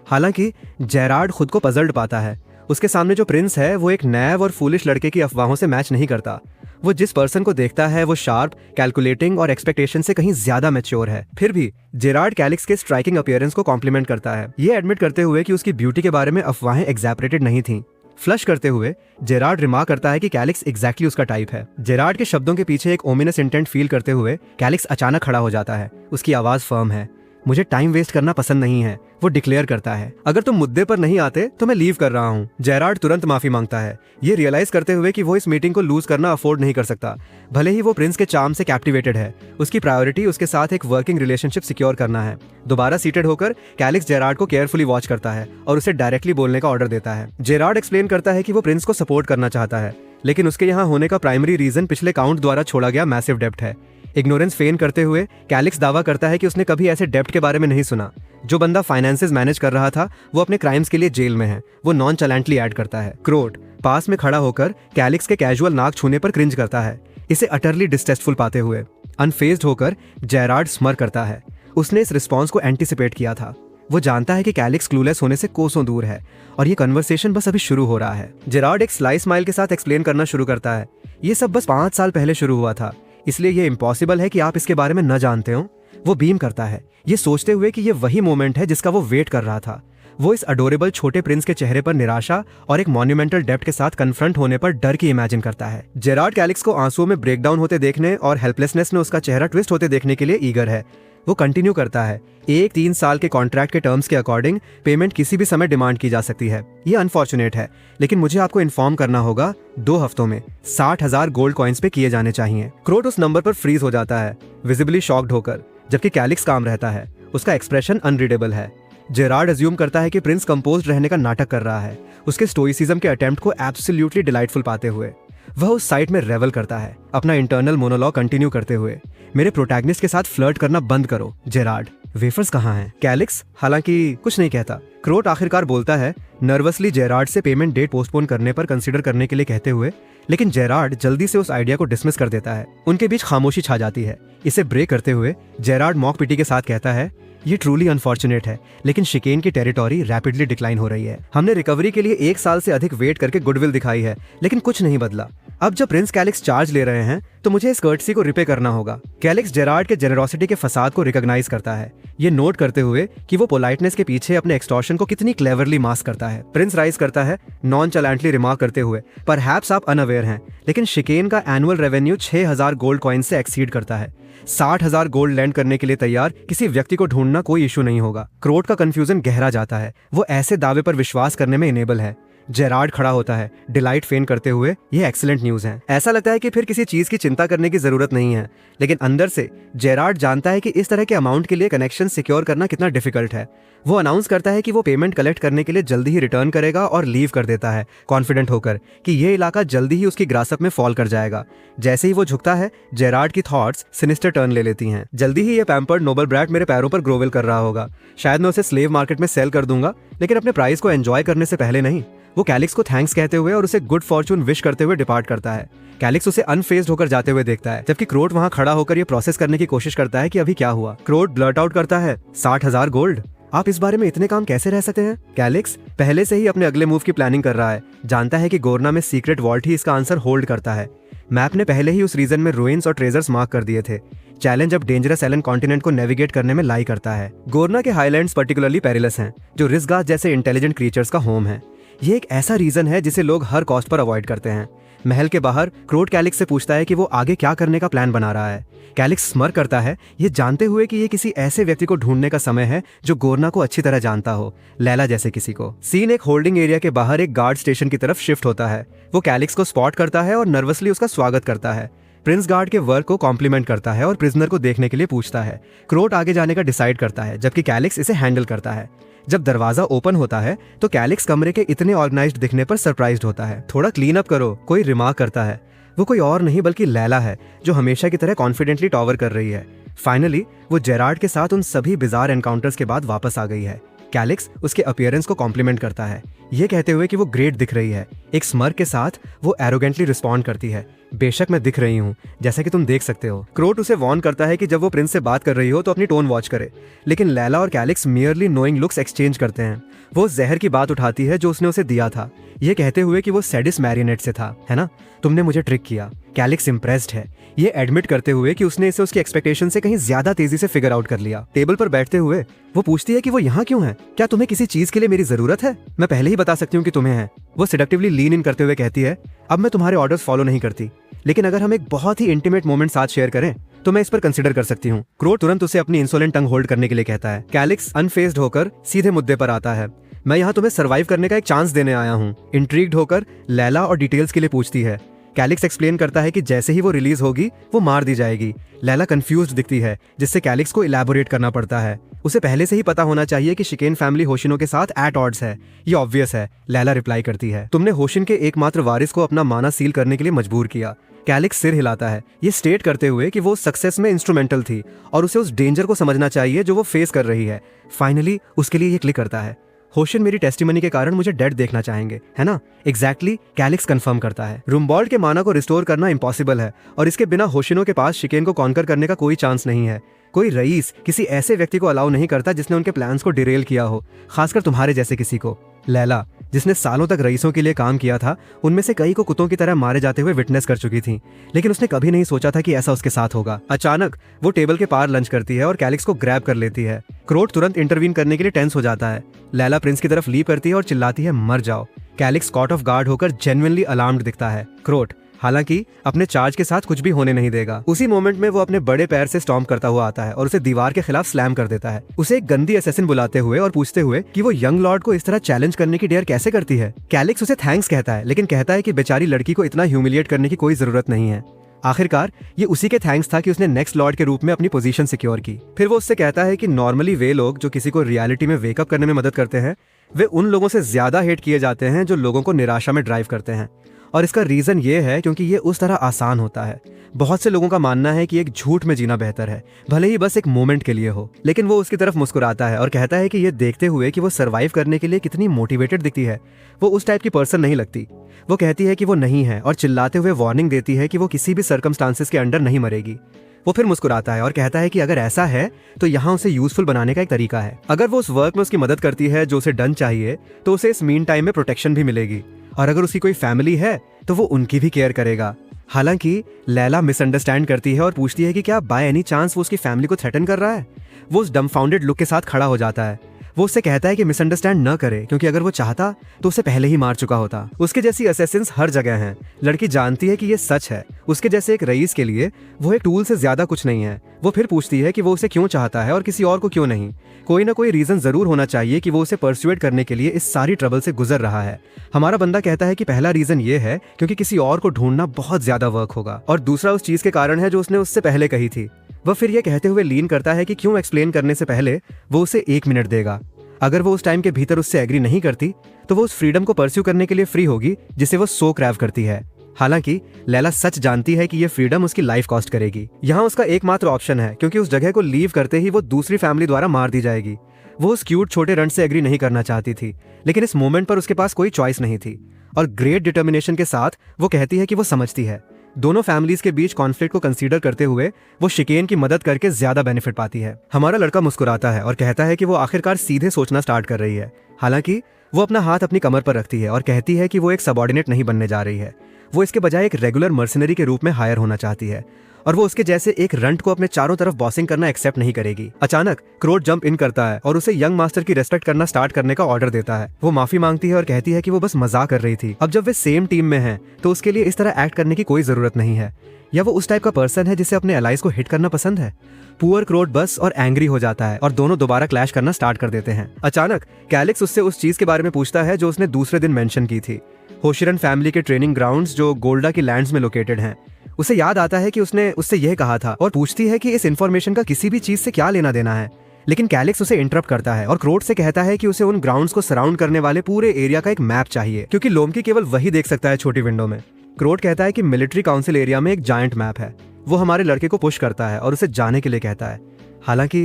हालांकि जेरार्ड खुद को पजल्ड पाता है। उसके सामने जो प्रिंस है वो एक नैव और फूलिश लड़के की अफवाहों से मैच नहीं करता। वो जिस पर्सन को देखता है वो शार्प, कैलकुलेटिंग और एक्सपेक्टेशन से कहीं ज्यादा मैच्योर है। फिर भी जेरार्ड कैलिक्स के स्ट्राइकिंग अपीयरेंस को कॉम्प्लीमेंट करता है, ये एडमिट करते हुए कि उसकी ब्यूटी के बारे में अफवाहें एग्जैपरेटेड नहीं थीं। फ्लश करते हुए जेरार्ड रिमार्क करता है कि कैलिक्स एग्जैक्टली उसका टाइप है। जेरार्ड के शब्दों के पीछे एक ओमिनस इंटेंट फील करते हुए कैलिक्स अचानक खड़ा हो जाता है। उसकी आवाज फर्म है, मुझे टाइम वेस्ट करना पसंद नहीं है, वो डिक्लेयर करता है। अगर तुम मुद्दे पर नहीं आते तो मैं लीव कर रहा हूँ। जेरार्ड तुरंत माफी मांगता है, ये रियलाइज करते हुए कि वो इस मीटिंग को लूज करना अफोर्ड नहीं कर सकता। भले ही वो प्रिंस के चार्म से कैप्टिवेटेड है, उसकी प्रायोरिटी उसके साथ एक वर्किंग रिलेशनशिप सिक्योर करना है। दोबारा सीटेड होकर कैलिक्स जेरार्ड को केयरफुली वॉच करता है और उसे डायरेक्टली बोलने का ऑर्डर देता है। जेरार्ड एक्सप्लेन करता है कि वो प्रिंस को सपोर्ट करना चाहता है, लेकिन उसके यहाँ होने का प्राइमरी रीजन पिछले काउंट द्वारा छोड़ा गया मैसिव डेब्ट है। इग्नोरेंस फेन करते हुए कैलिक्स दावा करता है कि उसने कभी ऐसे डेब्ट के बारे में नहीं सुना। जो बंदा फाइनेंसेस मैनेज कर रहा था वो अपने क्राइम्स के लिए जेल में है, वो नॉन चैलेंटली ऐड करता है। क्रोट पास में खड़ा होकर कैलिक्स के कैजुअल नाक छूने पर क्रिंज करता है, इसे अटरली डिस्टेस्टफुल पाते हुए। अनफेज्ड होकर जेरार्ड स्मर करता है, उसने इस रिस्पॉन्स को एंटिसिपेट किया था। वो जानता है कि कैलिक्स क्लूलेस होने से कोसों दूर है और ये कन्वर्सेशन बस अभी शुरू हो रहा है। जेरार्ड एक स्लाई स्माइल के साथ एक्सप्लेन करना शुरू करता है, ये सब बस 5 साल पहले शुरू हुआ था, इसलिए ये इम्पॉसिबल है कि आप इसके बारे में न जानते हो। वो बीम करता है, ये सोचते हुए कि ये वही मोमेंट है जिसका वो वेट कर रहा था। वो इस अडोरेबल छोटे प्रिंस के चेहरे पर निराशा और एक मॉन्यूमेंटल डेब्ट के साथ कन्फ्रंट होने पर डर की इमेजिन करता है। जेरार्ड कैलिक्स को आंसुओं में ब्रेकडाउन होते देखने और हेल्पलेसनेस में उसका चेहरा ट्विस्ट होते देखने के लिए ईगर है। वो कंटिन्यू करता है, एक 3 साल के कॉन्ट्रैक्ट के टर्म्स के अकॉर्डिंग पेमेंट किसी भी समय डिमांड की जा सकती है। ये अनफॉर्चुनेट है, लेकिन मुझे आपको इन्फॉर्म करना होगा 2 हफ्तों में 60,000 गोल्ड कॉइन्स पे किए जाने चाहिए। क्रोट उस नंबर पर फ्रीज हो जाता है, विजिबली शॉक्ड होकर, जबकि कैलिक्स काम रहता है। उसका एक्सप्रेशन अनरीडेबल है। जेरार्ड अज्यूम करता है कि प्रिंस कंपोज्ड रहने का नाटक कर रहा है, उसके स्टोइसिज्म के अटेम्प्ट को एब्सोल्युटली डिलाइटफुल पाते हुए। वह उस साइट में रेवल करता है, अपना इंटरनल मोनोलॉग कंटिन्यू करते हुए। मेरे प्रोटैगनिस्ट के साथ फ्लर्ट करना बंद करो जेरार्ड, वेफर्स कहाँ हैं? कैलिक्स हालांकि कुछ नहीं कहता। क्रोट आखिरकार बोलता है, नर्वसली जेरार्ड से पेमेंट डेट पोस्टपोन करने पर कंसीडर करने के लिए कहते हुए, लेकिन जेरार्ड जल्दी से उस आइडिया को डिसमिस कर देता है। उनके बीच खामोशी छा जाती है। इसे ब्रेक करते हुए जेरार्ड मॉक पिटी के साथ कहता है, ये ट्रूली अनफॉर्चुनेट है, लेकिन शिकेन की टेरिटोरी रैपिडली डिक्लाइन हो रही है। हमने रिकवरी के लिए 1 साल से अधिक वेट करके गुडविल दिखाई है, लेकिन कुछ नहीं बदला। अब जब प्रिंस कैलिक्स चार्ज ले रहे हैं तो मुझे इस कर्टसी को रिपे करना होगा। कैलिक्स जेरार्ड के जेनरोसिटी के फसाद को रिकॉग्नाइज करता है, ये नोट करते हुए कि वो पोलाइटनेस के पीछे अपने एक्सटॉर्शन को कितनी क्लेवरली मास्क करता है। प्रिंस राइज करता है, नॉन चैलेंटली रिमार्क करते हुए, परहैप्स आप अनअवेयर हैं, लेकिन शिकेन का एनुअल रेवेन्यू 6,000 गोल्ड कॉइन से एक्सीड करता है। 60,000 गोल्ड लैंड करने के लिए तैयार किसी व्यक्ति को ढूंढना कोई इशू नहीं होगा। क्रोट का कंफ्यूजन गहरा जाता है, वो ऐसे दावे पर विश्वास करने में इनेबल है। जेरार्ड खड़ा होता है, डिलाइट फेन करते हुए, ये एक्सीलेंट न्यूज है। ऐसा लगता है कि फिर किसी चीज की चिंता करने की जरूरत नहीं है, लेकिन अंदर से जेरार्ड जानता है कि इस तरह के अमाउंट के लिए कनेक्शन सिक्योर करना कितना डिफिकल्ट है। वो अनाउंस करता है कि वो पेमेंट कलेक्ट करने के लिए जल्दी ही रिटर्न करेगा और लीव कर देता है, कॉन्फिडेंट होकर कि ये इलाका जल्दी ही उसकी ग्रासप में फॉल कर जाएगा। जैसे ही वो झुकता है, जेरार्ड की थॉट्स सिनिस्टर टर्न ले लेती हैं। जल्दी ही ये पैम्पर्ड नोबल ब्रैट मेरे पैरों पर ग्रोवेल कर रहा होगा। शायद मैं उसे स्लेव मार्केट में सेल कर दूंगा, लेकिन अपने प्राइस को एंजॉय करने से पहले नहीं। वो कैलिक्स को थैंक्स कहते हुए और उसे गुड फॉर्चून विश करते हुए डिपार्ट करता है। कैलिक्स उसे अनफेज्ड होकर जाते हुए देखता है, जबकि क्रोट वहां खड़ा होकर ये प्रोसेस करने की कोशिश करता है कि अभी क्या हुआ। क्रोट ब्लर्ट आउट करता है, 60,000 गोल्ड, आप इस बारे में इतने काम कैसे रह सकते हैं? कैलिक्स पहले से ही अपने अगले मूव की प्लानिंग कर रहा है, जानता है कि गोरना में सीक्रेट वॉल्ट ही इसका आंसर होल्ड करता है। मैप ने पहले ही उस रीजन में रुइंस और ट्रेजर्स मार्क कर दिए थे। चैलेंज अब डेंजरस एलन कॉन्टिनेंट को नेविगेट करने में लाई करता है। गोरना के हाईलैंड्स पर्टिकुलरली पेरिलस हैं, जो रिस्गाथ जैसे इंटेलिजेंट क्रीचर्स का होम है। ये एक ऐसा रीजन है जिसे लोग हर कॉस्ट पर अवॉइड करते हैं। महल के बाहर क्रोट कैलिक्स से पूछता है कि वो आगे क्या करने का प्लान बना रहा है। कैलिक्स स्मर करता है, ये जानते हुए कि ये किसी ऐसे व्यक्ति को ढूंढने का समय है जो गोरना को अच्छी तरह जानता हो, लैला जैसे किसी को। सीन एक होल्डिंग एरिया के बाहर एक गार्ड स्टेशन की तरफ शिफ्ट होता है। वो कैलिक्स को स्पॉट करता है और नर्वसली उसका स्वागत करता है। प्रिंस गार्ड के वर्क को कॉम्प्लीमेंट करता है और प्रिजनर को देखने के लिए पूछता है। क्रोट आगे जाने का डिसाइड करता है, जबकि कैलिक्स इसे हैंडल करता है। जब दरवाजा ओपन होता है तो कैलिक्स कमरे के इतने ऑर्गेनाइज्ड दिखने पर सरप्राइज्ड होता है। थोड़ा क्लीन अप करो, कोई रिमार्क करता है। वो कोई और नहीं बल्कि लैला है, जो हमेशा की तरह कॉन्फिडेंटली टॉवर कर रही है। फाइनली वो जेरार्ड के साथ उन सभी बिजार एनकाउंटर्स के बाद वापस आ गई है। कैलिक्स उसके अपीयरेंस को कॉम्प्लीमेंट करता है, ये कहते हुए कि वो ग्रेट दिख रही है। एक स्मर्क के साथ वो एरोगेंटली रिस्पॉन्ड करती है, बेशक मैं दिख रही हूँ, जैसा कि तुम देख सकते हो। क्रोट उसे वार्न करता है कि जब वो प्रिंस से बात कर रही हो तो अपनी टोन वॉच करे, लेकिन लैला और calyx merely knowing looks exchange करते हैं। वो जहर की बात उठाती है जो उसने उसे दिया था, ये कहते हुए कि वो सैडिस मैरिनेट से था, है ना, तुमने मुझे ट्रिक किया। कैलिक्स इम्प्रेस्ड है, ये एडमिट करते हुए कि उसने इसे उसकी एक्सपेक्टेशन से कहीं ज्यादा तेजी से फिगर आउट कर लिया। टेबल पर बैठते हुए वो पूछती है कि वो यहाँ क्यों है, क्या तुम्हें किसी चीज के लिए मेरी जरूरत है? मैं पहले ही बता सकती हूँ कि तुम्हें है। वो सिडक्टिवली लीन इन करते हुए कहती है, अब मैं तुम्हारे ऑर्डर्स फॉलो नहीं करती, लेकिन अगर हम एक बहुत ही इंटीमेट मोमेंट साथ शेयर करें तो मैं इस पर कंसिडर कर सकती हूँ। क्रोट तुरंत उसे अपनी इंसोलेंट टंग होल्ड करने के लिए कहता है। कैलिक्स अनफेज्ड होकर सीधे मुद्दे पर आता है। मैं यहाँ तुम्हें सर्वाइव करने का एक चांस देने आया हूँ। इंट्रीग्ड होकर लैला और डिटेल्स के लिए पूछती है। कैलिक्स एक्सप्लेन करता है कि जैसे ही वो रिलीज होगी वो मार दी जाएगी। लैला कंफ्यूज्ड दिखती है, जिससे कैलिक्स को इलैबोरेट करना पड़ता है। उसे पहले से ही पता होना चाहिए कि शिकेन फैमिली होशिनो के साथ एट ऑड्स है। ये ऑब्वियस है, लैला रिप्लाई करती है। तुमने होशिन के एकमात्र वारिस को अपना माना सील करने के लिए मजबूर किया। कैलिक्स सिर हिलाता है, ये स्टेट करते हुए कि वो सक्सेस में इंस्ट्रूमेंटल थी और उसे उस डेंजर को समझना चाहिए जो वो फेस कर रही है। फाइनली उसके लिए ये क्लिक करता है। होशिन मेरी टेस्टिमनी के कारण मुझे डेड देखना चाहेंगे, है ना? एग्जैक्टली, कैलिक्स कंफर्म करता है। रूमबॉल्ड के माना को रिस्टोर करना इम्पॉसिबल है और इसके बिना होशिनो के पास शिकेन को कॉन्कर करने का कोई चांस नहीं है। कोई रईस किसी ऐसे व्यक्ति को अलाउ नहीं करता जिसने उनके प्लान्स को डिरेल किया हो, खासकर तुम्हारे जैसे किसी को। लैला, जिसने सालों तक रईसों के लिए काम किया था, उनमें से कई को कुत्तों की तरह मारे जाते हुए विटनेस कर चुकी थी, लेकिन उसने कभी नहीं सोचा था कि ऐसा उसके साथ होगा। अचानक वो टेबल के पार लंच करती है और कैलिक्स को ग्रैब कर लेती है। क्रोट तुरंत इंटरवीन करने के लिए टेंस हो जाता है। लैला प्रिंस की तरफ लीप करती है और चिल्लाती है, मर जाओ। कैलिक्स कॉट ऑफ गार्ड होकर जेन्युइनली अलार्म्ड दिखता है। क्रोट हालांकि अपने चार्ज के साथ कुछ भी होने नहीं देगा। उसी मोमेंट में वो अपने बड़े पैर से स्टॉम्प करता हुआ आता है और उसे दीवार के खिलाफ स्लैम कर देता है, उसे एक गंदी असैसिन बुलाते हुए और पूछते हुए कि वो यंग लॉर्ड को इस तरह चैलेंज करने की डेयर कैसे करती है। कैलिक्स उसे थैंक्स कहता है, लेकिन कहता है कि बेचारी लड़की को इतना ह्यूमिलिएट करने की कोई जरूरत नहीं है। आखिरकार ये उसी के थैंक्स था कि उसने नेक्स्ट लॉर्ड के रूप में अपनी पोजीशन सिक्योर की। फिर वो उससे कहता है कि नॉर्मली वे लोग जो किसी को रियलिटी में वेकअप करने में मदद करते हैं, वे उन लोगों से ज्यादा हेट किए जाते हैं जो लोगों को निराशा में ड्राइव करते हैं। और इसका रीजन ये है क्योंकि ये उस तरह आसान होता है। बहुत से लोगों का मानना है कि एक झूठ में जीना बेहतर है, भले ही बस एक मोमेंट के लिए हो। लेकिन वो उसकी तरफ मुस्कुराता है और कहता है कि ये देखते हुए कि वो सर्वाइव करने के लिए कितनी मोटिवेटेड दिखती है, वो उस टाइप की पर्सन नहीं लगती। वो कहती है कि वो नहीं है और चिल्लाते हुए वार्निंग देती है कि वो किसी भी सर्कमस्टांसेस के अंडर नहीं मरेगी। वो फिर मुस्कुराता है और कहता है कि अगर ऐसा है तो यहाँ उसे यूजफुल बनाने का एक तरीका है। अगर वो उस वर्क में उसकी मदद करती है जो उसे डन चाहिए, तो उसे इस मीन टाइम में प्रोटेक्शन भी मिलेगी, और अगर उसकी कोई फैमिली है तो वो उनकी भी केयर करेगा। हालांकि लैला मिसअंडरस्टैंड करती है और पूछती है कि क्या बाय एनी चांस वो उसकी फैमिली को थ्रेटन कर रहा है। वो उस डम्फाउंडेड लुक के साथ खड़ा हो जाता है। वो उससे कहता है कि मिसअंडरस्टैंड न करे, क्योंकि अगर वो चाहता तो उसे पहले ही मार चुका होता। उसके जैसी असैसिन्स हर जगह हैं। लड़की जानती है कि ये सच है। उसके जैसे एक रईस के लिए वो एक टूल से ज्यादा कुछ नहीं है। वो फिर पूछती है कि वो उसे क्यों चाहता है और किसी और को क्यों नहीं। कोई ना कोई रीजन जरूर होना चाहिए कि वो उसे परसुएट करने के लिए इस सारी ट्रबल से गुजर रहा है। हमारा बंदा कहता है कि पहला रीजन ये है क्योंकि किसी और को ढूंढना बहुत ज्यादा वर्क होगा, और दूसरा उस चीज के कारण है जो उसने उससे पहले कही थी। वह फिर ये कहते हुए लीन करता है कि क्यों एक्सप्लेन करने से पहले वो उसे 1 मिनट देगा। अगर वो उस टाइम के भीतर उससे एग्री नहीं करती तो वो उस फ्रीडम को परस्यू करने के लिए फ्री होगी जिसे वो सो क्रैव करती है। हालांकि लैला सच जानती है कि ये फ्रीडम उसकी लाइफ कॉस्ट करेगी। यहाँ उसका एकमात्र ऑप्शन है, क्योंकि उस जगह को लीव करते ही वो दूसरी फैमिली द्वारा मार दी जाएगी। वो उस क्यूट छोटे रंट से एग्री नहीं करना चाहती थी, लेकिन इस मोमेंट पर उसके पास कोई चॉइस नहीं थी, और ग्रेट डिटर्मिनेशन के साथ वो कहती है कि वो समझती है। दोनों फैमिलीज के बीच कॉन्फ्लिक्ट को कंसीडर करते हुए वो शिकेन की मदद करके ज्यादा बेनिफिट पाती है। हमारा लड़का मुस्कुराता है और कहता है कि वो आखिरकार सीधे सोचना स्टार्ट कर रही है। हालांकि वो अपना हाथ अपनी कमर पर रखती है और कहती है कि वो एक सबऑर्डिनेट नहीं बनने जा रही है। वो इसके बजाय एक रेगुलर मर्सनरी के रूप में हायर होना चाहती है, और वो उसके जैसे एक रंट को अपने चारों तरफ बॉसिंग करना एक्सेप्ट नहीं करेगी। अचानक क्रोट जंप इन करता है और उसे यंग मास्टर की रेस्पेक्ट करना स्टार्ट करने का ऑर्डर देता है। वो माफी मांगती है और कहती है कि वो बस मजाक कर रही थी। अब जब वे सेम टीम में हैं, तो उसके लिए इस तरह एक्ट करने की कोई जरूरत नहीं है, या वो उस टाइप का पर्सन है जिसे अपने एलाइज को हिट करना पसंद है। पुअर क्रोट बस और एंग्री हो जाता है और दोनों दोबारा क्लैश करना स्टार्ट कर देते हैं। अचानक कैलिक्स उससे उस चीज के बारे में पूछता है जो उसने दूसरे दिन मेंशन की थी, होशिरन फैमिली के ट्रेनिंग ग्राउंड्स जो गोल्डा की लैंड्स में लोकेटेड हैं। उसे याद आता है कि उसने उससे यह कहा था और पूछती है कि इस इन्फॉर्मेशन का किसी भी चीज से क्या लेना देना है। लेकिन कैलिक्स उसे इंटरप्ट करता है और क्रोट से कहता है कि उसे उन ग्राउंड्स को सराउंड करने वाले पूरे एरिया का एक मैप चाहिए, क्योंकि लोमकी केवल वही देख सकता है छोटी विंडो में। क्रोट कहता है कि मिलिट्री काउंसिल एरिया में एक जायंट मैप है। वो हमारे लड़के को पुश करता है और उसे जाने के लिए कहता है। हालांकि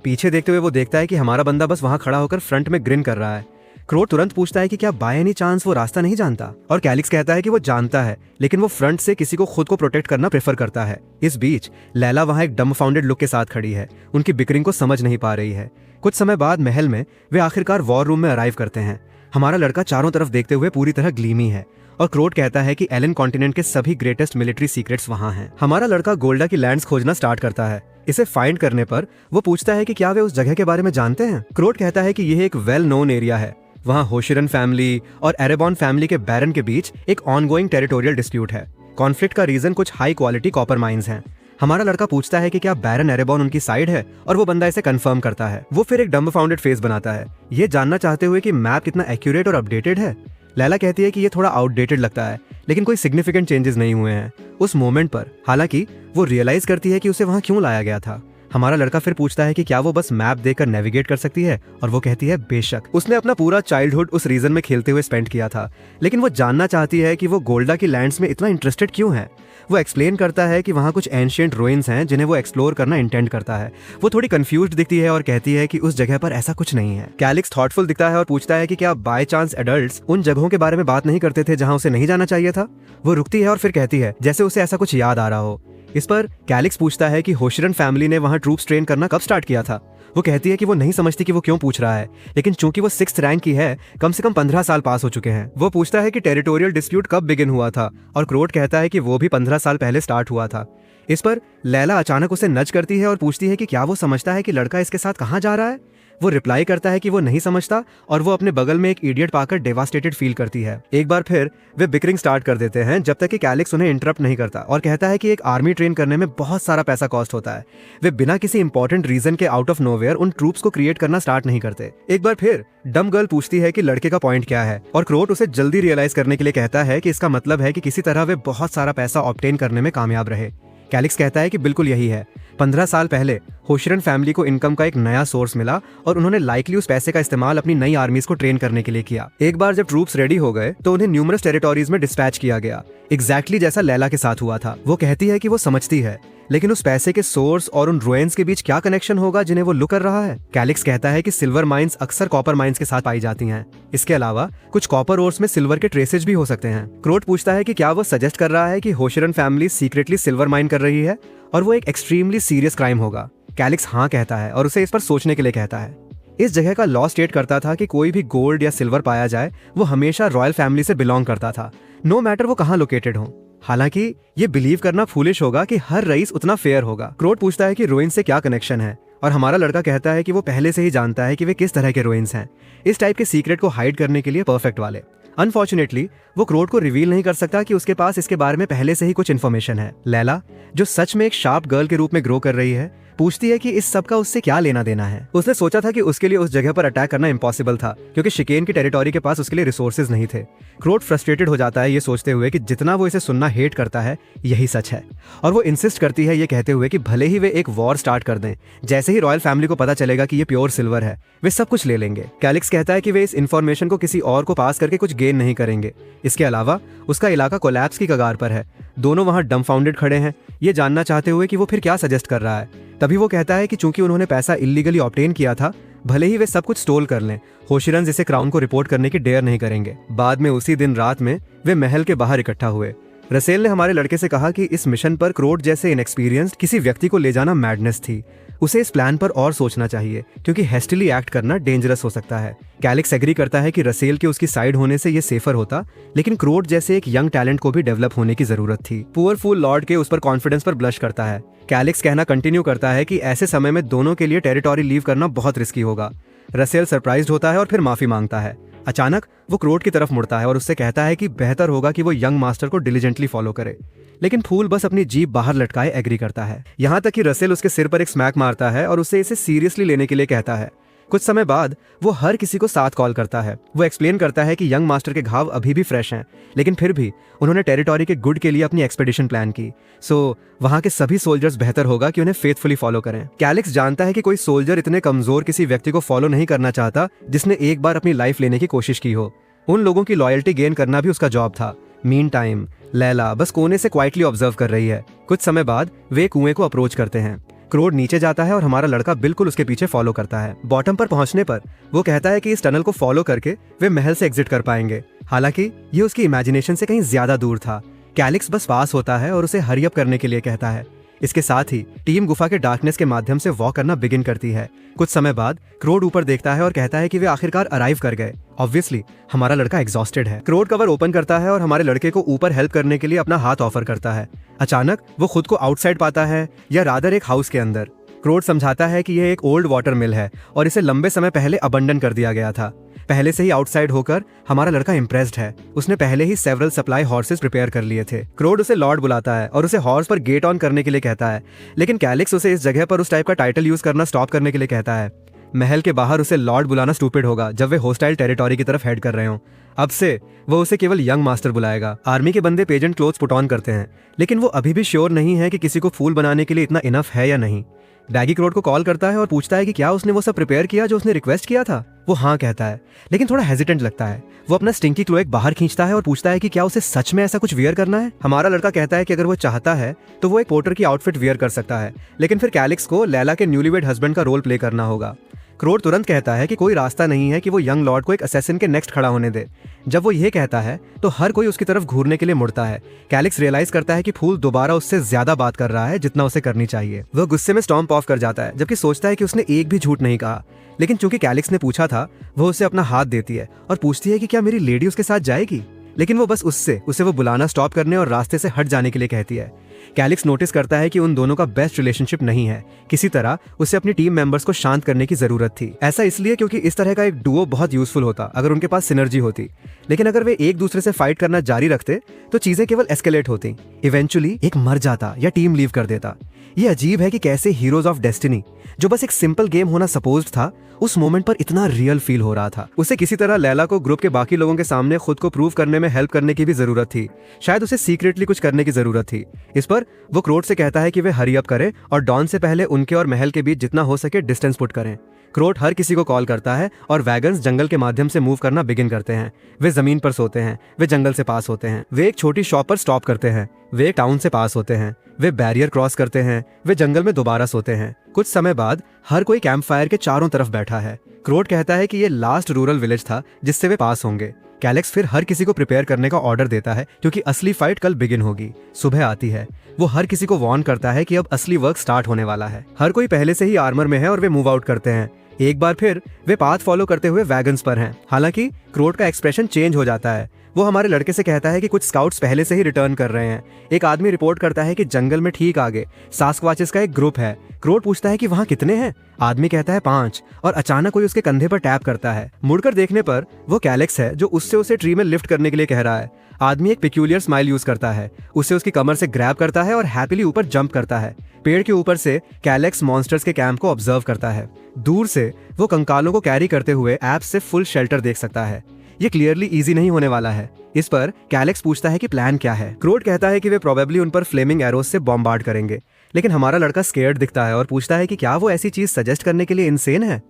पीछे देखते हुए वो देखता है कि हमारा बंदा बस वहां खड़ा होकर फ्रंट में ग्रिन कर रहा है। क्रोट तुरंत पूछता है कि क्या बाय एनी चांस वो रास्ता नहीं जानता, और कैलिक्स कहता है कि वो जानता है, लेकिन वो फ्रंट से किसी को खुद को प्रोटेक्ट करना प्रेफर करता है। इस बीच लैला वहां एक डम्फाउंडेड लुक के साथ खड़ी है, उनकी बिकरिंग को समझ नहीं पा रही है। कुछ समय बाद महल में वे आखिरकार वॉर रूम में अराइव करते हैं। हमारा लड़का चारों तरफ देखते हुए पूरी तरह ग्लीमी है, और क्रोट कहता है कि एलन कॉन्टिनेंट के सभी ग्रेटेस्ट मिलिट्री सीक्रेट्स वहां हैं। हमारा लड़का गोल्डा की लैंड्स खोजना स्टार्ट करता है। इसे फाइंड करने पर वो पूछता है कि क्या वे उस जगह के बारे में जानते हैं। क्रोट कहता है कि यह एक वेल नोन एरिया है। वहां होशिरन फैमिली और एरेबॉन फैमिली के बैरन के बीच एक ऑनगोइंग टेरिटोरियल डिस्प्यूट है। कॉन्फ्लिक्ट का रीजन कुछ हाई क्वालिटी कॉपर माइंस हैं। हमारा लड़का पूछता है कि क्या बैरन एरेबॉन उनकी साइड है और वो बंदा इसे कंफर्म करता है। वो फिर एक डम्बफाउंडेड फेस बनाता है, ये जानना चाहते हुए कि मैप कितना एक्यूरेट और अपडेटेड है। लैला कहती है कि ये थोड़ा आउटडेटेड लगता है, लेकिन कोई सिग्निफिकेंट चेंजेस नहीं हुए हैं उस मोमेंट पर। हालांकि वो रियलाइज करती है कि उसे वहां क्यों लाया गया था। हमारा लड़का फिर पूछता है कि क्या वो बस मैप देखकर नेविगेट कर सकती है, और वो कहती है बेशक। उसने अपना पूरा चाइल्डहुड उस रीजन में खेलते हुए स्पेंड किया था, लेकिन वो जानना चाहती है कि वो गोल्डा की लैंड्स में इतना इंटरेस्टेड क्यों है। वो एक्सप्लेन करता है कि वहाँ कुछ एंशिएंट रुइंस हैं जिन्हें वो एक्सप्लोर करना इंटेंड करता है। वो थोड़ी कंफ्यूज्ड दिखती है और कहती है कि उस जगह पर ऐसा कुछ नहीं है। कैलिक्स थॉटफुल दिखता है और पूछता है कि क्या बाय चांस एडल्ट्स उन जगहों के बारे में बात नहीं करते थे जहाँ उसे नहीं जाना चाहिए था। वो रुकती है और फिर कहती है जैसे उसे ऐसा कुछ याद आ रहा हो। इस पर कैलिक्स पूछता है कि होशिरन फैमिली ने वहाँ ट्रूप्स ट्रेन करना कब स्टार्ट किया था। वो कहती है कि वो नहीं समझती कि वो क्यों पूछ रहा है, लेकिन चूंकि वो 6th रैंक की है, कम से कम 15 साल पास हो चुके हैं। वो पूछता है कि टेरिटोरियल डिस्प्यूट कब बिगिन हुआ था, और क्रोट कहता है कि वो भी 15 साल पहले स्टार्ट हुआ था। इस पर लैला अचानक उसे नज करती है और पूछती है कि क्या वो समझता है कि लड़का इसके साथ कहाँ जा रहा है। वो रिप्लाई करता है कि वो नहीं समझता, और वो अपने बगल में एक इडियट पाकर डेवास्टेटेड फील करती है। एक बार फिर वे बिकरिंग स्टार्ट कर देते हैं, जब तक कि कैलिक्स उन्हें इंटरप्ट नहीं करता और कहता है कि एक आर्मी ट्रेन करने में बहुत सारा पैसा कॉस्ट होता है। वे बिना किसी इंपॉर्टेंट रीजन के आउट ऑफ नोवेयर उन ट्रूप्स को क्रिएट करना स्टार्ट नहीं करते। एक बार फिर डम गर्ल पूछती है कि लड़के का पॉइंट क्या है, और क्रोट उसे जल्दी रियलाइज करने के लिए कहता है कि इसका मतलब है कि किसी तरह वे बहुत सारा पैसा ऑब्टेन करने में कामयाब रहे। कैलिक्स कहता है कि बिल्कुल यही है। 15 साल पहले होशिरन फैमिली को इनकम का एक नया सोर्स मिला, और उन्होंने लाइकली उस पैसे का इस्तेमाल अपनी नई आर्मीज को ट्रेन करने के लिए किया। एक बार जब ट्रूप्स रेडी हो गए तो उन्हें न्यूमरस टेरिटोरीज में डिस्पैच किया गया, एग्जैक्टली जैसा लैला के साथ हुआ था। वो कहती है कि वो समझती है, लेकिन उस पैसे के सोर्स और उन रुइंस के बीच क्या कनेक्शन होगा जिन्हें वो लुक कर रहा है। कैलिक्स कहता है कि सिल्वर माइंस अक्सर कॉपर माइंस के साथ पाई जाती हैं। इसके अलावा कुछ कॉपर ओर्स में सिल्वर के ट्रेसेज भी हो सकते हैं। क्रोट पूछता है कि क्या वो सजेस्ट कर रहा है कि होशिरन फैमिली सीक्रेटली सिल्वर माइन कर रही है और वो एक एक्सट्रीमली सीरियस क्राइम होगा। कैलिक्स हाँ कहता है और उसे इस पर सोचने के लिए कहता है। इस जगह का लॉ स्टेट करता था कि कोई भी गोल्ड या सिल्वर पाया जाए वो हमेशा रॉयल फैमिली से बिलोंग करता था, नो मैटर वो कहाँ लोकेटेड हो। हालांकि ये बिलीव करना फूलिश होगा कि हर रईस उतना फेयर होगा। क्रोट पूछता है कि रुइंस से क्या कनेक्शन है, और हमारा लड़का कहता है कि वो पहले से ही जानता है कि वे किस तरह के रुइंस हैं, इस टाइप के सीक्रेट को हाइड करने के लिए परफेक्ट वाले। अनफॉर्चुनेटली वो क्रोट को रिवील नहीं कर सकता कि उसके पास इसके बारे में पहले से ही कुछ इन्फॉर्मेशन है। लैला, जो सच में एक शार्प गर्ल के रूप में ग्रो कर रही है, पूछती है कि इस सब का उससे क्या लेना देना है। उसने सोचा था कि उसके लिए उस जगह पर अटैक करना इम्पॉसिबल था, क्योंकि शिकेन की टेरिटोरी के पास उसके लिए रिसोर्सेज नहीं थे। क्रोट फ्रस्ट्रेटेड हो जाता है ये सोचते हुए कि जितना वो इसे सुनना हेट करता है यही सच है, और वो इंसिस्ट करती है ये कहते हुए कि भले ही वे एक वॉर स्टार्ट कर दें, जैसे ही रॉयल फैमिली को पता चलेगा कि ये प्योर सिल्वर है वे सब कुछ ले लेंगे। कैलिक्स कहता है कि वे इस इन्फॉर्मेशन को किसी और को पास करके कुछ गेन नहीं करेंगे। इसके अलावा उसका इलाका कोलैप्स की कगार पर है। दोनों वहां डम्फाउंडेड खड़े हैं, ये जानना चाहते हुए कि वो फिर क्या सजेस्ट कर रहा है। तभी वो कहता है कि चूंकि उन्होंने पैसा इलीगली ऑब्टेन किया था, भले ही वे सब कुछ स्टोल कर लें, होशिरन इसे क्राउन को रिपोर्ट करने की डेयर नहीं करेंगे। बाद में उसी दिन रात में वे महल के बाहर इकट्ठा हुए। रसेल ने हमारे लड़के से कहा कि इस मिशन पर क्रोट जैसे इनएक्सपीरियंस्ड किसी व्यक्ति को ले जाना मैडनेस थी। उसे इस प्लान पर और सोचना चाहिए, क्योंकि हेस्टिली एक्ट करना डेंजरस हो सकता है। कैलिक्स एग्री करता है कि रसेल के उसकी साइड होने से ये सेफर होता, लेकिन क्रोट जैसे एक यंग टैलेंट को भी डेवलप होने की जरूरत थी। पुअर फूल लॉर्ड के उस पर कॉन्फिडेंस पर ब्लश करता है। कैलिक्स कहना कंटिन्यू करता है कि ऐसे समय में दोनों के लिए टेरिटोरी लीव करना बहुत रिस्की होगा। रसेल सरप्राइज्ड होता है और फिर माफी मांगता है। अचानक वो क्रोट की तरफ मुड़ता है और उससे कहता है कि बेहतर होगा कि वो यंग मास्टर को डिलीजेंटली फॉलो करे, लेकिन फूल बस अपनी जीभ बाहर लटकाए एग्री करता है। यहाँ तक कि रसेल उसके सिर पर एक स्मैक मारता है और उसे इसे सीरियसली लेने के लिए कहता है। कुछ समय बाद वो हर किसी को साथ कॉल करता है। वो एक्सप्लेन करता है कि यंग मास्टर के घाव अभी भी फ्रेश हैं, लेकिन फिर भी उन्होंने टेरिटोरी के गुड के लिए अपनी एक्सपेडिशन प्लान की, सो वहाँ के सभी सोल्जर्स बेहतर होगा कि उन्हें फेथफुली फॉलो करें। कैलिक्स जानता है कि कोई सोल्जर इतने कमजोर किसी व्यक्ति को फॉलो नहीं करना चाहता जिसने एक बार अपनी लाइफ लेने की कोशिश की हो। उन लोगों की लॉयल्टी गेन करना भी उसका जॉब था। मीन टाइम लैला बस कोने से क्वाइटली ऑब्जर्व कर रही है। कुछ समय बाद वे कुएं को अप्रोच करते हैं। क्रोट नीचे जाता है और हमारा लड़का बिल्कुल उसके पीछे फॉलो करता है। बॉटम पर पहुंचने पर वो कहता है कि इस टनल को फॉलो करके वे महल से एग्जिट कर पाएंगे। हालांकि ये उसकी इमेजिनेशन से कहीं ज्यादा दूर था। कैलिक्स बस पास होता है और उसे हरी अप करने के लिए कहता है। इसके साथ ही टीम गुफा के डार्कनेस के माध्यम से वॉक करना बिगिन करती है। कुछ समय बाद क्रोड ऊपर देखता है और कहता है कि वे आखिरकार अराइव कर गए। ऑब्वियसली हमारा लड़का एग्जॉस्टेड है। क्रोड कवर ओपन करता है और हमारे लड़के को ऊपर हेल्प करने के लिए अपना हाथ ऑफर करता है। अचानक वो खुद को आउटसाइड पाता है, या रादर एक हाउस के अंदर। क्रोड समझाता है कि यह एक ओल्ड वाटर मिल है और इसे लंबे समय पहले अबंडन कर दिया गया था। पहले से ही आउटसाइड होकर हमारा लड़का इम्प्रेस्ड है। उसने पहले ही सेवरल सप्लाई हॉर्सेस प्रिपेयर कर लिए थे। क्रोड उसे लॉर्ड बुलाता है और उसे हॉर्स पर गेट ऑन करने के लिए कहता है, लेकिन कैलिक्स उसे इस जगह पर उस टाइप का टाइटल यूज करना स्टॉप करने के लिए कहता है। महल के बाहर उसे लॉर्ड बुलाना स्टूपिड होगा जब वे होस्टाइल टेरिटोरी की तरफ हेड कर रहे हों। अब से वो उसे केवल यंग मास्टर बुलाएगा। आर्मी के बंदे पेजेंट क्लोथ्स पुट ऑन करते हैं, लेकिन वो अभी भी श्योर नहीं है कि किसी को फूल बनाने के लिए इतना इनफ है या नहीं। बैगी क्रोड को कॉल करता है और पूछता है कि क्या उसने वो सब प्रिपेयर किया जो उसने रिक्वेस्ट किया था। वो हाँ कहता है, लेकिन थोड़ा हेजिटेंट लगता है। वो अपना स्टिंकी क्लोएक बाहर खींचता है और पूछता है कि क्या उसे सच में ऐसा कुछ वियर करना है। हमारा लड़का कहता है कि अगर वो चाहता है तो वो एक पोर्टर की आउटफिट वियर कर सकता है, लेकिन फिर कैलिक्स को लैला के न्यूलीवेड हस्बैंड का रोल प्ले करना होगा। क्रोड तुरंत कहता है कि कोई रास्ता नहीं है कि वो यंग लॉर्ड को एक असैसिन के नेक्स्ट खड़ा होने दे। जब वो ये कहता है तो हर कोई उसकी तरफ घूरने के लिए मुड़ता है। कैलिक्स रियलाइज करता है कि फूल दोबारा उससे ज्यादा बात कर रहा है जितना उसे करनी चाहिए। वह गुस्से में स्टॉम्प ऑफ कर जाता है, जबकि सोचता है कि उसने एक भी झूठ नहीं कहा। लेकिन चूंकि कैलिक्स ने पूछा था, वो उसे अपना हाथ देती है और पूछती है कि क्या मेरी लेडी उसके साथ जाएगी। लेकिन वो बस उसे वो बुलाना स्टॉप करने और रास्ते से हट जाने के लिए कहती है। कैलिक्स नोटिस करता है कि उन दोनों का बेस्ट रिलेशनशिप नहीं है। किसी तरह उसे अपनी टीम मेंबर्स को शांत करने की जरूरत थी। ऐसा इसलिए क्योंकि इस तरह का एक डुओ बहुत यूजफुल होता अगर उनके पास सिनर्जी होती। लेकिन अगर वे एक दूसरे से फाइट करना जारी रखते तो चीजें केवल एस्केलेट होती। इवेंचुअली एक मर जाता या टीम लीव कर देता। ये अजीब है कि कैसे हीरोज ऑफ डेस्टिनी, जो बस एक सिंपल गेम होना सपोज्ड था, उस मोमेंट पर इतना रियल फील हो रहा था। उसे किसी तरह लैला को ग्रुप के बाकी लोगों के सामने खुद को प्रूव करने में हेल्प करने की भी जरूरत थी। शायद उसे सीक्रेटली कुछ करने की जरूरत थी। इस पर वो क्रोड से कहता है कि वे हरी अप करें और डॉन से पहले उनके और महल के बीच जितना हो सके डिस्टेंस पुट करें। क्रोड हर किसी को कॉल करता है और वैगन्स जंगल के माध्यम से मूव करना बिगिन करते हैं। वे जमीन पर सोते हैं, वे जंगल से पास होते हैं, वे एक छोटी शॉप पर स्टॉप करते हैं, वे एक टाउन से पास होते हैं, वे बैरियर क्रॉस करते हैं, वे जंगल में दोबारा सोते हैं। कुछ समय बाद हर कोई कैंप फायर के चारों तरफ बैठा है। क्रोड कहता है कि ये लास्ट रूरल विलेज था जिससे वे पास होंगे। कैलिक्स फिर हर किसी को प्रिपेयर करने का ऑर्डर देता है क्योंकि असली फाइट कल बिगिन होगी। सुबह आती है। वो हर किसी को वार्न करता है कि अब असली वर्क स्टार्ट होने वाला है। हर कोई पहले से ही आर्मर में है और वे मूव आउट करते हैं। एक बार फिर वे पाथ फॉलो करते हुए वैगन्स पर हैं। हालांकि क्रोड का एक्सप्रेशन चेंज हो जाता है। वो हमारे लड़के से कहता है कि कुछ स्काउट्स पहले से ही रिटर्न कर रहे हैं। एक आदमी रिपोर्ट करता है कि जंगल में ठीक आगे सास्क्वाचेस का एक ग्रुप है। क्रोड पूछता है कि वहाँ कितने हैं। आदमी कहता है 5 और अचानक कोई उसके कंधे पर टैप करता है। मुड़कर देखने पर वो कैलिक्स है जो उससे उसे ट्री में लिफ्ट करने के लिए कह रहा है। आदमी एक पिक्यूलियर स्माइल यूज करता है, उसे उसकी कमर से ग्रैब करता है और हैप्पीली ऊपर जंप करता है। पेड़ के ऊपर से कैलिक्स मॉन्स्टर्स के कैंप को ऑब्जर्व करता है। दूर से वो कंकालों को कैरी करते हुए ऐप से फुल शेल्टर देख सकता है। ये क्लियरली इजी नहीं होने वाला है। इस पर कैलिक्स पूछता है कि प्लान क्या है। क्रोड कहता है कि वे प्रोबेबली उन पर फ्लेमिंग एरोस से बॉम्बार्ड करेंगे, लेकिन हमारा लड़का स्केयर्ड दिखता है और पूछता है कि क्या वो ऐसी चीज सजेस्ट करने के लिए इंसेन है।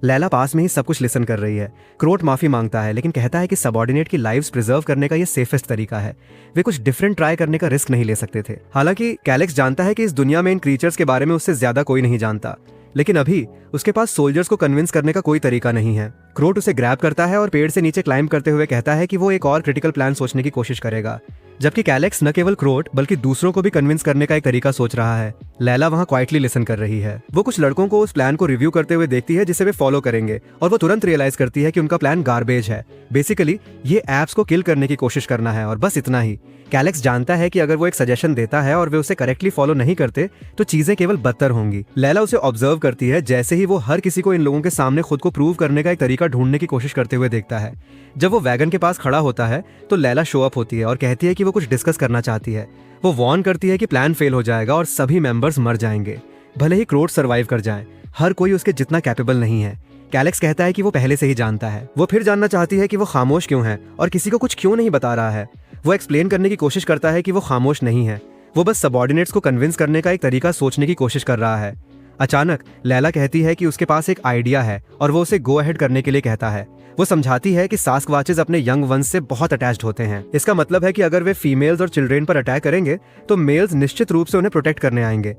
लैला पास में ही सब कुछ लिसन कर रही है। क्रोड माफी मांगता है, लेकिन कहता है कि सबऑर्डिनेट की लाइव्स प्रिजर्व करने का ये सेफेस्ट तरीका है। वे कुछ डिफरेंट ट्राई करने का रिस्क नहीं ले सकते थे। हालांकि कैलिक्स जानता है कि इस दुनिया में इन क्रीचर्स के बारे में उससे ज्यादा कोई नहीं जानता, लेकिन अभी उसके पास सोल्जर्स को कन्विंस करने का कोई तरीका नहीं है। क्रोड उसे ग्रैब करता है और पेड़ से नीचे क्लाइंब करते हुए कहता है कि वो एक और क्रिटिकल प्लान सोचने की कोशिश करेगा। जबकि कैलिक्स न केवल क्रोड बल्कि दूसरों को भी कन्विंस करने का एक तरीका सोच रहा है। लैला वहाँ क्वाइटली लिसन कर रही है। वो कुछ लड़कों को उस प्लान को रिव्यू करते हुए देखती है जिसे वे फॉलो करेंगे, और वो तुरंत रियलाइज करती है कि उनका प्लान गार्बेज है। बेसिकली ये एप्स को किल करने की कोशिश करना है और बस इतना ही। कैलिक्स जानता है कि अगर वो एक सजेशन देता है और वे उसे करेक्टली फॉलो नहीं करते तो चीजें केवल बदतर होंगी। लैला उसे ऑब्जर्व करती है जैसे ही वो हर किसी को इन लोगों के सामने खुद को प्रूव करने का एक तरीका ढूंढने की कोशिश करते हुए देखता है। जब वो वैगन के पास खड़ा होता है तो लैला शो अप होती है और कहती है कि वो कुछ डिस्कस करना चाहती है। वो वार्न करती है कि प्लान फेल हो जाएगा और सभी मेंबर्स मर जाएंगे, भले ही क्रोड सर्वाइव कर जाए। हर कोई उसके जितना कैपेबल नहीं है। कैलिक्स कहता है कि वो पहले से ही जानता है। वो फिर जानना चाहती है कि वो खामोश क्यों है और किसी को कुछ क्यों नहीं बता रहा है। वो एक्सप्लेन करने की कोशिश करता है कि वो खामोश नहीं है, वो बस सबऑर्डिनेट्स को कन्विंस करने का एक तरीका सोचने की कोशिश कर रहा है। अचानक लैला कहती है कि उसके पास एक आइडिया है और वो उसे गो अहेड करने के लिए कहता है। वो समझाती है कि सास्क्वाचेस अपने यंग वंस से बहुत अटैच्ड होते हैं। इसका मतलब है कि अगर वे फीमेल्स और चिल्ड्रेन पर अटैक करेंगे तो मेल्स निश्चित रूप से उन्हें प्रोटेक्ट करने आएंगे।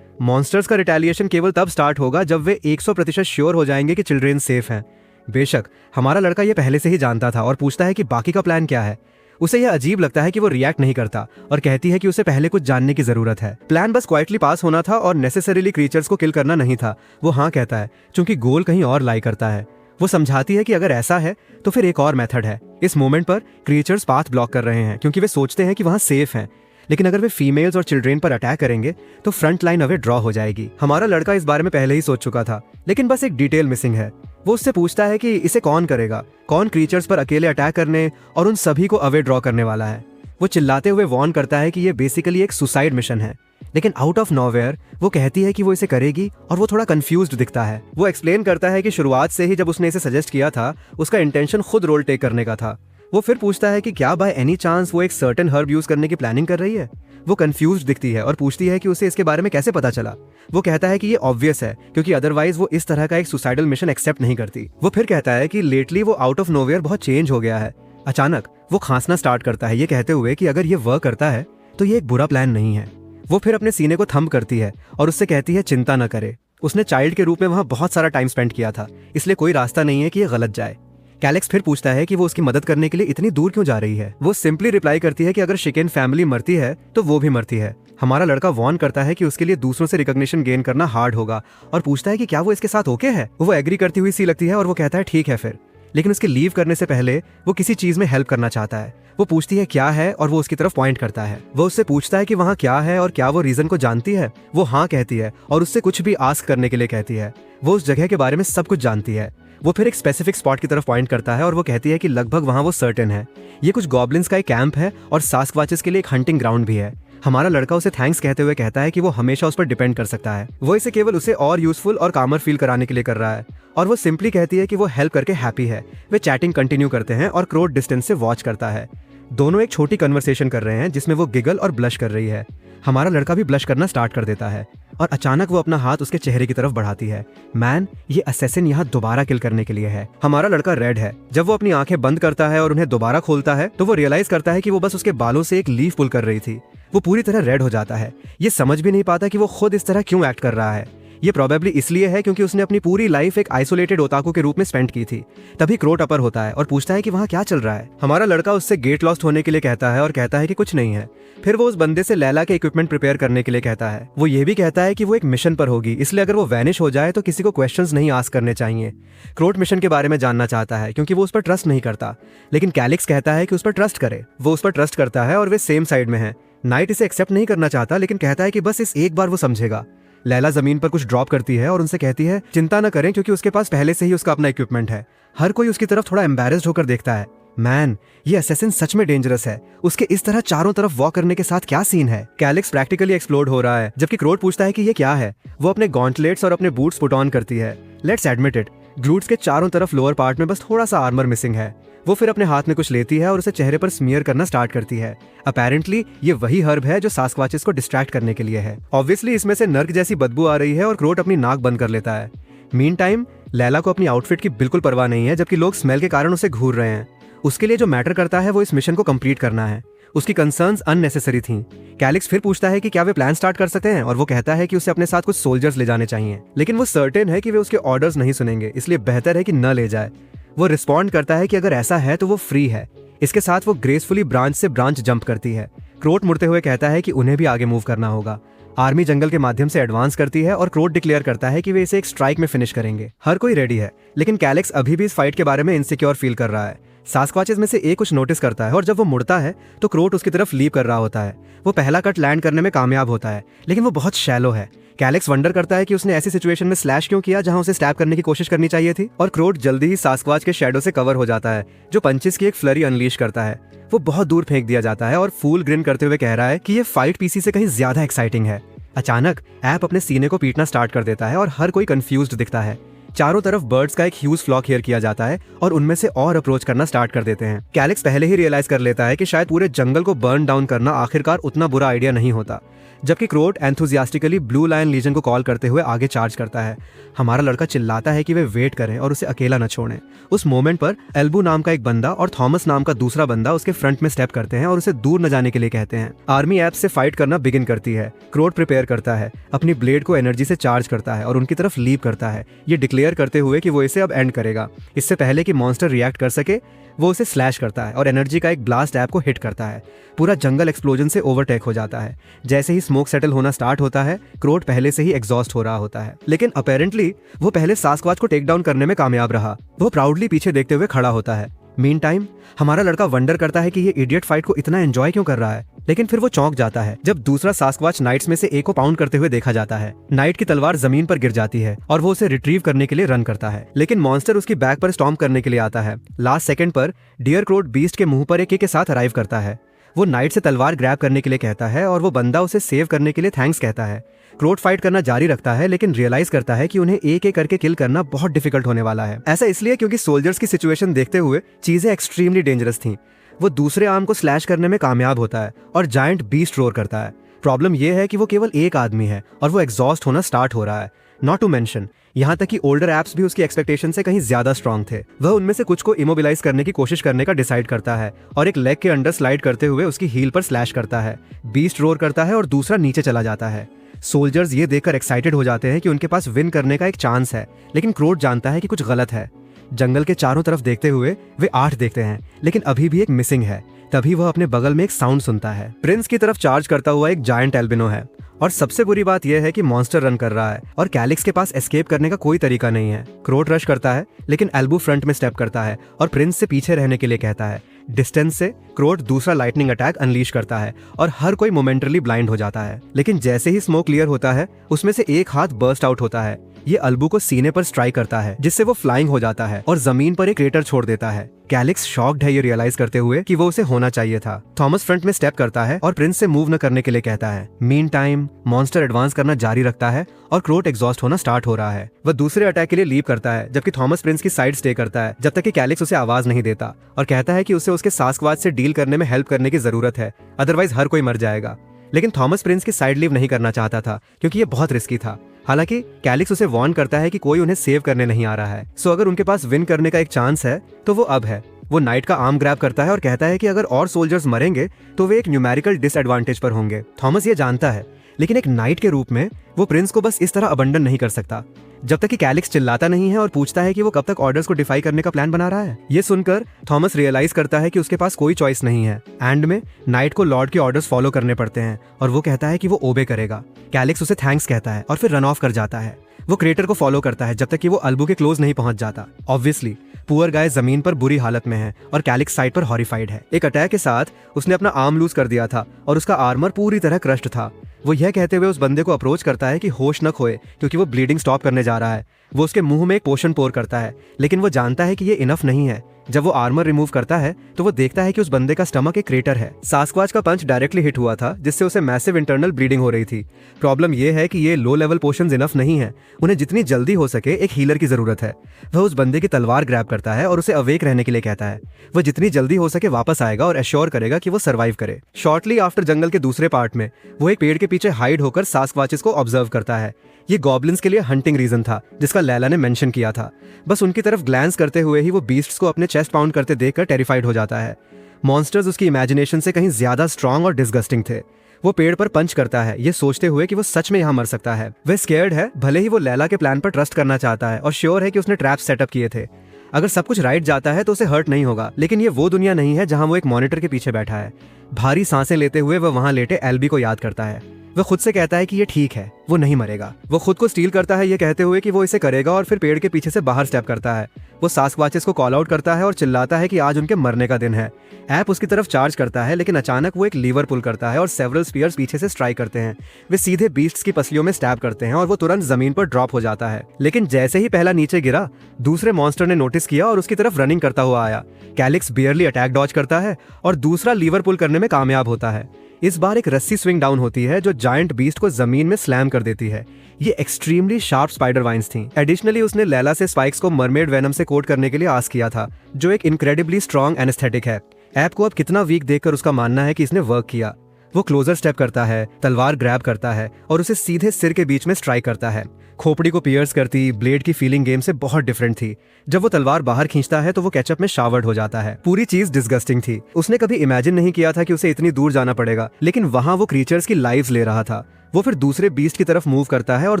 मॉन्स्टर्स का रिटेलिएशन केवल तब स्टार्ट होगा जब वे 100% श्योर हो जाएंगे कि चिल्ड्रेन सेफ हैं। बेशक हमारा लड़का ये पहले से ही जानता था और पूछता है कि बाकी का प्लान क्या है। उसे यह अजीब लगता है कि वो रिएक्ट नहीं करता और कहती है कि उसे पहले कुछ जानने की जरूरत है। प्लान बस क्वाइटली पास होना था और नेसेसरीली क्रीचर्स को किल करना नहीं था। वो हाँ कहता है क्योंकि गोल कहीं और लाई करता है। वो समझाती है कि अगर ऐसा है तो फिर एक और मेथड है। इस मोमेंट पर क्रीचर्स पाथ ब्लॉक कर रहे हैं क्योंकि वे सोचते हैं कि वहां सेफ हैं, लेकिन अगर वे फीमेल्स और चिल्ड्रेन पर अटैक करेंगे तो फ्रंट लाइन अवे ड्रॉ हो जाएगी। हमारा लड़का इस बारे में पहले ही सोच चुका था, लेकिन बस एक डिटेल मिसिंग है। वो उससे पूछता है कि इसे कौन करेगा, कौन क्रीचर्स पर अकेले अटैक करने और उन सभी को अवे ड्रॉ करने वाला है। वो चिल्लाते हुए वार्न करता है कि ये बेसिकली एक सुसाइड मिशन है, लेकिन आउट ऑफ नोवेयर वो कहती है कि वो इसे करेगी और वो थोड़ा कंफ्यूज्ड दिखता है। वो एक्सप्लेन करता है कि शुरुआत से ही जब उसने इसे सजेस्ट किया था उसका इंटेंशन खुद रोल टेक करने का था। वो फिर पूछता है कि क्या बाय एनी चांस वो एक सर्टेन हर्ब यूज करने की प्लानिंग कर रही है। वो कंफ्यूज्ड दिखती है और पूछती है कि उसे इसके बारे में कैसे पता चला। वो कहता है कि ये ऑब्वियस है क्योंकि अदरवाइज वो इस तरह का एक सुसाइडल मिशन एक्सेप्ट नहीं करती। वो फिर कहता है कि लेटली वो आउट ऑफ नोवेयर बहुत चेंज हो गया है। अचानक वो खांसना स्टार्ट करता है, ये कहते हुए कि अगर ये वर्क करता है तो ये एक बुरा प्लान नहीं है। वो फिर अपने सीने को थंब करती है और उससे कहती है चिंता न करे, उसने चाइल्ड के रूप में वहां बहुत सारा टाइम स्पेंड किया था, इसलिए कोई रास्ता नहीं है कि ये गलत जाए। कैलेक्स फिर पूछता है कि वो उसकी मदद करने के लिए इतनी दूर क्यों जा रही है। वो सिंपली रिप्लाई करती है कि अगर शिकेन फैमिली मरती है तो वो भी मरती है। हमारा लड़का वॉर्न करता है कि उसके लिए दूसरों से रिकॉग्निशन गेन करना हार्ड होगा और पूछता है कि क्या वो इसके साथ ओके है। वो एग्री करती हुई सी लगती है और वो कहता है ठीक है फिर, लेकिन उसके लीव करने से पहले वो किसी चीज में हेल्प करना चाहता है। वो पूछती है क्या है और वो उसकी तरफ पॉइंट करता है। वो उससे पूछता है कि वहाँ क्या है और क्या वो रीजन को जानती है। वो हाँ कहती है और उससे कुछ भी आस्क करने के लिए कहती है। वो उस जगह के बारे में सब कुछ जानती है। वो फिर एक स्पेसिफिक स्पॉट की तरफ पॉइंट करता है और वो कहती है कि लगभग वहाँ वो सर्टेन है। ये कुछ गॉब्लिन्स का एक कैंप है और सास्क्वाचेस के लिए एक हंटिंग ग्राउंड भी है। हमारा लड़का उसे थैंक्स कहते हुए कहता है कि वो हमेशा उस पर डिपेंड कर सकता है। वो इसे केवल उसे और यूजफुल और कामर फील कराने के लिए कर रहा है और वो सिंपली कहती है कि वो हेल्प करके हैप्पी है। वे चैटिंग कंटिन्यू करते हैं और क्रोट डिस्टेंस से वॉच करता है। दोनों एक छोटी कन्वर्सेशन कर रहे हैं जिसमें वो गिगल और ब्लश कर रही है। हमारा लड़का भी ब्लश करना स्टार्ट कर देता है और अचानक वो अपना हाथ उसके चेहरे की तरफ बढ़ाती है। मैन, ये असैसिन यहाँ दोबारा किल करने के लिए है। हमारा लड़का रेड है। जब वो अपनी आंखें बंद करता है और उन्हें दोबारा खोलता है तो वो रियलाइज करता है कि वो बस उसके बालों से एक लीफ पुल कर रही थी। वो पूरी तरह रेड हो जाता है। ये समझ भी नहीं पाता कि वो खुद इस तरह क्यों एक्ट कर रहा है। ये प्रोबेबली इसलिए है क्योंकि उसने अपनी पूरी लाइफ एक आइसोलेटेड ओताको के रूप में स्पेंड की थी। तभी क्रोट अपर होता है और पूछता है कि वहाँ क्या चल रहा है। हमारा लड़का उससे गेट लॉस्ट होने के लिए कहता है और कहता है कि कुछ नहीं है। फिर वो उस बंदे से लैला के इक्विपमेंट प्रिपेयर करने के लिए कहता है। वो ये भी कहता है कि वो एक मिशन पर होगी, इसलिए अगर वो वैनिश हो जाए तो किसी को क्वेश्चंस नहीं आस्क करने चाहिए। क्रोट मिशन के बारे में जानना चाहता है क्योंकि वो उस पर ट्रस्ट नहीं करता, लेकिन कैलिक्स कहता है कि उस पर ट्रस्ट करे। वो उस पर ट्रस्ट करता है और वे सेम साइड में है। नाइट इसे एक्सेप्ट नहीं करना चाहता, लेकिन कहता है कि बस इस एक बार वो समझेगा। लैला जमीन पर कुछ ड्रॉप करती है और उनसे कहती है चिंता न करें क्योंकि उसके पास पहले से ही उसका अपना इक्विपमेंट है। हर कोई उसकी तरफ थोड़ा एम्बैरेस्ड होकर देखता है। मैन, ये असैसिन सच में डेंजरस है। उसके इस तरह चारों तरफ वॉक करने के साथ क्या सीन है। कैलिक्स प्रैक्टिकली एक्सप्लोड हो रहा है जबकि क्रोट पूछता है कि ये क्या है। वो अपने गॉन्टलेट्स और अपने बूट्स पुट ऑन करती है। लेट्स एडमिट इट, ग्लूट्स के चारों तरफ लोअर पार्ट में बस थोड़ा सा आर्मर मिसिंग है। वो फिर अपने हाथ में कुछ लेती है और उसे चेहरे पर स्मीयर करना स्टार्ट करती है। अपेरेंटली ये वही हर्ब है जो सास्क्वाचेस को डिस्ट्रैक्ट करने के लिए है। ऑब्वियसली इसमें से नर्क जैसी बदबू आ रही है और क्रोट अपनी नाक बंद कर लेता है। मीन टाइम लैला को अपनी आउटफिट की बिल्कुल परवाह नहीं है, जबकि लोग स्मेल के कारण उसे घूर रहे हैं। उसके लिए जो मैटर करता है वो इस मिशन को कंप्लीट करना है। उसकी कंसर्न्स अननेसेसरी थीं। कैलिक्स फिर पूछता है कि क्या वे प्लान स्टार्ट कर सकते हैं और वो कहता है कि उसे अपने साथ कुछ सोल्जर्स ले जाने चाहिए, लेकिन वो सर्टेन है कि वे उसके ऑर्डर्स नहीं सुनेंगे, इसलिए बेहतर है कि न ले जाए। वो रिस्पॉन्ड करता है कि अगर ऐसा है तो वो फ्री है। इसके साथ वो ग्रेसफुली ब्रांच से ब्रांच जंप करती है। क्रोट मुड़ते हुए कहता है कि उन्हें भी आगे मूव करना होगा। आर्मी जंगल के माध्यम से एडवांस करती है और क्रोट डिक्लेयर करता है कि वे इसे एक स्ट्राइक में फिनिश करेंगे। हर कोई रेडी है, लेकिन कैलिक्स अभी भी इस फाइट के बारे में इनसिक्योर फील कर रहा है। सास्क्वाचेस में से एक कुछ नोटिस करता है और जब वो मुड़ता है तो क्रोट उसकी तरफ लीप कर रहा होता है। वो पहला कट लैंड करने में कामयाब होता है, लेकिन वो बहुत शैलो है। कैलिक्स वंडर करता है कि उसने ऐसी सिचुएशन में स्लैश क्यों किया जहां उसे स्टैब करने की कोशिश करनी चाहिए थी, और क्रोट जल्दी ही सास्क्वाच के शैडो से कवर हो जाता है जो पंचेस की एक फ्लरी अनलीश करता है। वो बहुत दूर फेंक दिया जाता है और फूल ग्रिन करते हुए कह रहा है कि ये फाइट पीसी से कहीं ज्यादा एक्साइटिंग है। अचानक ऐप अपने सीने को पीटना स्टार्ट कर देता है और हर कोई कंफ्यूज्ड दिखता है। चारों तरफ बर्ड्स का एक ह्यूज फ्लॉक हियर किया जाता है और उनमें से और अप्रोच करना स्टार्ट कर देते हैं। कैलिक्स पहले ही रियलाइज कर लेता है कि शायद पूरे जंगल को बर्न डाउन करना आखिरकार उतना बुरा आइडिया नहीं होता, जबकि क्रोट एंथुजियास्टिकली ब्लू लायन लीजन को कॉल करते हुए आगे चार्ज करता है। हमारा लड़का चिल्लाता है कि वे वेट करें और उसे अकेला न छोड़ें। उस मोमेंट पर एल्बू नाम का एक बंदा और थॉमस नाम का दूसरा बंदा उसके फ्रंट में स्टेप करते हैं और उसे दूर न जाने के लिए कहते हैं। आर्मी ऐप से फाइट करना बिगिन करती है। क्रोट प्रिपेयर करता है, अपनी ब्लेड को एनर्जी से चार्ज करता है और उनकी तरफ लीप करता है, ये डिक्लेयर करते हुए कि वो इसे अब एंड करेगा। इससे पहले कि मॉन्स्टर रिएक्ट कर सके वो उसे स्लैश करता है और एनर्जी का एक ब्लास्ट ऐप को हिट करता है। पूरा जंगल एक्सप्लोजन से ओवरटेक हो जाता है। जैसे ही स्मोक सेटल होना स्टार्ट होता है, क्रोट पहले से ही एग्जॉस्ट हो रहा होता है, लेकिन अपेरेंटली वो पहले सास्क्वाच को टेक डाउन करने में कामयाब रहा। वो प्राउडली पीछे देखते हुए खड़ा होता है। मीन टाइम हमारा लड़का वंडर करता है कि ये इडियट फाइट को इतना एंजॉय क्यों कर रहा है। लेकिन फिर वो चौंक जाता है जब दूसरा सास्क्वाच नाइट्स में से एक को पाउंड करते हुए देखा जाता है। नाइट की तलवार जमीन पर गिर जाती है और वो उसे रिट्रीव करने के लिए रन करता है, लेकिन मॉन्स्टर उसकी बैक पर स्टॉम्प करने के लिए आता है। लास्ट सेकंड पर डियर क्रोट बीस्ट के मुंह पर एक किक के साथ अराइव करता है। वो नाइट से तलवार ग्रैब करने के लिए कहता है और वो बंदा उसे सेव करने के लिए थैंक्स कहता है। क्रोट फाइट करना जारी रखता है, लेकिन रियलाइज करता है कि उन्हें एक एक करके किल करना बहुत डिफिकल्ट होने वाला है। ऐसा इसलिए क्योंकि सोल्जर्स की सिचुएशन देखते हुए चीजें एक्सट्रीमली डेंजरस थीं। वो दूसरे आर्म को स्लैश करने में कामयाब होता है और जायंट बीस्ट रोर करता है। प्रॉब्लम यह है कि वो केवल एक आदमी है और वो एग्जॉस्ट होना स्टार्ट हो रहा है। नॉट टू मेंशन, यहाँ तक कि ओल्डर एप्स भी उसकी एक्सपेक्टेशन से कहीं ज्यादा स्ट्रांग थे। वह उनमें से कुछ को इमोबिलाइज करने की कोशिश करने का डिसाइड करता है और एक लेग के अंडर स्लाइड करते हुए उसकी हील पर स्लैश करता है। बीस्ट रोर करता है और दूसरा नीचे चला जाता है। सोल्जर्स ये देखकर एक्साइटेड हो जाते हैं कि उनके पास विन करने का एक चांस है, लेकिन क्रोट जानता है कि कुछ गलत है। जंगल के चारों तरफ देखते हुए वे 8 देखते हैं, लेकिन अभी भी एक मिसिंग है। तभी वह अपने बगल में एक साउंड सुनता है। प्रिंस की तरफ चार्ज करता हुआ एक जायंट एल्बिनो है और सबसे बुरी बात यह है कि मॉन्स्टर रन कर रहा है और कैलिक्स के पास एस्केप करने का कोई तरीका नहीं है। क्रोट रश करता है, लेकिन एल्बू फ्रंट में स्टेप करता है और प्रिंस से पीछे रहने के लिए कहता है। डिस्टेंस से क्रोट दूसरा लाइटनिंग अटैक अनलीश करता है और हर कोई मोमेंटरली ब्लाइंड हो जाता है। लेकिन जैसे ही स्मोक क्लियर होता है, उसमें से एक हाथ बर्स्ट आउट होता है। ये अल्बू को सीने पर स्ट्राइक करता है, जिससे वो फ्लाइंग हो जाता है और जमीन पर एक क्रेटर छोड़ देता है। कैलिक्स शॉक्ड है ये रियलाइज करते हुए कि वो उसे होना चाहिए था। थॉमस फ्रंट में स्टेप करता है और प्रिंस से मूव न करने के लिए कहता है। मीन टाइम मॉन्स्टर एडवांस करना जारी रखता है और क्रोट एग्जॉस्ट होना स्टार्ट हो रहा है। वह दूसरे अटैक के लिए लीप करता है, जबकि थॉमस प्रिंस की साइड स्टे करता है जब तक कि कैलिक्स उसे आवाज नहीं देता और कहता है कि उसे उसके सास्क्वाच से डील करने में हेल्प करने की जरूरत है, अदरवाइज हर कोई मर जाएगा। लेकिन थॉमस प्रिंस की साइड लीव नहीं करना चाहता था क्योंकि ये बहुत रिस्की था। हालांकि कैलिक्स उसे वार्न करता है कि कोई उन्हें सेव करने नहीं आ रहा है, सो अगर उनके पास विन करने का एक चांस है तो वो अब है। वो नाइट का आर्म ग्रैब करता है और कहता है कि अगर और सोल्जर्स मरेंगे तो वे एक न्यूमेरिकल डिसएडवांटेज पर होंगे। थॉमस ये जानता है, लेकिन एक नाइट के रूप में वो प्रिंस को बस इस तरह अबंडन नहीं कर सकता जब तक कि कैलिक्स चिल्लाता नहीं है और पूछता है कि वो कब तक ऑर्डर्स को डिफाई करने का प्लान बना रहा है। ये सुनकर थॉमस रियलाइज करता है कि उसके पास कोई चॉइस नहीं है। एंड में नाइट को लॉर्ड के ऑर्डर्स फॉलो करने पड़ते हैं और वो कहता है कि वो ओबे करेगा। कैलिक्स उसे थैंक्स कहता है और फिर रन ऑफ कर जाता है। वो क्रेटर को फॉलो करता है जब तक कि वो अल्बू के क्लोज नहीं पहुंच जाता। ऑब्वियसली पुअर गाय जमीन पर बुरी हालत में है और कैलिक्स साइड पर हॉरिफाइड है। एक अटैक के साथ उसने अपना आर्म लूज कर दिया था और उसका आर्मर पूरी तरह क्रश्ड था। वो यह कहते हुए उस बंदे को अप्रोच करता है कि होश न खोए क्योंकि वो ब्लीडिंग स्टॉप करने जा रहा है। वो उसके मुंह में एक पोशन पोर करता है, लेकिन वो जानता है कि ये इनफ नहीं है। जब वो आर्मर रिमूव करता है तो वो देखता है कि उस बंदे का स्टमक एक क्रेटर है। सास्क्वाच का पंच डायरेक्टली हिट हुआ था, जिससे उसे मैसिव इंटरनल ब्लीडिंग हो रही थी। प्रॉब्लम ये है कि ये लो लेवल पोशंस इनफ नहीं है। उन्हें जितनी जल्दी हो सके एक हीलर की जरूरत है। वह उस बंदे की तलवार ग्रैब करता है और उसे अवेक रहने के लिए कहता है। वह जितनी जल्दी हो सके वापस आएगा और एश्योर करेगा कि वो सर्वाइव करे। शॉर्टली आफ्टर जंगल के दूसरे पार्ट में वो एक पेड़ के पीछे हाइड होकर सास्क्वाचेस को ऑब्जर्व करता है। ये गॉब्लिन्स के लिए हंटिंग रीजन था जिसका लैला ने मेंशन किया था। बस उनकी तरफ ग्लैंस करते हुए ही वो बीस्ट्स को अपने चेस्ट पाउंड करते देखकर टेरिफाइड हो जाता है। मॉन्स्टर्स उसकी इमेजिनेशन से कहीं ज्यादा स्ट्रांग और डिस्गस्टिंग थे। वो पेड़ पर पंच करता है, ये सोचते हुए कि वो सच में यहाँ मर सकता है। वह स्केयर्ड है, भले ही वो लैला के प्लान पर ट्रस्ट करना चाहता है और श्योर है कि उसने ट्रैप सेटअप किए थे। अगर सब कुछ राइट जाता है तो उसे हर्ट नहीं होगा, लेकिन ये वो दुनिया नहीं है जहां वो एक मॉनिटर के पीछे बैठा है। भारी सांसें लेते हुए वह वहां लेटे एल्बी को याद करता है। वह खुद से कहता है कि ये ठीक है, वो नहीं मरेगा। वो खुद को स्टील करता है ये कहते हुए कि वो इसे करेगा और फिर पेड़ के पीछे से बाहर स्टेप करता है। वो सास्क्वाचेस को कॉल आउट करता है और चिल्लाता है कि आज उनके मरने का दिन है। ऐप उसकी तरफ चार्ज करता है, लेकिन अचानक वो एक लीवर पुल करता है और सेवरल स्पीयर्स पीछे से स्ट्राइक करते हैं। वे सीधे बीस्ट्स की पसलियों में स्टैब करते हैं और वो तुरंत जमीन पर ड्रॉप हो जाता है। लेकिन जैसे ही पहला नीचे गिरा, दूसरे मॉन्स्टर ने नोटिस किया और उसकी तरफ रनिंग करता हुआ आया। कैलिक्स बियरली अटैक डॉज करता है और दूसरा लीवर पुल करने में कामयाब होता है। इस बार एक रस्सी स्विंग डाउन होती है जो जायंट बीस्ट को जमीन में स्लैम कर देती है। ये एक्सट्रीमली शार्प स्पाइडर वाइन्स थी। एडिशनली उसने लैला से स्पाइक्स को मरमेड वेनम से कोट करने के लिए आस्क किया था, जो एक इनक्रेडिबली स्ट्रॉन्ग एनेस्थेटिक है। ऐप को अब कितना वीक देखकर उसका मानना है कि इसने वर्क किया। वो क्लोजर स्टेप करता है, तलवार ग्रैब करता है और उसे सीधे सिर के बीच में स्ट्राइक करता है। खोपड़ी को पियर्स करती ब्लेड की फीलिंग गेम से बहुत डिफरेंट थी। जब वो तलवार बाहर खींचता है तो वो केचप में शावर्ड हो जाता है। पूरी चीज डिस्गस्टिंग थी। उसने कभी इमेजिन नहीं किया था कि उसे इतनी दूर जाना पड़ेगा, लेकिन वहां वो क्रीचर्स की लाइव्स ले रहा था। वो फिर दूसरे बीस्ट की तरफ मूव करता है और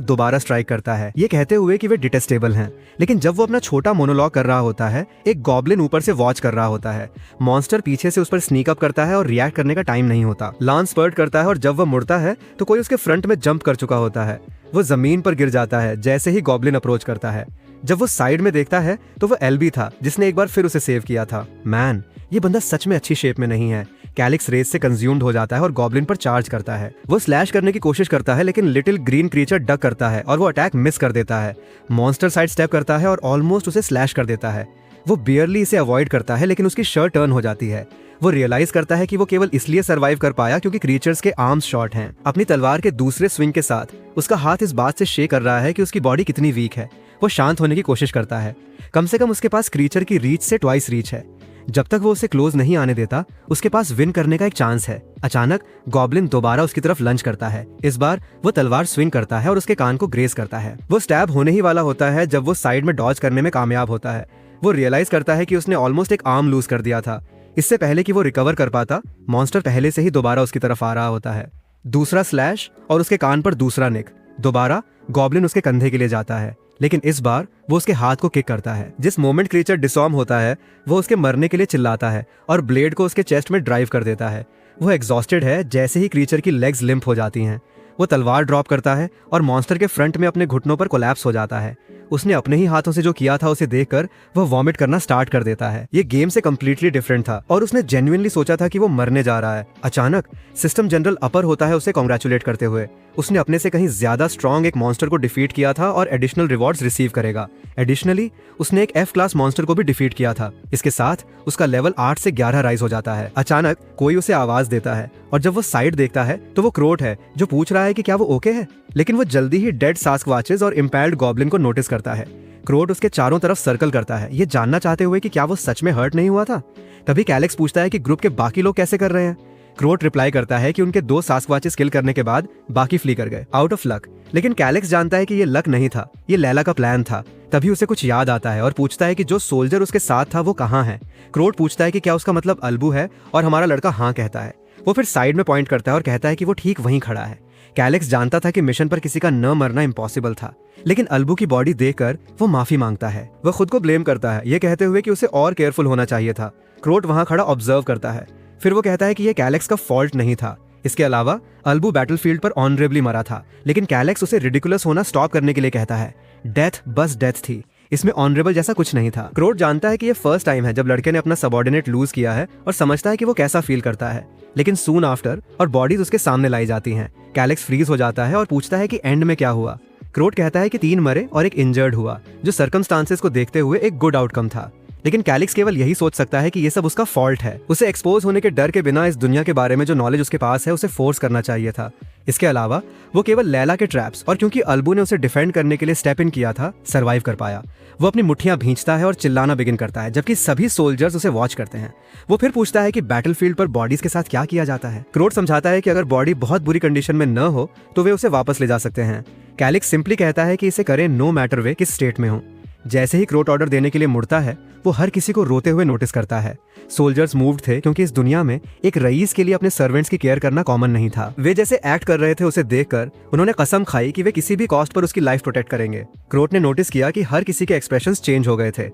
दोबारा स्ट्राइक करता है, ये कहते हुए कि वे डिटेस्टेबल हैं। लेकिन जब वो अपना छोटा मोनोलॉग कर रहा होता है, एक गॉब्लिन ऊपर से वॉच कर रहा होता है। मॉन्स्टर पीछे से उस पर स्नीक अप करता है और रिएक्ट करने का टाइम नहीं होता। लांस स्पर्ट करता है और जब वह मुड़ता है तो कोई उसके फ्रंट में जंप कर चुका होता है। वो जमीन पर गिर जाता है जैसे ही गॉब्लिन अप्रोच करता है। जब वो साइड में देखता है तो वो एल्बी था, जिसने एक बार फिर उसे सेव किया था। मैन, ये बंदा सच में अच्छी शेप में नहीं है। कैलिक्स रेस से कंज्यूम्ड हो जाता है और गॉब्लिन पर चार्ज करता है। वो स्लैश करने की कोशिश करता है लेकिन लिटिल ग्रीन क्रीचर डक करता है और वो अटैक मिस कर देता है। मॉन्स्टर साइड स्टेप करता है और ऑलमोस्ट उसे स्लैश कर देता है। वो बियरली इसे अवॉइड करता है लेकिन उसकी शर्ट टर्न हो जाती है। वो रियलाइज करता है कि वो केवल इसलिए सर्वाइव कर पाया क्योंकि क्रीचर्स के आर्म्स शॉर्ट हैं। अपनी तलवार के दूसरे स्विंग के साथ उसका हाथ इस बात से शेक कर रहा है कि उसकी बॉडी कितनी वीक है। वो शांत होने की कोशिश करता है। कम से कम उसके पास क्रीचर की रीच से ट्वाइस रीच है। जब तक वो उसे क्लोज नहीं आने देता उसके पास विन करने का एक चांस है। अचानक गॉब्लिन दोबारा उसकी तरफ लंच करता है। इस बार वो तलवार स्विंग करता है और उसके कान को ग्रेज करता है। वो स्टैब होने ही वाला होता है जब वो साइड में डॉज करने में कामयाब होता है। वो रियलाइज करता है कि उसने ऑलमोस्ट एक आर्म लूज कर दिया था। इससे पहले कि वो रिकवर कर पाता, मॉन्स्टर पहले से ही दोबारा उसकी तरफ आ रहा होता है। दूसरा स्लैश और उसके कान पर दूसरा निक। दोबारा गॉब्लिन उसके कंधे के लिए जाता है लेकिन इस बार वो उसके हाथ को किक करता है। जिस मोमेंट क्रीचर डिसॉर्म होता है वो उसके मरने के लिए चिल्लाता है और ब्लेड को उसके चेस्ट में ड्राइव कर देता है। वो एग्जॉस्टेड है। जैसे ही क्रीचर की लेग्स लिम्प हो जाती हैं वो तलवार ड्रॉप करता है और मॉन्स्टर के फ्रंट में अपने घुटनों पर कोलैप्स हो जाता है। उसने अपने ही हाथों से जो किया था उसे देखकर वह वॉमिट करना स्टार्ट कर देता है। ये गेम से कंप्लीटली डिफरेंट था और उसने जेन्युइनली सोचा था कि वो मरने जा रहा है। अचानक सिस्टम जनरल अपर होता है उसे कॉन्ग्रेचुलेट करते हुए। उसने अपने से कहीं ज्यादा स्ट्रॉन्ग एक मॉन्स्टर को डिफीट किया था और एडिशनल रिवॉर्ड्स रिसीव करेगा। एडिशनली उसने एक F क्लास मॉन्स्टर को भी डिफीट किया था। इसके साथ उसका लेवल 8 से 11 राइज हो जाता है। अचानक कोई उसे आवाज देता है और जब वो साइड देखता है तो वो क्रोट है जो पूछ रहा है कि क्या वो ओके है। लेकिन वो जल्दी ही डेड सास्क्वाचेस और इम्पैल्ड गॉब्लिन को नोटिस करता है। क्रोट उसके चारों तरफ सर्कल करता है, ये जानना चाहते हुए कि क्या वो सच में हर्ट नहीं हुआ था। तभी कैलिक्स पूछता है कि ग्रुप के बाकी लोग कैसे कर रहे हैं। क्रोट रिप्लाई करता है कि उनके 2 सास्क्वाचेस किल करने के बाद बाकी फ्ली कर गए आउट ऑफ लक। लेकिन कैलिक्स जानता है कि ये लक नहीं था, ये लैला का प्लान था। तभी उसे कुछ याद आता है और पूछता है कि जो सोल्जर उसके साथ था वो कहाँ है। क्रोट पूछता है कि क्या उसका मतलब अल्बू है और हमारा लड़का हाँ कहता है। वो फिर साइड में पॉइंट करता है और कहता है कि वो ठीक वहीं खड़ा है। कैलिक्स जानता था कि मिशन पर किसी का न मरना इम्पॉसिबल था लेकिन अल्बू की बॉडी देखकर वो माफी मांगता है। वह खुद को ब्लेम करता है, ये कहते हुए कि उसे और केयरफुल होना चाहिए था। क्रोट वहां खड़ा ऑब्जर्व करता है। फिर वो कहता है कि ये कैलिक्स का फॉल्ट नहीं था। इसके अलावा अल्बू बैटलफील्ड पर ऑनरेबली मरा था लेकिन कैलिक्स उसे रिडिकुलस होना स्टॉप करने के लिए कहता है। डेथ बस डेथ थी, इसमें ऑनरेबल जैसा कुछ नहीं था। क्रोट जानता है कि ये फर्स्ट टाइम है जब लड़के ने अपना सबऑर्डिनेट लूज किया है और समझता है कि वो कैसा फील करता है। लेकिन सून आफ्टर और बॉडीज उसके सामने लाई जाती हैं। कैलिक्स फ्रीज हो जाता है और पूछता है कि एंड में क्या हुआ। क्रोट कहता है कि 3 मरे और एक इंजर्ड हुआ, जो सर्कमस्टांसेस को देखते हुए एक गुड आउटकम था। लेकिन कैलिक्स केवल यही सोच सकता है कि ये सब उसका फॉल्ट है। उसे एक्सपोज होने के डर के बिना इस दुनिया के बारे में जो नॉलेज उसके पास है उसे फोर्स करना चाहिए था। इसके अलावा वो केवल लैला के ट्रैप्स और क्योंकि अल्बू ने उसे डिफेंड करने के लिए स्टेप इन किया था सर्वाइव कर पाया। वो अपनी मुट्ठियां भींचता है और चिल्लाना बिगिन करता है जबकि सभी सोल्जर्स उसे वॉच करते हैं। वो फिर पूछता है कि बैटलफील्ड पर बॉडीज के साथ क्या किया जाता है। क्रोट समझाता है कि अगर बॉडी बहुत बुरी कंडीशन में न हो तो वे उसे वापस ले जा सकते हैं। कैलिक्स सिंपली कहता है कि इसे करें नो मैटर वे किस स्टेट में हो। जैसे ही क्रोट ऑर्डर देने के लिए मुड़ता है वो हर किसी को रोते हुए नोटिस करता है। सोल्जर्स मूव्ड थे क्योंकि इस दुनिया में एक रईस के लिए अपने सर्वेंट्स की केयर करना कॉमन नहीं था। वे जैसे एक्ट कर रहे थे उसे देखकर उन्होंने कसम खाई कि वे किसी भी कॉस्ट पर उसकी लाइफ प्रोटेक्ट करेंगे। क्रोट ने नोटिस किया कि हर किसी के एक्सप्रेशंस चेंज हो गए थे।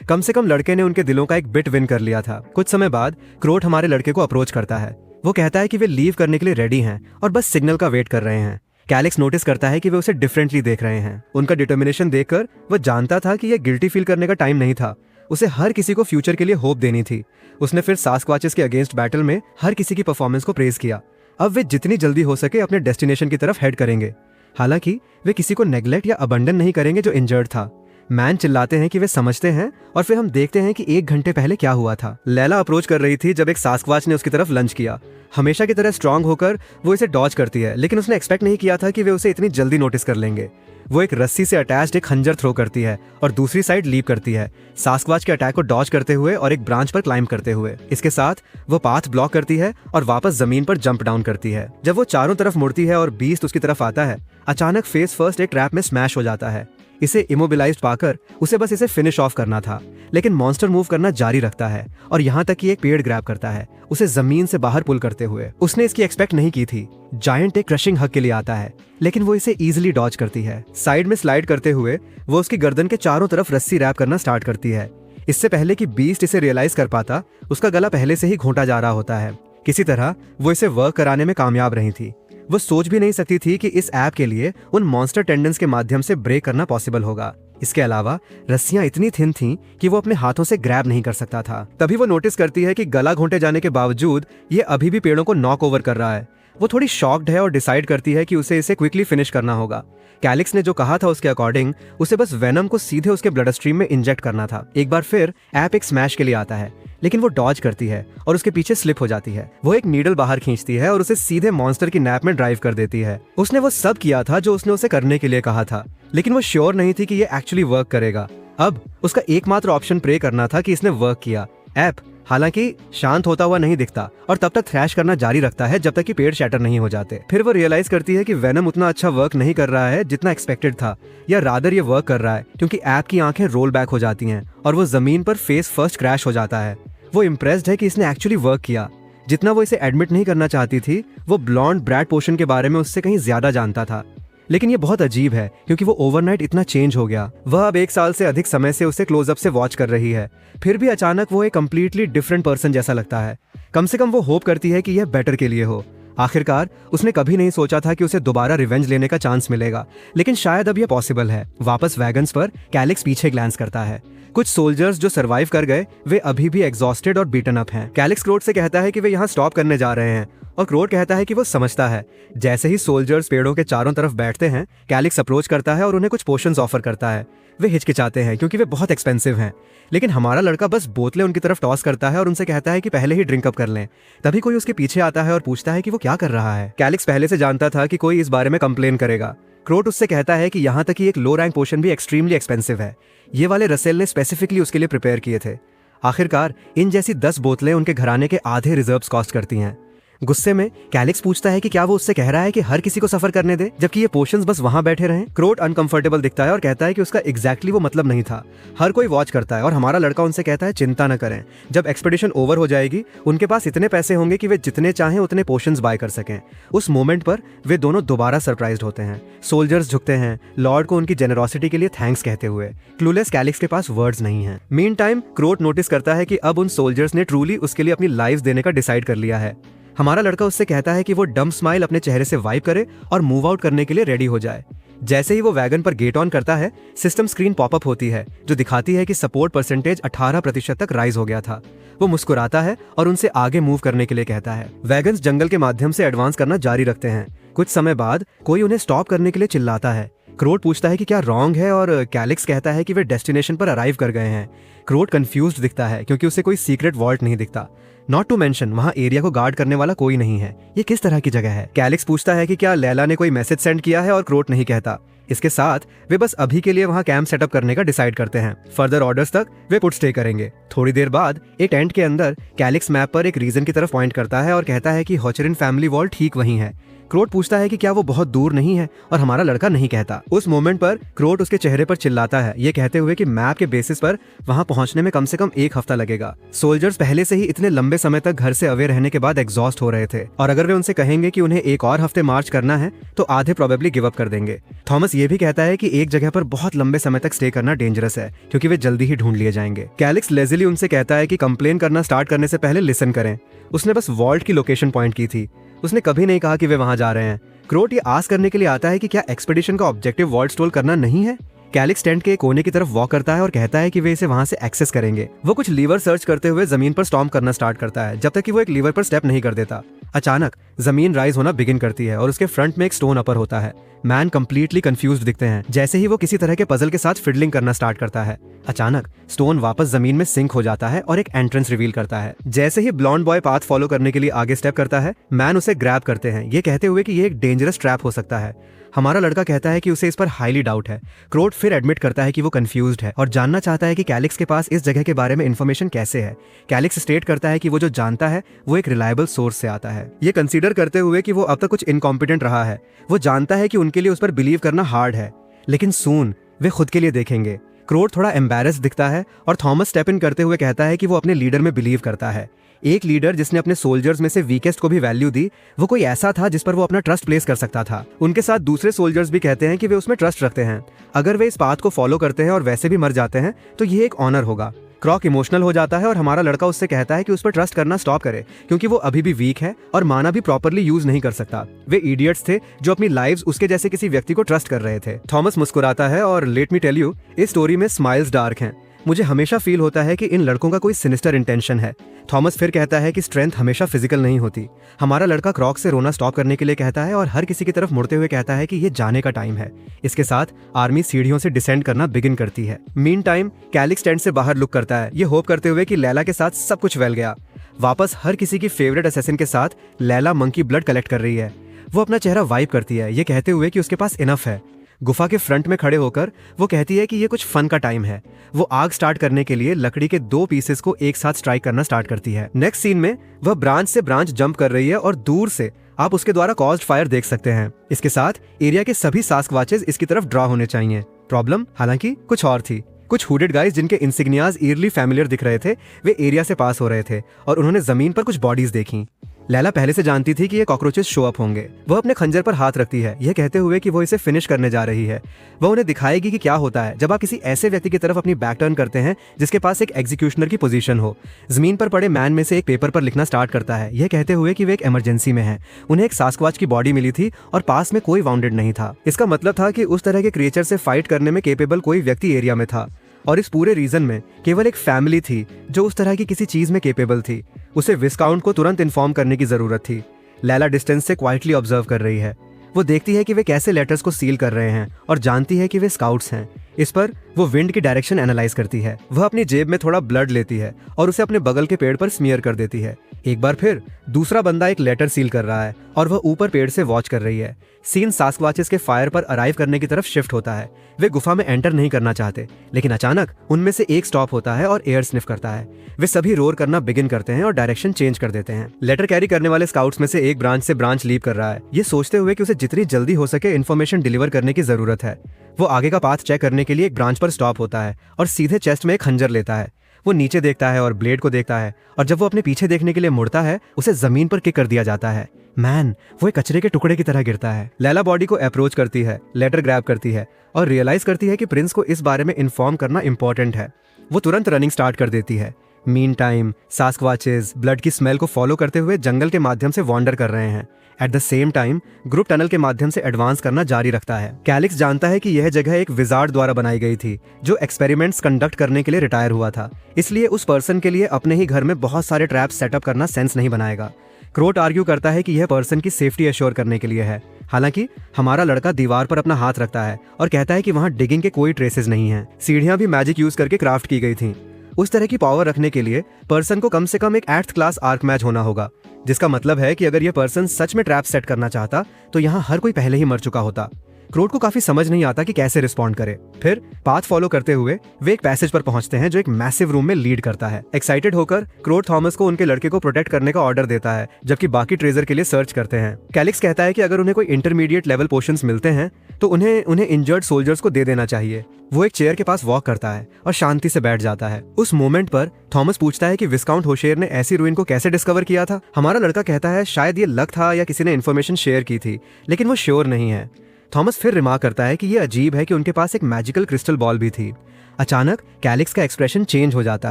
कम से कम लड़के ने उनके दिलों का एक बिट विन कर लिया था। कुछ समय बाद क्रोट हमारे लड़के को अप्रोच करता है। वो कहता है कि वे लीव करने के लिए रेडी हैं और बस सिग्नल का वेट कर रहे हैं। कैलिक्स नोटिस करता है कि वे उसे डिफरेंटली देख रहे हैं। उनका डिटर्मिनेशन देखकर वह जानता था कि यह गिल्टी फील करने का टाइम नहीं था। उसे हर किसी को फ्यूचर के लिए होप देनी थी। उसने फिर सास्क्वाचेस के अगेंस्ट बैटल में हर किसी की परफॉर्मेंस को प्रेज किया। अब वे जितनी जल्दी हो सके अपने डेस्टिनेशन की तरफ हेड करेंगे। हालांकि वे किसी को नेग्लेक्ट या अबंडन नहीं करेंगे जो इंजर्ड था। मैन चिल्लाते हैं कि वे समझते हैं और फिर हम देखते हैं कि 1 घंटे पहले क्या हुआ था। लैला अप्रोच कर रही थी जब एक सास्क्वाच ने उसकी तरफ लंच किया। हमेशा की तरह स्ट्रांग होकर वो इसे डॉज करती है लेकिन उसने एक्सपेक्ट नहीं किया था कि वे उसे इतनी जल्दी नोटिस कर लेंगे। वो एक रस्सी से अटैच्ड एक खंजर थ्रो करती है और दूसरी साइड लीप करती है, सास्क्वाच के अटैक को डॉज करते हुए और एक ब्रांच पर क्लाइंब करते हुए। इसके साथ वो पाथ ब्लॉक करती है और वापस जमीन पर जंप डाउन करती है। जब वो चारों तरफ मुड़ती है और बीस्ट उसकी तरफ आता है, अचानक फेस फर्स्ट एक ट्रैप में स्मैश हो जाता है। इसे इमोबिलाइज्ड पाकर उसे बस इसे फिनिश ऑफ करना था, लेकिन मॉन्स्टर मूव करना जारी रखता है और यहाँ तक कि एक पेड़ ग्रैब करता है उसे जमीन से बाहर पुल करते हुए। उसने इसकी एक्सपेक्ट नहीं की थी। जायंट एक क्रशिंग हग के लिए आता है लेकिन वो इसे इजीली डॉज करती है। साइड में स्लाइड करते हुए वो उसकी गर्दन के चारों तरफ रस्सी रैप करना स्टार्ट करती है। इससे पहले कि बीस्ट इसे रियलाइज कर पाता उसका गला पहले से ही घोंटा जा रहा होता है। किसी तरह वो इसे वर्क कराने में कामयाब रही थी। वो सोच भी नहीं सकती थी कि इस ऐप के लिए उन मॉन्स्टर टेंडेंस के माध्यम से ब्रेक करना पॉसिबल होगा। इसके अलावा रस्सियां इतनी थिन थीं कि वो अपने हाथों से ग्रैब नहीं कर सकता था। तभी वो नोटिस करती है कि गला घोंटे जाने के बावजूद ये अभी भी पेड़ों को नॉक ओवर कर रहा है। वो थोड़ी शॉक्ड है और डिसाइड करती है कि उसे इसे क्विकली फिनिश करना होगा। कैलिक्स ने जो कहा था उसके अकॉर्डिंग उसे बस वेनम को सीधे उसके ब्लड स्ट्रीम में इंजेक्ट करना था। एक बार फिर ऐप एक स्मैश के लिए आता है, लेकिन वो डॉज करती है और उसके पीछे स्लिप हो जाती है। वो एक नीडल बाहर खींचती है और उसे सीधे मॉन्स्टर की नैप में ड्राइव कर देती है। उसने वो सब किया था जो उसने उसे करने के लिए कहा था, लेकिन वो श्योर नहीं थी कि ये एक्चुअली वर्क करेगा। अब उसका एकमात्र ऑप्शन प्रे करना था कि इसने वर्क किया। ऐप हालांकि शांत होता हुआ नहीं दिखता और तब तक थ्रैश करना जारी रखता है जब तक कि पेड़ शैटर नहीं हो जाते। फिर वो रियलाइज करती है कि वेनम उतना अच्छा वर्क नहीं कर रहा है जितना एक्सपेक्टेड था, या रादर ये वर्क कर रहा है क्योंकि ऐप की आंखें रोल बैक हो जाती हैं और वो जमीन पर फेस फर्स्ट क्रैश हो जाता है। वो इम्प्रेस्ड है कि इसने एक्चुअली वर्क किया। जितना वो इसे एडमिट नहीं करना चाहती थी, वो ब्लॉन्ड ब्रैड पोर्शन के बारे में उससे कहीं ज्यादा जानता था। लेकिन ये बहुत अजीब है क्योंकि वो ओवरनाइट इतना चेंज हो गया। वह अब 1 साल से अधिक समय से उसे क्लोजअप से वॉच कर रही है, फिर भी अचानक वो एक कंप्लीटली डिफरेंट पर्सन जैसा लगता है। कम से कम वो होप करती है कि यह बेटर के लिए हो। आखिरकार उसने कभी नहीं सोचा था कि उसे दोबारा रिवेंज लेने का चांस मिलेगा, लेकिन शायद अब यह पॉसिबल है। वापस वैगन्स पर कैलिक्स पीछे ग्लांस करता है। कुछ सोल्जर्स जो सरवाइव कर गए वे अभी भी एग्जॉस्टेड और बीटन अप हैं। कैलिक्स क्रोट से कहता है कि वे यहाँ स्टॉप करने जा रहे हैं और क्रोट कहता है कि वो समझता है। जैसे ही सोल्जर्स पेड़ों के चारों तरफ बैठते हैं, कैलिक्स अप्रोच करता है और उन्हें कुछ पोशंस ऑफर करता है। वे हिचकिचाते हैं क्योंकि वे बहुत एक्सपेंसिव हैं, लेकिन हमारा लड़का बस बोतलें उनकी तरफ टॉस करता है और उनसे कहता है कि पहले ही ड्रिंक अप कर लें। तभी कोई उसके पीछे आता है और पूछता है कि वो क्या कर रहा है। कैलिक्स पहले से जानता था कि कोई इस बारे में कंप्लेन करेगा। क्रोट उससे कहता है कि यहाँ तक कि एक लो रैंक पोशन भी एक्सट्रीमली एक्सपेंसिव है। ये वाले रसेल ने स्पेसिफिकली उसके लिए प्रिपेयर किए थे। आखिरकार इन जैसी 10 बोतलें उनके घराने के आधे रिजर्व्स कॉस्ट करती हैं। गुस्से में कैलिक्स पूछता है कि क्या वो उससे कह रहा है कि हर किसी को सफर करने दे, जबकि ये पोशंस बस वहां बैठे रहें। क्रोट अनकंफर्टेबल दिखता है और कहता है कि उसका एग्जैक्टली वो मतलब नहीं था। हर कोई वॉच करता है और हमारा लड़का उनसे कहता है चिंता न करें, जब एक्सपेडिशन ओवर हो जाएगी उनके पास इतने पैसे होंगे कि वे जितने चाहें उतने पोशंस बाय कर सकें। उस मोमेंट पर वे दोनों दोबारा सरप्राइज्ड होते हैं। सोल्जर्स झुकते हैं लॉर्ड को उनकी जेनरोसिटी के लिए थैंक्स कहते हुए। क्लूलेस कैलिक्स के पास वर्ड्स नहीं है। मीन टाइम क्रोट नोटिस करता है कि अब उन सोल्जर्स ने ट्रूली उसके लिए अपनी लाइफ देने का डिसाइड कर लिया है। हमारा लड़का उससे कहता है कि वो डम स्माइल अपने चेहरे से वाइप करे और मूव आउट करने के लिए रेडी हो जाए। जैसे ही वो वैगन पर गेट ऑन करता है, सिस्टम स्क्रीन पॉपअप होती है जो दिखाती है कि सपोर्ट परसेंटेज 18% तक राइज हो गया था। वो मुस्कुराता है और उनसे आगे मूव करने के लिए कहता है। वैगन्स जंगल के माध्यम से एडवांस करना जारी रखते हैं। कुछ समय बाद कोई उन्हें स्टॉप करने के लिए चिल्लाता है। क्रोट पूछता है कि क्या रॉन्ग है और कैलिक्स कहता है कि वे डेस्टिनेशन पर अराइव कर गए हैं। क्रोट कंफ्यूज्ड दिखता है क्योंकि उसे कोई सीक्रेट वॉल्ट नहीं दिखता। नॉट टू मेंशन वहां एरिया को गार्ड करने वाला कोई नहीं है। ये किस तरह की जगह है? कैलिक्स पूछता है कि क्या लैला ने कोई मैसेज सेंड किया है और क्रोट नहीं कहता। इसके साथ वे बस अभी के लिए वहां कैंप सेटअप करने का डिसाइड करते हैं। फर्दर ऑर्डर्स तक वे पुट स्टे करेंगे। थोड़ी देर बाद एक टेंट के अंदर कैलिक्स मैप पर एक रीजन की तरफ पॉइंट करता है और कहता है कि हॉचरिन फैमिली वॉल ठीक वहीं है। क्रोट पूछता है कि क्या वो बहुत दूर नहीं है और हमारा लड़का नहीं कहता। उस मोमेंट पर क्रोट उसके चेहरे पर चिल्लाता है, ये कहते हुए कि मैप के बेसिस पर वहां पहुंचने में कम से कम 1 हफ्ता लगेगा। सोल्जर्स पहले से ही इतने लंबे समय तक घर से अवे रहने के बाद एग्जॉस्ट हो रहे थे और अगर वे उनसे कहेंगे कि उन्हें 1 और हफ्ते मार्च करना है तो आधे प्रोबेबली गिव अप कर देंगे। थॉमस ये भी कहता है कि एक जगह पर बहुत लंबे समय तक स्टे करना डेंजरस है क्योंकि वे जल्दी ही ढूंढ लिए जाएंगे। कैलिक्स लेजिली उनसे कहता है कि कंप्लेन करना स्टार्ट करने से पहले लिसन करें। उसने बस वॉल्ट की लोकेशन पॉइंट की थी, उसने कभी नहीं कहा कि वे वहां जा रहे हैं। क्रोट ये आस करने के लिए आता है कि क्या एक्सपेडिशन का ऑब्जेक्टिव वॉल्ट स्टोल करना नहीं है। कैलिक्स टेंट के कोने की तरफ वॉक करता है और कहता है कि वे इसे वहां से एक्सेस करेंगे। वो कुछ लीवर सर्च करते हुए जमीन पर स्टॉम्प करना स्टार्ट करता है जब तक कि वो एक लीवर पर स्टेप नहीं कर देता। अचानक जमीन राइज होना बिगिन करती है और उसके फ्रंट में एक स्टोन अपर होता है। मैन कंप्लीटली कंफ्यूज्ड दिखते हैं। जैसे ही वो किसी तरह के पजल के साथ फिडलिंग करना स्टार्ट करता है, अचानक स्टोन वापस जमीन में सिंक हो जाता है और एक एंट्रेंस रिवील करता है। जैसे ही ब्लॉन्ड बॉय पाथ फॉलो करने के लिए आगे स्टेप करता है, मैन उसे ग्रैब करते हैं, ये कहते हुए कि ये एक डेंजरस ट्रैप हो सकता है। हमारा लड़का कहता है कि उसे इस पर हाईली डाउट है। क्रोट फिर एडमिट करता है कि वो कंफ्यूज्ड है और जानना चाहता है कि कैलिक्स के पास इस जगह के बारे में इन्फॉर्मेशन कैसे है। कैलिक्स स्टेट करता है कि वो जो जानता है वो एक रिलायबल सोर्स से आता है। ये कंसीडर करते हुए कि वो अब तक कुछ इनकॉम्पिटेंट रहा है, वो जानता है कि उनके लिए उस पर बिलीव करना हार्ड है, लेकिन सून वे खुद के लिए देखेंगे। क्रोट थोड़ा एम्बैरेस दिखता है और थॉमस स्टेप इन करते हुए कहता है कि वो अपने लीडर में बिलीव करता है। एक लीडर जिसने अपने सोल्जर्स में से वीकेस्ट को भी वैल्यू दी, वो कोई ऐसा था जिस पर वो अपना ट्रस्ट प्लेस कर सकता था। उनके साथ दूसरे सोल्जर्स भी कहते हैं कि वे उसमें ट्रस्ट रखते हैं। अगर वे इस बात को फॉलो करते हैं और वैसे भी मर जाते हैं तो ये एक ऑनर होगा। क्रॉक इमोशनल हो जाता है और हमारा लड़का उससे कहता है कि उस पर ट्रस्ट करना स्टॉप करे क्योंकि वो अभी भी वीक है और माना भी प्रॉपरली यूज नहीं कर सकता। वे इडियट्स थे जो अपनी लाइव्स उसके जैसे किसी व्यक्ति को ट्रस्ट कर रहे थे। थॉमस मुस्कुराता है और लेट मी टेल यू, इस स्टोरी में स्माइल्स डार्क हैं। मुझे हमेशा फील होता है कि इन लड़कों का कोई सिनिस्टर इंटेंशन है। थॉमस फिर कहता है कि स्ट्रेंथ हमेशा फिजिकल नहीं होती। हमारा लड़का क्रॉक से रोना स्टॉप करने के लिए कहता है और हर किसी की तरफ मुड़ते हुए कहता है कि ये जाने का टाइम है। इसके साथ आर्मी सीढ़ियों से डिसेंड करना बिगिन करती है। मीन टाइम कैलिक्स टेंट से बाहर लुक करता है, ये होप करते हुए कि लैला के साथ सब कुछ वेल गया। वापस हर किसी की फेवरेट असैसिन के साथ लैला मंकी ब्लड कलेक्ट कर रही है। वो अपना चेहरा वाइप करती है, ये कहते हुए कि उसके पास इनफ है। गुफा के फ्रंट में खड़े होकर वो कहती है कि ये कुछ फन का टाइम है। वो आग स्टार्ट करने के लिए लकड़ी के 2 पीसेस को एक साथ स्ट्राइक करना स्टार्ट करती है। नेक्स्ट सीन में वह ब्रांच से ब्रांच जंप कर रही है और दूर से आप उसके द्वारा कॉज्ड फायर देख सकते हैं। इसके साथ एरिया के सभी सास्क्वाचेस इसकी तरफ ड्रा होने चाहिए। प्रॉब्लम हालांकि कुछ और थी। कुछ हुडेड गाइज जिनके इंसिग्नियाज ईयरली फैमिलियर दिख रहे थे, वे एरिया से पास हो रहे थे और उन्होंने जमीन पर कुछ बॉडीज देखी। लैला पहले से जानती थी कि ये कॉकरोचेस शो अप होंगे। वह अपने खंजर पर हाथ रखती है, यह कहते हुए कि वो इसे फिनिश करने जा रही है। वह उन्हें दिखाएगी कि क्या होता है जब आप किसी ऐसे व्यक्ति की तरफ अपनी बैक टर्न करते हैं जिसके पास एक एग्जीक्यूशनर की पोजीशन हो। जमीन पर पड़े मैन में से एक पेपर पर लिखना स्टार्ट करता है, यह कहते हुए कि वे एक इमरजेंसी में है। उन्हें एक सास्क्वाच की बॉडी मिली थी और पास में कोई वाउंडेड नहीं था। इसका मतलब था कि उस तरह के क्रिएचर से फाइट करने में केपेबल कोई व्यक्ति एरिया में था और इस पूरे रीजन में केवल एक फैमिली थी जो उस तरह की किसी चीज में केपेबल थी। उसे विस्काउंट को तुरंत इन्फॉर्म करने की जरूरत थी। लैला डिस्टेंस से क्वाइटली ऑब्जर्व कर रही है। वो देखती है कि वे कैसे लेटर्स को सील कर रहे हैं और जानती है कि वे स्काउट्स हैं। इस पर वो विंड की डायरेक्शन एनालाइज करती है। वह अपनी जेब में थोड़ा ब्लड लेती है और उसे अपने बगल के पेड़ पर स्मीयर कर देती है। एक बार फिर दूसरा बंदा एक लेटर सील कर रहा है और वह ऊपर पेड़ से वॉच कर रही है। सीन सास्क्वाचेस के फायर पर अराइव करने की तरफ शिफ्ट होता है। वे गुफा में एंटर नहीं करना चाहते, लेकिन अचानक उनमें से एक स्टॉप होता है और एयर स्निफ करता है। वे सभी रोर करना बिगिन करते हैं और डायरेक्शन चेंज कर देते हैं। लेटर कैरी करने वाले स्काउट्स में से एक ब्रांच से ब्रांच लीव कर रहा है, ये सोचते हुए कि उसे जितनी जल्दी हो सके इन्फॉर्मेशन डिलीवर करने की जरूरत है। वो आगे का पाथ चेक करने के लिए एक ब्रांच पर स्टॉप होता है और सीधे चेस्ट में एक खंजर लेता है। वो नीचे देखता है और ब्लेड को देखता है और जब वो अपने पीछे देखने के लिए मुड़ता है उसे जमीन पर किक कर दिया जाता है। मैन, वो एक कचरे के टुकड़े की तरह गिरता है। लैला बॉडी को अप्रोच करती है, लेटर ग्रैब करती है और रियलाइज करती है कि प्रिंस को इस बारे में इन्फॉर्म करना इंपॉर्टेंट है। वो तुरंत रनिंग स्टार्ट कर देती है। मीन टाइम सास्क्वाचेस ब्लड की स्मेल को फॉलो करते हुए जंगल के माध्यम से वॉन्डर कर रहे हैं। At the same time group tunnel के माध्यम से एडवांस करना जारी रखता है। कैलिक्स जानता है कि यह जगह एक विजार्ड द्वारा बनाई गई थी जो एक्सपेरिमेंट्स कंडक्ट करने के लिए रिटायर हुआ था, इसलिए उस पर्सन के लिए अपने ही घर में बहुत सारे ट्रैप्स सेटअप करना सेंस नहीं बनाएगा। क्रोट आर्ग्यू करता है कि यह पर्सन की सेफ्टी एश्योर करने के लिए है। हालांकि हमारा लड़का दीवार पर अपना हाथ रखता है और कहता है कि वहां डिगिंग के कोई ट्रेसेस नहीं हैं। सीढ़ियां भी मैजिक यूज करके क्राफ्ट की गई थीं। उस तरह की पावर रखने के लिए पर्सन को कम से कम एक 8th क्लास आर्क मैच होना होगा, जिसका मतलब है कि अगर यह पर्सन सच में ट्रैप सेट करना चाहता तो यहाँ हर कोई पहले ही मर चुका होता। क्रोट को काफी समझ नहीं आता कि कैसे रिस्पॉन्ड करे। फिर पाथ फॉलो करते हुए वे एक पैसेज पर पहुंचते हैं जो एक मैसिव रूम में लीड करता है। एक्साइटेड होकर क्रोट थॉमस को उनके लड़के को प्रोटेक्ट करने का ऑर्डर देता है, जबकि बाकी ट्रेजर के लिए सर्च करते हैं। कैलिक्स कहता है कि अगर उन्हें कोई इंटरमीडिएट लेवल पोशंस मिलते हैं तो उन्हें इंजर्ड सोल्जर्स को दे देना चाहिए। वो एक चेयर के पास वॉक करता है और शांति से बैठ जाता है। उस मोमेंट पर थॉमस पूछता है कि विस्काउंट होशेर ने ऐसी रूइन को कैसे डिस्कवर किया था। हमारा लड़का कहता है शायद ये लक था या किसी ने इन्फॉर्मेशन शेयर की थी, लेकिन वो श्योर नहीं है। थॉमस फिर रिमार्क करता है कि ये अजीब है कि उनके पास एक मैजिकल क्रिस्टल बॉल भी थी। अचानक कैलिक्स का एक्सप्रेशन चेंज हो जाता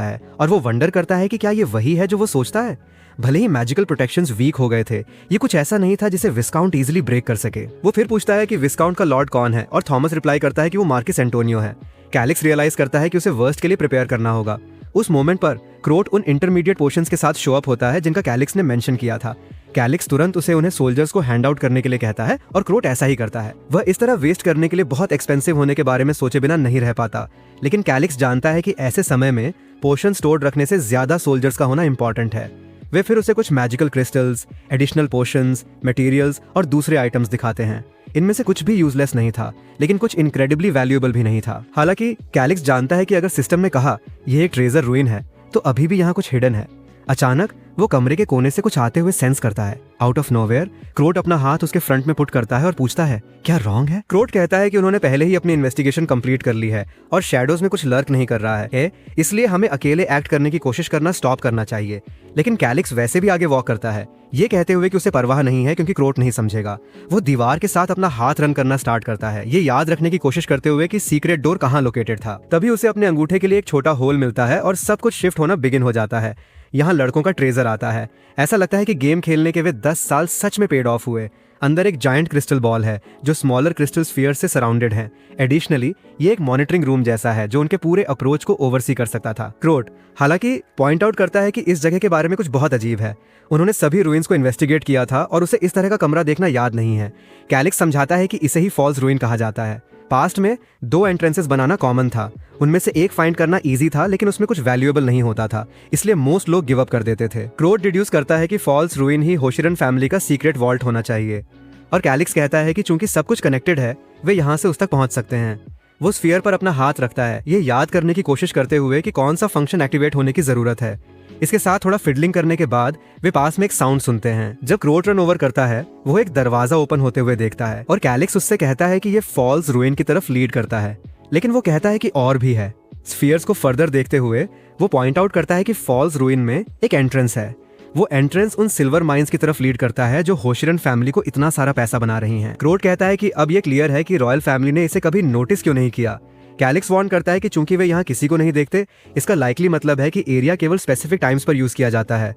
है और वो वंडर करता है कि क्या ये वही है जो वो सोचता है। भले ही मैजिकल प्रोटेक्शंस वीक हो गए थे, ये कुछ ऐसा नहीं था जिसे विस्काउंट इजीली ब्रेक कर सके। वो फिर पूछता है कि विस्काउंट का लॉर्ड कौन है और थॉमस रिप्लाई करता है कि वो मार्कस एंटोनियो है। कैलिक्स रियलाइज करता है कि उसे वर्स्ट के लिए प्रिपेयर करना होगा। उस मोमेंट पर क्रोट उन इंटरमीडिएट पोर्शंस के साथ शो अप होता है जिनका कैलिक्स ने मेंशन किया था। कैलिक्स तुरंत उन्हें सोल्जर्स को हैंड आउट करने के लिए कहता है और क्रोट ऐसा ही करता है। वह इस तरह वेस्ट करने के लिए बहुत एक्सपेंसिव होने के बारे में सोचे बिना नहीं रह पाता, लेकिन कैलिक्स जानता है कि ऐसे समय में पोशन स्टोर रखने से ज्यादा सोल्जर्स का होना इंपॉर्टेंट है। वे फिर उसे कुछ magical crystals, additional potions, materials और दूसरे आइटम्स दिखाते हैं। इनमें से कुछ भी यूजलेस नहीं था, लेकिन कुछ इनक्रेडिबली वैल्यूएबल भी नहीं था। हालांकि कैलिक्स जानता है कि अगर सिस्टम ने कहा यह एक ट्रेजर रूइन है तो अभी भी यहाँ कुछ हिडन है। अचानक वो कमरे के कोने से कुछ आते हुए सेंस करता है। आउट ऑफ नोवेयर क्रोट अपना हाथ उसके फ्रंट में पुट करता है और पूछता है, क्या रॉन्ग है? क्रोट कहता है कि उन्होंने पहले ही अपनी इन्वेस्टिगेशन कंप्लीट कर ली है और शैडोज में कुछ लर्क नहीं कर रहा है, इसलिए हमें अकेले एक्ट करने की कोशिश करना स्टॉप करना चाहिए। लेकिन कैलिक्स वैसे भी आगे वॉक करता है, ये कहते हुए कि उसे परवाह नहीं है क्योंकि क्रोट नहीं समझेगा। वो दीवार के साथ अपना हाथ रन करना स्टार्ट करता है, ये याद रखने की कोशिश करते हुए कि सीक्रेट डोर कहाँ लोकेटेड था। तभी उसे अपने अंगूठे के लिए एक छोटा होल मिलता है और सब कुछ शिफ्ट होना बिगिन हो जाता है। यहाँ लड़कों का ट्रेजर आता है। ऐसा लगता है कि गेम खेलने के वे 10 साल सच में पेड ऑफ हुए। अंदर एक जायंट क्रिस्टल बॉल है जो स्मॉलर क्रिस्टल स्फीयर से सराउंडेड है। एडिशनली ये एक मॉनिटरिंग रूम जैसा है जो उनके पूरे अप्रोच को ओवरसी कर सकता था। क्रोट हालांकि पॉइंट आउट करता है कि इस जगह के बारे में कुछ बहुत अजीब है। उन्होंने सभी रूइंस को इन्वेस्टिगेट किया था और उसे इस तरह का कमरा देखना याद नहीं है। कैलिक्स समझाता है कि इसे ही फॉल्स रूइन कहा जाता है। पास्ट में 2 एंट्रेंसेस बनाना कॉमन था, उनमें से एक फाइंड करना इजी था लेकिन उसमें कुछ वैल्यूएबल नहीं होता था, इसलिए मोस्ट लोग गिव अप कर देते थे। क्रोट डिड्यूस करता है कि फॉल्स रूइन ही होशिरन फैमिली का सीक्रेट वॉल्ट होना चाहिए और कैलिक्स कहता है कि चूंकि सब कुछ कनेक्टेड है वे यहाँ से उस तक पहुंच सकते हैं। वो स्फीयर पर अपना हाथ रखता है, ये याद करने की कोशिश करते हुए कि कौन सा फंक्शन एक्टिवेट होने की जरूरत है। इसके साथ थोड़ा फिडलिंग करने के बाद वे पास में एक साउंड सुनते हैं। जब क्रोट रन ओवर करता है वो एक दरवाजा ओपन होते हुए देखता है और कैलिक्स उससे कहता है कि ये फॉल्स रूइन की तरफ लीड करता है, लेकिन वो कहता है कि और भी है। स्फीयर्स को फर्दर देखते हुए वो पॉइंट आउट करता है कि फॉल्स रूइन में एक एंट्रेंस है। वो एंट्रेंस उन सिल्वर माइंस की तरफ लीड करता है जो होशिरन फैमिली को इतना सारा पैसा बना रही हैं। क्रोट कहता है कि अब ये क्लियर है कि रॉयल फैमिली ने इसे कभी नोटिस क्यों नहीं किया। कैलिक्स वार्न करता है कि चूंकि वे यहाँ किसी को नहीं देखते, इसका लाइकली मतलब है कि एरिया केवल स्पेसिफिक टाइम्स पर यूज किया जाता है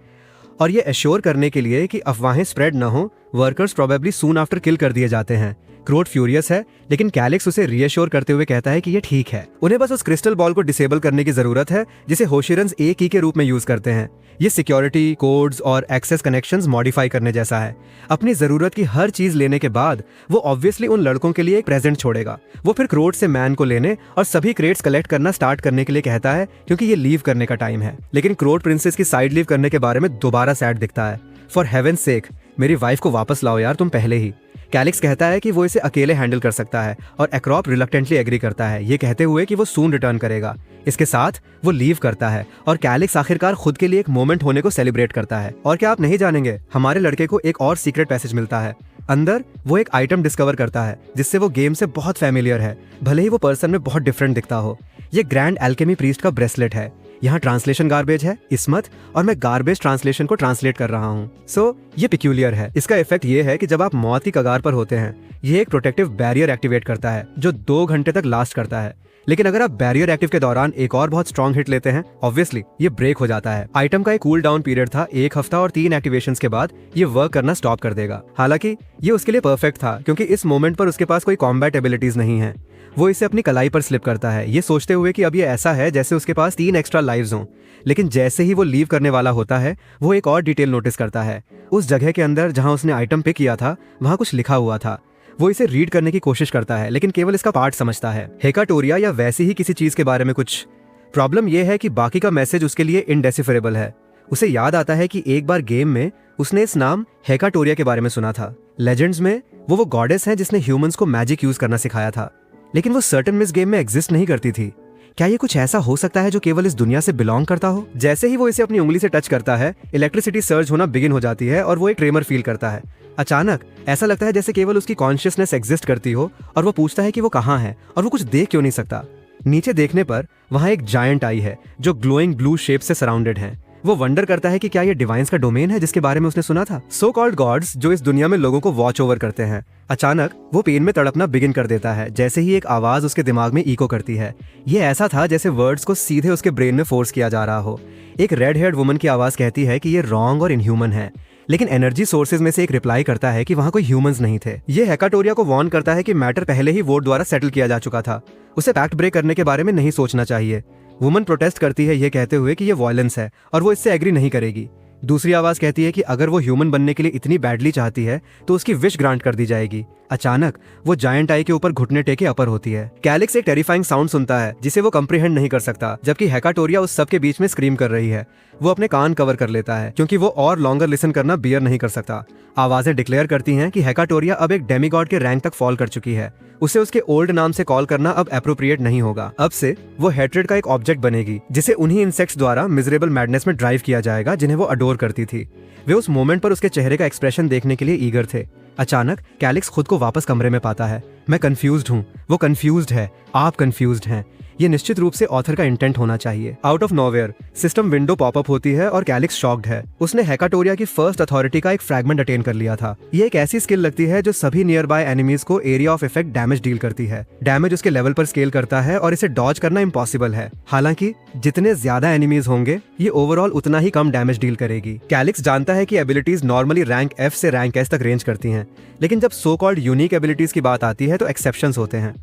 और ये एश्योर करने के लिए कि अफवाहें स्प्रेड न हो, वर्कर्स प्रोबेबली सून आफ्टर किल कर दिए जाते हैं। क्रोट फ्यूरियस है लेकिन कैलिक्स उसे रीअश्योर करते हुए कहता है कि ये ठीक है। उन्हें बस उस क्रिस्टल बॉल को डिसेबल करने की जरूरत है जिसे होशिरन्स एक की के रूप में यूज करते हैं। ये सिक्योरिटी कोड्स और एक्सेस कनेक्शंस मॉडिफाई करने जैसा है। अपनी जरूरत की हर चीज लेने के बाद वो ऑब्वियसली उन लड़कों के लिए एक प्रेजेंट छोड़ेगा। वो फिर क्रोट से मैन को लेने और सभी क्रेट्स कलेक्ट करना स्टार्ट करने के लिए कहता है क्योंकि ये लीव करने का टाइम है। लेकिन क्रोट प्रिंसेस की साइड लीव करने के बारे में दोबारा सैड दिखता है। फॉर हेवन सेक मेरी वाइफ को वापस लाओ यार, तुम पहले ही। कैलिक्स कहता है कि वो इसे अकेले हैंडल कर सकता है और एक्रोप रिलक्टेंटली एग्री करता है, ये कहते हुए कि वो सून रिटर्न करेगा। इसके साथ वो लीव करता है और कैलिक्स आखिरकार खुद के लिए एक मोमेंट होने को सेलिब्रेट करता है। और क्या आप नहीं जानेंगे, हमारे लड़के को एक और सीक्रेट पैसेज मिलता है। अंदर वो एक आइटम डिस्कवर करता है जिससे वो गेम से बहुत फैमिलियर है, भले ही वो पर्सन में बहुत डिफरेंट दिखता हो। ये ग्रैंड एल्केमी प्रीस्ट का ब्रेसलेट है। यहाँ ट्रांसलेशन गार्बेज है इस्मत और मैं गार्बेज ट्रांसलेशन को ट्रांसलेट कर रहा हूँ। सो ये पिक्यूलियर है। इसका इफेक्ट ये है कि जब आप मौत की कगार पर होते हैं ये एक प्रोटेक्टिव बैरियर एक्टिवेट करता है जो 2 घंटे तक लास्ट करता है। लेकिन अगर आप बैरियर एक्टिव के दौरान एक और बहुत स्ट्रॉन्ग हिट लेते हैं ऑब्वियसली ये ब्रेक हो जाता है। आइटम का एक कूल डाउन पीरियड था 1 हफ्ता और 3 एक्टिवेशंस के बाद ये वर्क करना स्टॉप कर देगा। हालांकि ये उसके लिए परफेक्ट था क्योंकि इस मोमेंट पर उसके पास कोई कॉम्बैट एबिलिटीज नहीं है। वो इसे अपनी कलाई पर स्लिप करता है, ये सोचते हुए कि अब ये ऐसा है जैसे उसके पास 3 एक्स्ट्रा लाइव्स हों। लेकिन जैसे ही वो लीव करने वाला होता है वो एक और डिटेल नोटिस करता है। उस जगह के अंदर जहां उसने आइटम पिक किया था वहां कुछ लिखा हुआ था। वो इसे रीड करने की कोशिश करता है लेकिन केवल इसका पार्ट समझता है, हेकाटोरिया या वैसी ही किसी चीज के बारे में कुछ। प्रॉब्लम यह है कि बाकी का मैसेज उसके लिए इनडेसिफरेबल है। उसे याद आता है कि एक बार गेम में उसने इस नाम हेकाटोरिया के बारे में सुना था। लेजेंड्स में वो गॉडेस है जिसने ह्यूमंस को मैजिक यूज करना सिखाया था, लेकिन वो सर्टेन मिस गेम में एग्जिस्ट नहीं करती थी। क्या ये कुछ ऐसा हो सकता है जो केवल इस दुनिया से बिलोंग करता हो? जैसे ही वो इसे अपनी उंगली से टच करता है इलेक्ट्रिसिटी सर्ज होना बिगिन हो जाती है और वो एक ट्रेमर फील करता है। अचानक ऐसा लगता है जैसे केवल उसकी कॉन्शियसनेस एग्जिस्ट करती हो और वो पूछता है कि वो कहाँ है और वो कुछ देख क्यों नहीं सकता। नीचे देखने पर वहाँ एक जायंट आई है जो ग्लोइंग ब्लू शेप से सराउंडेड है। वो वंडर करता है कि क्या ये डिवाइन्स का डोमेन है जिसके बारे में उसने सुना था, सो कॉल्ड गॉड्स जो इस दुनिया में लोगों को वॉच ओवर करते हैं। अचानक वो पेन में तड़पना बिगिन कर देता है जैसे ही एक आवाज उसके दिमाग में इको करती है। ये ऐसा था जैसे वर्ड्स को सीधे उसके ब्रेन में फोर्स किया जा रहा हो। एक रेड हेयर्ड वुमन की आवाज कहती है कि ये रॉन्ग और इनह्यूमन है, लेकिन एनर्जी सोर्सेज में से एक रिप्लाई करता है कि वहाँ कोई ह्यूमंस नहीं थे। ये हेकाटोरिया को वार्न करता है कि मैटर पहले ही वोट द्वारा सेटल किया जा चुका था, उसे पैक्ट ब्रेक करने के बारे में नहीं सोचना चाहिए। वुमन प्रोटेस्ट करती है ये कहते हुए कि ये वायलेंस है और वो इससे एग्री नहीं करेगी। दूसरी आवाज कहती है कि अगर वो ह्यूमन बनने के लिए इतनी बैडली चाहती है तो उसकी विश ग्रांट कर दी जाएगी। अचानक वो जायंट आई के ऊपर घुटने टेके अपर होती है। कैलिक्स एक टेरिफाइंग साउंड सुनता है जिसे वो कंप्रीहेंड नहीं कर सकता, जबकि हेकाटोरिया उस सब के बीच में स्क्रीम कर रही है। वो अपने कान कवर कर लेता है क्योंकि वो और लॉन्गर लिसन करना बियर नहीं कर सकता। आवाजें डिक्लेयर करती हैं कि हेकाटोरिया अब एक डेमीगॉड के रैंक तक फॉल कर चुकी है। उसे उसके ओल्ड नाम से कॉल करना अब एप्रोप्रिएट नहीं होगा। अब से वो हेट्रेड का एक ऑब्जेक्ट बनेगी जिसे उन्हीं इंसेक्ट्स द्वारा मिजरेबल मैडनेस में ड्राइव किया जाएगा जिन्हें वो अडोर करती थी। वे उस मोमेंट पर उसके चेहरे का एक्सप्रेशन देखने के लिए ईगर थे। अचानक कैलिक्स खुद को वापस कमरे में पाता है। मैं कंफ्यूज्ड हूँ, वो कंफ्यूज्ड है, आप कंफ्यूज्ड हैं। ये निश्चित रूप से ऑथर का इंटेंट होना चाहिए। Out of nowhere system window popup होती है और कैलिक्स शॉक्ड है। उसने हेकाटोरिया की फर्स्ट अथॉरिटी का एक फ्रैगमेंट अटेन कर लिया था। ये एक ऐसी स्किल लगती है जो सभी नियर बाय एनिमीज को area of effect damage deal करती है। डैमेज उसके लेवल पर स्केल करता है और इसे डॉज करना इम्पॉसिबल है। हालांकि जितने ज्यादा एनिमीज होंगे ये ओवरऑल उतना ही कम डैमेज डील करेगी। कैलिक्स जानता है कि एबिलिटीज नॉर्मली रैंक F से रैंक S तक रेंज करती हैं, लेकिन जब सो कॉल्ड यूनिक एबिलिटीज की बात आती है तो एक्सेप्शंस होते हैं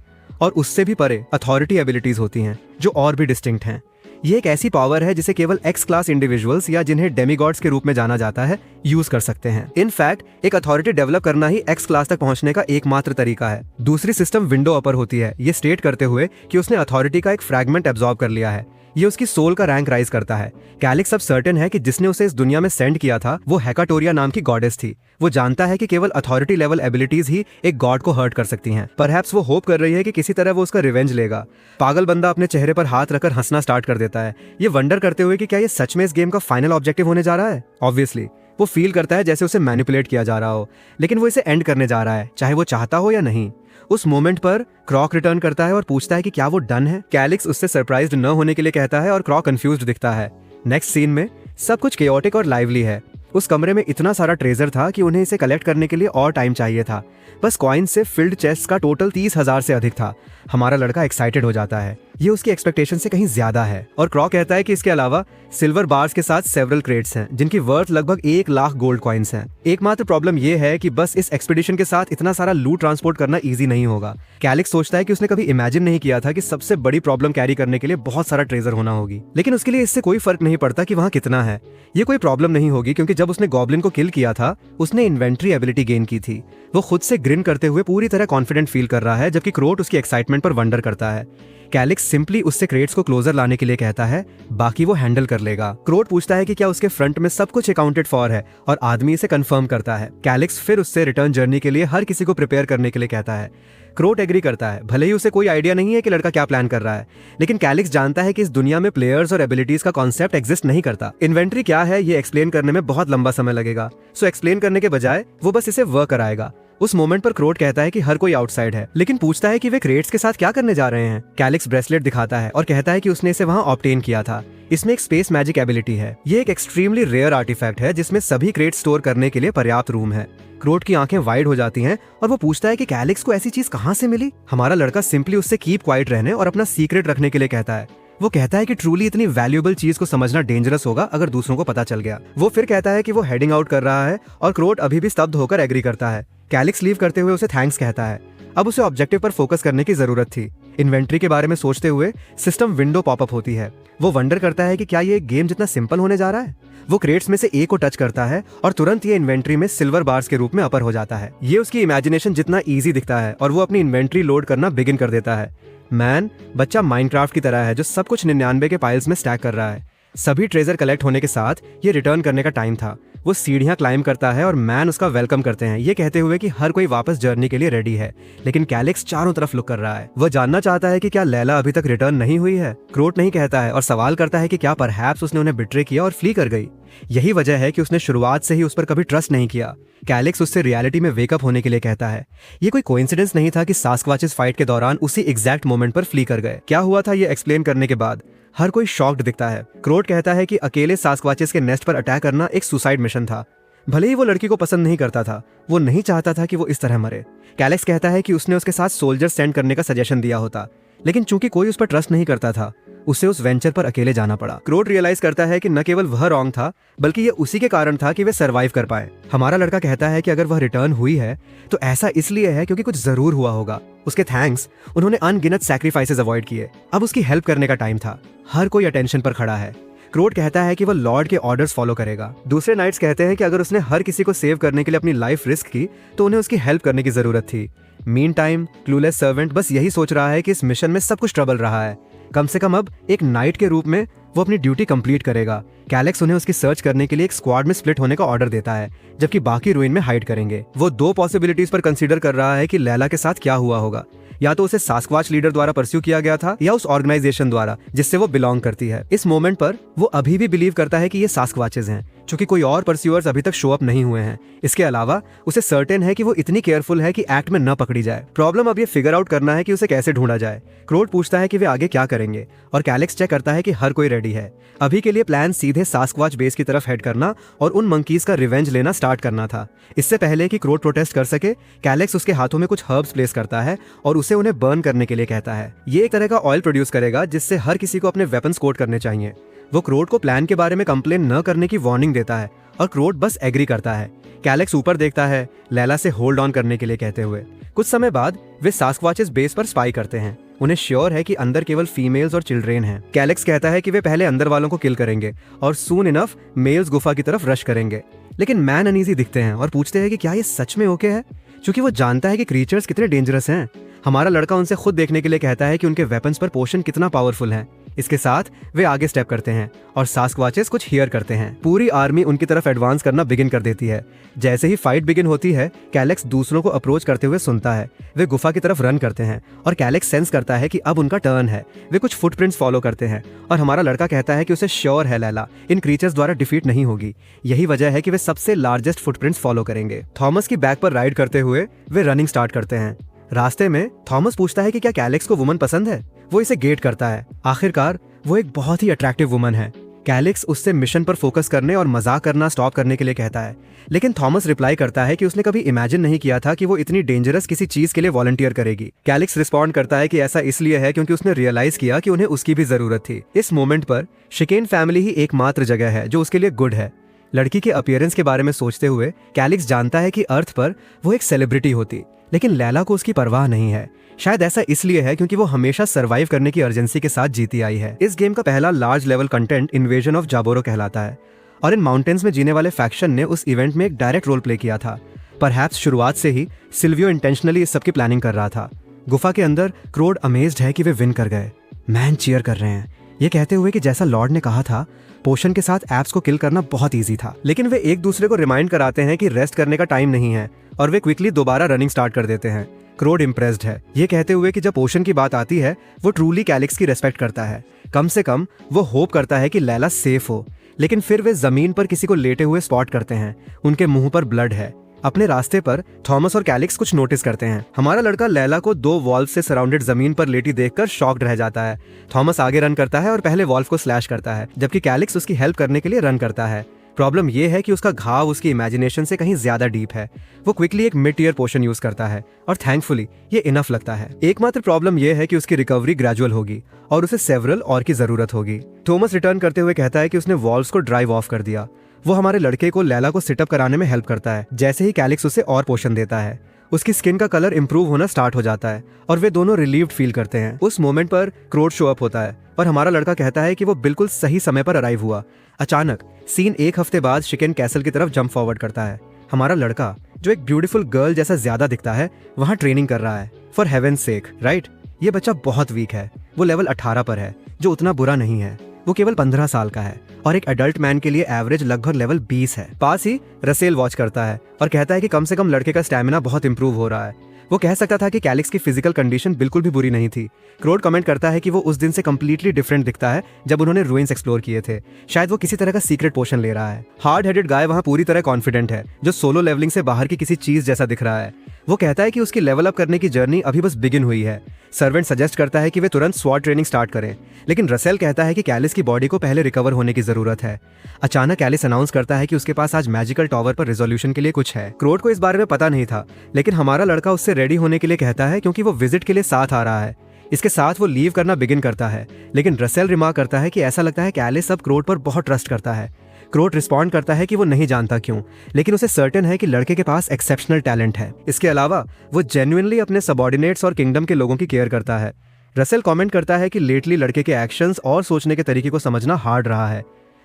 और उससे भी परे अथॉरिटी एबिलिटीज होती हैं जो और भी डिस्टिंक्ट हैं। ये एक ऐसी पावर है जिसे केवल X क्लास इंडिविजुअल्स या जिन्हें डेमीगॉड्स के रूप में जाना जाता है यूज कर सकते हैं। इनफैक्ट एक अथॉरिटी डेवलप करना ही X क्लास तक पहुंचने का एकमात्र तरीका है। दूसरी सिस्टम विंडो अपर होती है, ये स्टेट करते हुए कि उसने अथॉरिटी का एक फ्रैगमेंट एब्जॉर्ब कर लिया है। ये उसकी सोल का रैंक राइज करता है। कैलिक्स अब सर्टेन है कि जिसने उसे इस दुनिया में सेंड किया था वो हेकाटोरिया नाम की गॉडेस थी। वो जानता है कि केवल अथॉरिटी लेवल एबिलिटीज ही एक गॉड को हर्ट कर सकती हैं। परहैप्स वो होप कर रही है कि किसी तरह वो उसका रिवेंज लेगा। पागल बंदा अपने चेहरे पर हाथ रखकर हंसना स्टार्ट कर देता है, ये वंडर करते हुए कि क्या ये सच में इस गेम का फाइनल ऑब्जेक्टिव होने जा रहा है। ऑब्वियसली वो फील करता है जैसे उसे मैनिपुलेट किया जा रहा हो, लेकिन वो इसे एंड करने जा रहा है, चाहे वो चाहता हो या नहीं। उस मोमेंट पर क्रॉक रिटर्न करता है और पूछता है कि क्या वो डन है। कैलिक्स उससे सरप्राइज्ड न होने के लिए कहता है और क्रॉक कंफ्यूज्ड दिखता है। नेक्स्ट सीन में सब कुछ केओटिक और लाइवली है। उस कमरे में इतना सारा ट्रेजर था कि उन्हें इसे कलेक्ट करने के लिए और टाइम चाहिए था। बस कॉइन से फिल्ड चेस्ट का टोटल 30,000 से अधिक था। हमारा लड़का एक्साइटेड हो जाता है, ये उसकी एक्सपेक्टेशन से कहीं ज्यादा है। और क्रॉक कहता है कि इसके अलावा सिल्वर बार्स के साथ सेवरल क्रेट्स हैं जिनकी वर्थ लगभग 1 लाख गोल्ड कॉइन्स हैं। एकमात्र प्रॉब्लम ये है कि बस इस एक्सपीडिशन के साथ इतना सारा लूट ट्रांसपोर्ट करना इजी नहीं होगा। कैलिक्स सोचता है कि उसने कभी इमेजिन नहीं किया था कि सबसे बड़ी प्रॉब्लम कैरी करने के लिए बहुत सारा ट्रेजर होना होगी, लेकिन उसके लिए इससे कोई फर्क नहीं पड़ता कि वहाँ कितना है। ये कोई प्रॉब्लम नहीं होगी क्योंकि जब उसने गॉब्लिन को किल किया था उसने इन्वेंट्री एबिलिटी गेन की थी। वो खुद से ग्रिन करते हुए पूरी तरह कॉन्फिडेंट फील कर रहा है, जबकि क्रोट उसकी एक्साइटमेंट पर वंडर करता है। कैलिक्स सिंपली उससे क्रेट्स को क्लोजर लाने के लिए कहता है, बाकी वो हैंडल कर लेगा। क्रोट पूछता है कि क्या उसके फ्रंट में सब कुछ अकाउंटेड फॉर है और आदमी इसे कंफर्म करता है। कैलिक्स फिर उससे रिटर्न जर्नी के लिए हर किसी को प्रिपेयर करने के लिए कहता है। क्रोट एग्री करता है, भले ही उसे कोई आइडिया नहीं है कि लड़का क्या प्लान कर रहा है, लेकिन कैलिक्स जानता है कि इस दुनिया में प्लेयर्स और एबिलिटीज का कॉन्सेप्ट एग्जिस्ट नहीं करता। इन्वेंट्री क्या है ये एक्सप्लेन करने में बहुत लंबा समय लगेगा, सो एक्सप्लेन करने के बजाय वो बस इसे वर्क कराएगा। उस मोमेंट पर क्रोट कहता है कि हर कोई आउटसाइड है, लेकिन पूछता है कि वे क्रेट्स के साथ क्या करने जा रहे हैं। कैलिक्स ब्रेसलेट दिखाता है और कहता है कि उसने इसे वहां ऑब्टेन किया था। इसमें एक स्पेस मैजिक एबिलिटी है। ये एक एक्सट्रीमली रेयर आर्टिफैक्ट है जिसमें सभी क्रेट स्टोर करने के लिए पर्याप्त रूम है। क्रोट की आंखें वाइड हो जाती हैं और वो पूछता है कि कैलिक्स को ऐसी चीज कहां से मिली। हमारा लड़का सिंपली उससे कीप क्वाइट रहने और अपना सीक्रेट रखने के लिए कहता है। वो कहता है कि ट्रूली इतनी वैल्यूएबल चीज को समझना डेंजरस होगा अगर दूसरों को पता चल गया। वो फिर कहता है कि वो हेडिंग आउट कर रहा है और क्रोट अभी भी स्तब्ध होकर एग्री करता है। कैलिक्स लीव करते हुए उसे थैंक्स कहता है। अब उसे ऑब्जेक्टिव पर फोकस करने की जरूरत थी। इन्वेंट्री के बारे में सोचते हुए सिस्टम विंडो पॉपअप होती है। वो वंडर करता है कि क्या ये गेम जितना सिंपल होने जा रहा है। वो क्रेट्स में से एक को टच करता है और तुरंत ये इन्वेंट्री में सिल्वर बार्स के रूप में अपर हो जाता है। ये उसकी इमेजिनेशन जितना इजी दिखता है और वो अपनी इन्वेंट्री लोड करना बिगिन कर देता है। मैन बच्चा माइनक्राफ्ट की तरह है जो सब कुछ 99 के पाइल्स में स्टैक कर रहा है। सभी ट्रेजर कलेक्ट होने के साथ ये रिटर्न करने का टाइम था। वो सीढ़ियां क्लाइम करता है और मैन उसका वेलकम करते हैं, ये कहते हुए कि हर कोई वापस जर्नी के लिए रेडी है। लेकिन कैलिक्स चारों तरफ लुक कर रहा है। वो जानना चाहता है कि क्या लैला अभी तक रिटर्न नहीं हुई है। क्रोट नहीं कहता है और सवाल करता है कि क्या परहैप्स उसने उन्हें बिट्रे किया और फ्ली कर गई। यही वजह है कि उसने शुरुआत से ही उस पर कभी ट्रस्ट नहीं किया। कैलिक्स उससे रियलिटी में वेकअप होने के लिए कहता है। ये कोई कोइंसिडेंस नहीं था कि सास्क्वाचेस फाइट के दौरान उसी एग्जैक्ट मोमेंट पर फ्ली कर गए। क्या हुआ था ये एक्सप्लेन करने के बाद हर कोई शॉक्ड दिखता है। क्रोट कहता है कि अकेले सास्क्वाचेस के नेस्ट पर अटैक करना एक सुसाइड मिशन था। भले ही वो लड़की को पसंद नहीं करता था, वो नहीं चाहता था कि वो इस तरह मरे। कैलिक्स कहता है कि उसने उसके साथ सोल्जर सेंड करने का सजेशन दिया होता, लेकिन चूंकि कोई उस पर ट्रस्ट नहीं करता था उसे उस वेंचर पर अकेले जाना पड़ा। क्रोट रियलाइज करता है कि न केवल वह रॉन्ग था बल्कि ये उसी के कारण था कि वे सरवाइव कर पाए। हमारा लड़का कहता है कि अगर वह रिटर्न हुई है तो ऐसा इसलिए है क्योंकि कुछ जरूर हुआ होगा। उसके थैंक्स, उन्होंने अनगिनत सैक्रिफाइसेस अवॉइड किए। अब उसकी हेल्प करने का टाइम था। हर कोई अटेंशन पर खड़ा है। क्रोड कहता है कि वो लॉर्ड के ऑर्डर्स फॉलो करेगा। दूसरे नाइट्स कहते हैं कि अगर उसने हर किसी को सेव करने के लिए अपनी लाइफ रिस्क की तो उन्हें उसकी हेल्प करने की जरूरत थी। मीन टाइम क्लूलेस सर्वेंट बस यही सोच रहा है कि इस मिशन में सब कुछ ट्रबल रहा है, कम से कम अब एक नाइट के रूप में वो अपनी ड्यूटी कंप्लीट करेगा। कैलेक्स उन्हें उसकी सर्च करने के लिए एक स्क्वाड में स्प्लिट होने का ऑर्डर देता है, जबकि बाकी रूइन में हाइड करेंगे। वो दो पॉसिबिलिटीज पर कंसीडर कर रहा है कि लैला के साथ क्या हुआ होगा, या तो उसे सास्क्वाच लीडर द्वारा परस्यू किया गया था या उस ऑर्गेनाइजेशन द्वारा जिससे वो बिलोंग करती है। इस मोमेंट पर वो अभी भी बिलीव करता है कि ये सास्क्वाचेस हैं, क्योंकि कोई और परस्यूअर्स अभी तक शो अप नहीं हुए हैं। इसके अलावा उसे सर्टेन है कि वो इतनी केयरफुल है कि एक्ट में न पकड़ी जाए। प्रॉब्लम अब ये फिगर आउट करना है कि उसे कैसे ढूंढा जाए। क्रोड पूछता है कि वे आगे क्या करेंगे और कैलेक्स चेक करता है कि हर कोई रेडी है। अभी के लिए प्लान सीधे सास्क्वाच बेस की तरफ हेड करना और उन मंकीज का रिवेंज लेना स्टार्ट करना था। इससे पहले कि क्रोड प्रोटेस्ट कर सके, कैलेक्स उसके हाथों में कुछ हर्ब्स प्लेस करता है और उसे उन्हें बर्न करने के लिए कहता है। ये एक तरह का ऑयल प्रोड्यूस करेगा जिससे हर किसी को अपने वेपन्स कोट करने चाहिए। वो क्रोड को प्लान के बारे में कंप्लेन न करने की वार्निंग देता है और क्रोड बस एग्री करता है। कैलेक्स ऊपर देखता है, लैला से होल्ड ऑन करने के लिए कहते हुए। कुछ समय बाद वे सास्क्वाचेस बेस पर स्पाई करते हैं। उन्हें श्योर है कि अंदर केवल फीमेल्स और चिल्ड्रेन हैं। कैलेक्स कहता है कि वे पहले अंदर वालों को किल करेंगे और सून इनफ मेल्स गुफा की तरफ रश करेंगे। लेकिन मैन अनईजी दिखते हैं और पूछते हैं कि क्या ये सच में ओके है, क्योंकि वो जानता है कि क्रीचर्स कितने डेंजरस हैं। हमारा लड़का उनसे खुद देखने के लिए कहता है कि उनके वेपन्स पर पोशन कितना पावरफुल है। इसके साथ वे आगे स्टेप करते हैं और सास्क्वाचेस कुछ हियर करते हैं। पूरी आर्मी उनकी तरफ एडवांस करना बिगिन कर देती है। जैसे ही फाइट बिगिन होती है, कैलेक्स दूसरों को अप्रोच करते हुए सुनता है। वे गुफा की तरफ रन करते हैं और कैलेक्स सेंस करता है कि अब उनका टर्न है। वे कुछ फुटप्रिंट्स फॉलो करते हैं और हमारा लड़का कहता है कि उसे श्योर है लैला इन क्रीचर्स द्वारा डिफीट नहीं होगी। यही वजह है कि वे सबसे लार्जेस्ट फुटप्रिंट्स फॉलो करेंगे। थॉमस की बैक पर राइड करते हुए वे रनिंग स्टार्ट करते हैं। रास्ते में थॉमस पूछता है कि क्या कैलेक्स को वुमन पसंद है। वो इसे गेट करता है। आखिरकार वो एक बहुत ही अट्रैक्टिव वुमन है। कैलेक्स उससे मिशन पर फोकस करने और मजाक करना स्टॉप करने के लिए कहता है, लेकिन थॉमस रिप्लाई करता है कि उसने कभी इमेजिन नहीं किया था कि वो इतनी डेंजरस किसी चीज के लिए वॉलंटियर करेगी। कैलेक्स रिस्पॉन्ड करता है कि ऐसा इसलिए है क्योंकि उसने रियलाइज किया कि उन्हें उसकी भी जरूरत थी। इस मोमेंट पर शिकेन फैमिली ही एकमात्र जगह है जो उसके लिए गुड है। लड़की के अपीयरेंस के बारे में सोचते हुए कैलेक्स जानता है कि अर्थ पर वो एक सेलिब्रिटी होती, लेकिन लैला को उसकी परवाह नहीं है। शायद ऐसा इसलिए है क्योंकि वो हमेशा सरवाइव करने की अर्जेंसी के साथ जीती आई है। इस गेम का पहला large level content invasion of जाबोरो कहलाता है और इन माउंटेन्स में जीने वाले फैक्शन ने उस इवेंट में एक डायरेक्ट रोल प्ले किया था। परहैप्स शुरुआत से ही सिल्वियो इंटेंशनली इस सब की प्लानिंग कर रहा था। गुफा के अंदर क्रोड अमेज्ड है कि वे विन कर गए। मैन चीयर कर रहे हैं, ये कहते हुए कि जैसा लॉर्ड ने कहा था, पोशन के साथ एप्स को किल करना बहुत इजी था। लेकिन वे एक दूसरे को रिमाइंड कराते हैं कि रेस्ट करने का टाइम नहीं है और वे क्विकली दोबारा रनिंग स्टार्ट कर देते हैं। क्रोड इम्प्रेस्ड है, ये कहते हुए कि जब पोशन की बात आती है वो ट्रूली कैलेक्स की रेस्पेक्ट करता है। कम से कम वो होप करता है कि लैला सेफ हो। लेकिन फिर वे जमीन पर किसी को लेटे हुए स्पॉट करते हैं। उनके मुंह पर ब्लड है। अपने रास्ते पर थॉमस और कैलेक्स कुछ नोटिस करते हैं। हमारा लड़का लैला को 2 वॉल्व से सराउंडेड जमीन पर लेटी देखकर शॉक्ड रह जाता है। थॉमस आगे रन करता है और पहले वॉल्व को स्लैश करता है, जबकि कैलेक्स उसकी हेल्प करने के लिए रन करता है। प्रॉब्लम यह है कि उसका घाव उसकी इमेजिनेशन से कहीं ज्यादा डीप है। वो क्विकली एक मिड टीयर पोशन यूज करता है और थैंकफुली ये इनफ लगता है। एकमात्र प्रॉब्लम यह है कि उसकी रिकवरी ग्रेजुअल होगी और उसे सेवरल और की जरूरत होगी। थॉमस रिटर्न करते हुए कहता है कि उसने वॉल्व्स को ड्राइव ऑफ कर दिया। वो हमारे लड़के को लैला को सिटअप कराने में हेल्प करता है। जैसे ही कैलेक्स उसे और पोशन देता है, उसकी स्किन का कलर इंप्रूव होना स्टार्ट हो जाता है और वे दोनों रिलीव्ड फील करते हैं। उस मोमेंट पर क्रोड शो अप होता है और हमारा लड़का कहता है कि वो बिल्कुल सही समय पर अराइव हुआ। अचानक सीन 1 हफ्ते बाद शिकेन कैसल की तरफ जंप फॉरवर्ड करता है। हमारा लड़का, जो एक ब्यूटीफुल गर्ल जैसा ज्यादा दिखता है, वहाँ ट्रेनिंग कर रहा है। For heaven's sake, right? ये बच्चा बहुत वीक है। वो लेवल 18 पर है, जो उतना बुरा नहीं है। वो केवल 15 साल का है और एक एडल्ट मैन के लिए एवरेज लगभग लेवल 20 है। पास ही रसेल वॉच करता है और कहता है कि कम से कम लड़के का स्टैमिना बहुत इंप्रूव हो रहा है। वो कह सकता था कि कैलेक्स की फिजिकल कंडीशन बिल्कुल भी बुरी नहीं थी। क्रोड कमेंट करता है कि वो उस दिन से कंप्लीटली डिफरेंट दिखता है जब उन्होंने रूइंस एक्सप्लोर किए थे। शायद वो किसी तरह का सीक्रेट पोशन ले रहा है। हार्ड हेडेड गाय वहाँ पूरी तरह कॉन्फिडेंट है, जो सोलो लेवलिंग से बाहर की किसी चीज जैसा दिख रहा है। वो कहता है कि उसकी लेवल अप करने की जर्नी अभी बस बिगिन हुई है। सर्वेंट सजेस्ट करता है कि वे तुरंत स्वॉर्ड ट्रेनिंग स्टार्ट करें, लेकिन रसेल कहता है कि कैलिस की बॉडी को पहले रिकवर होने की जरूरत है। अचानक कैलिस अनाउंस करता है कि उसके पास आज मैजिकल टॉवर पर रिजोल्यूशन के लिए कुछ है। क्रोड को इस बारे में पता नहीं था, लेकिन हमारा लड़का उससे रेडी होने के लिए कहता है क्योंकि वो विजिट के लिए साथ आ रहा है। इसके साथ वो लीव करना बिगिन करता है, लेकिन रसेल रिमार्क करता है कि ऐसा लगता है कैलिस अब क्रोड पर बहुत ट्रस्ट करता है। क्रोड रिस्पॉन्ड करता है कि वो नहीं जानता क्यों, लेकिन उसे सर्टेन है कि लड़के के पास एक्सेप्शनल टैलेंट है। इसके अलावा वो जेन्युइनली अपने सबऑर्डिनेट्स और किंगडम के लोगों की केयर करता है। रसेल कमेंट करता है कि लेटली लड़के के एक्शंस और सोचने के तरीके को समझना हार्ड रहा है।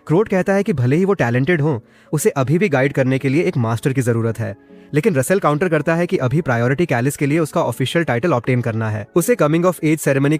क्रोट कहता है कि भले ही वो टैलेंटेड हो, उसे अभी भी गाइड करने के लिए एक मास्टर की जरूरत है। लेकिन रसेल काउंटर करता है कि अभी प्रायोरिटी कैलिस के लिए उसका ऑफिशियल टाइटल ऑब्टेन करना है। उसे कमिंग ऑफ एज सेरेमनी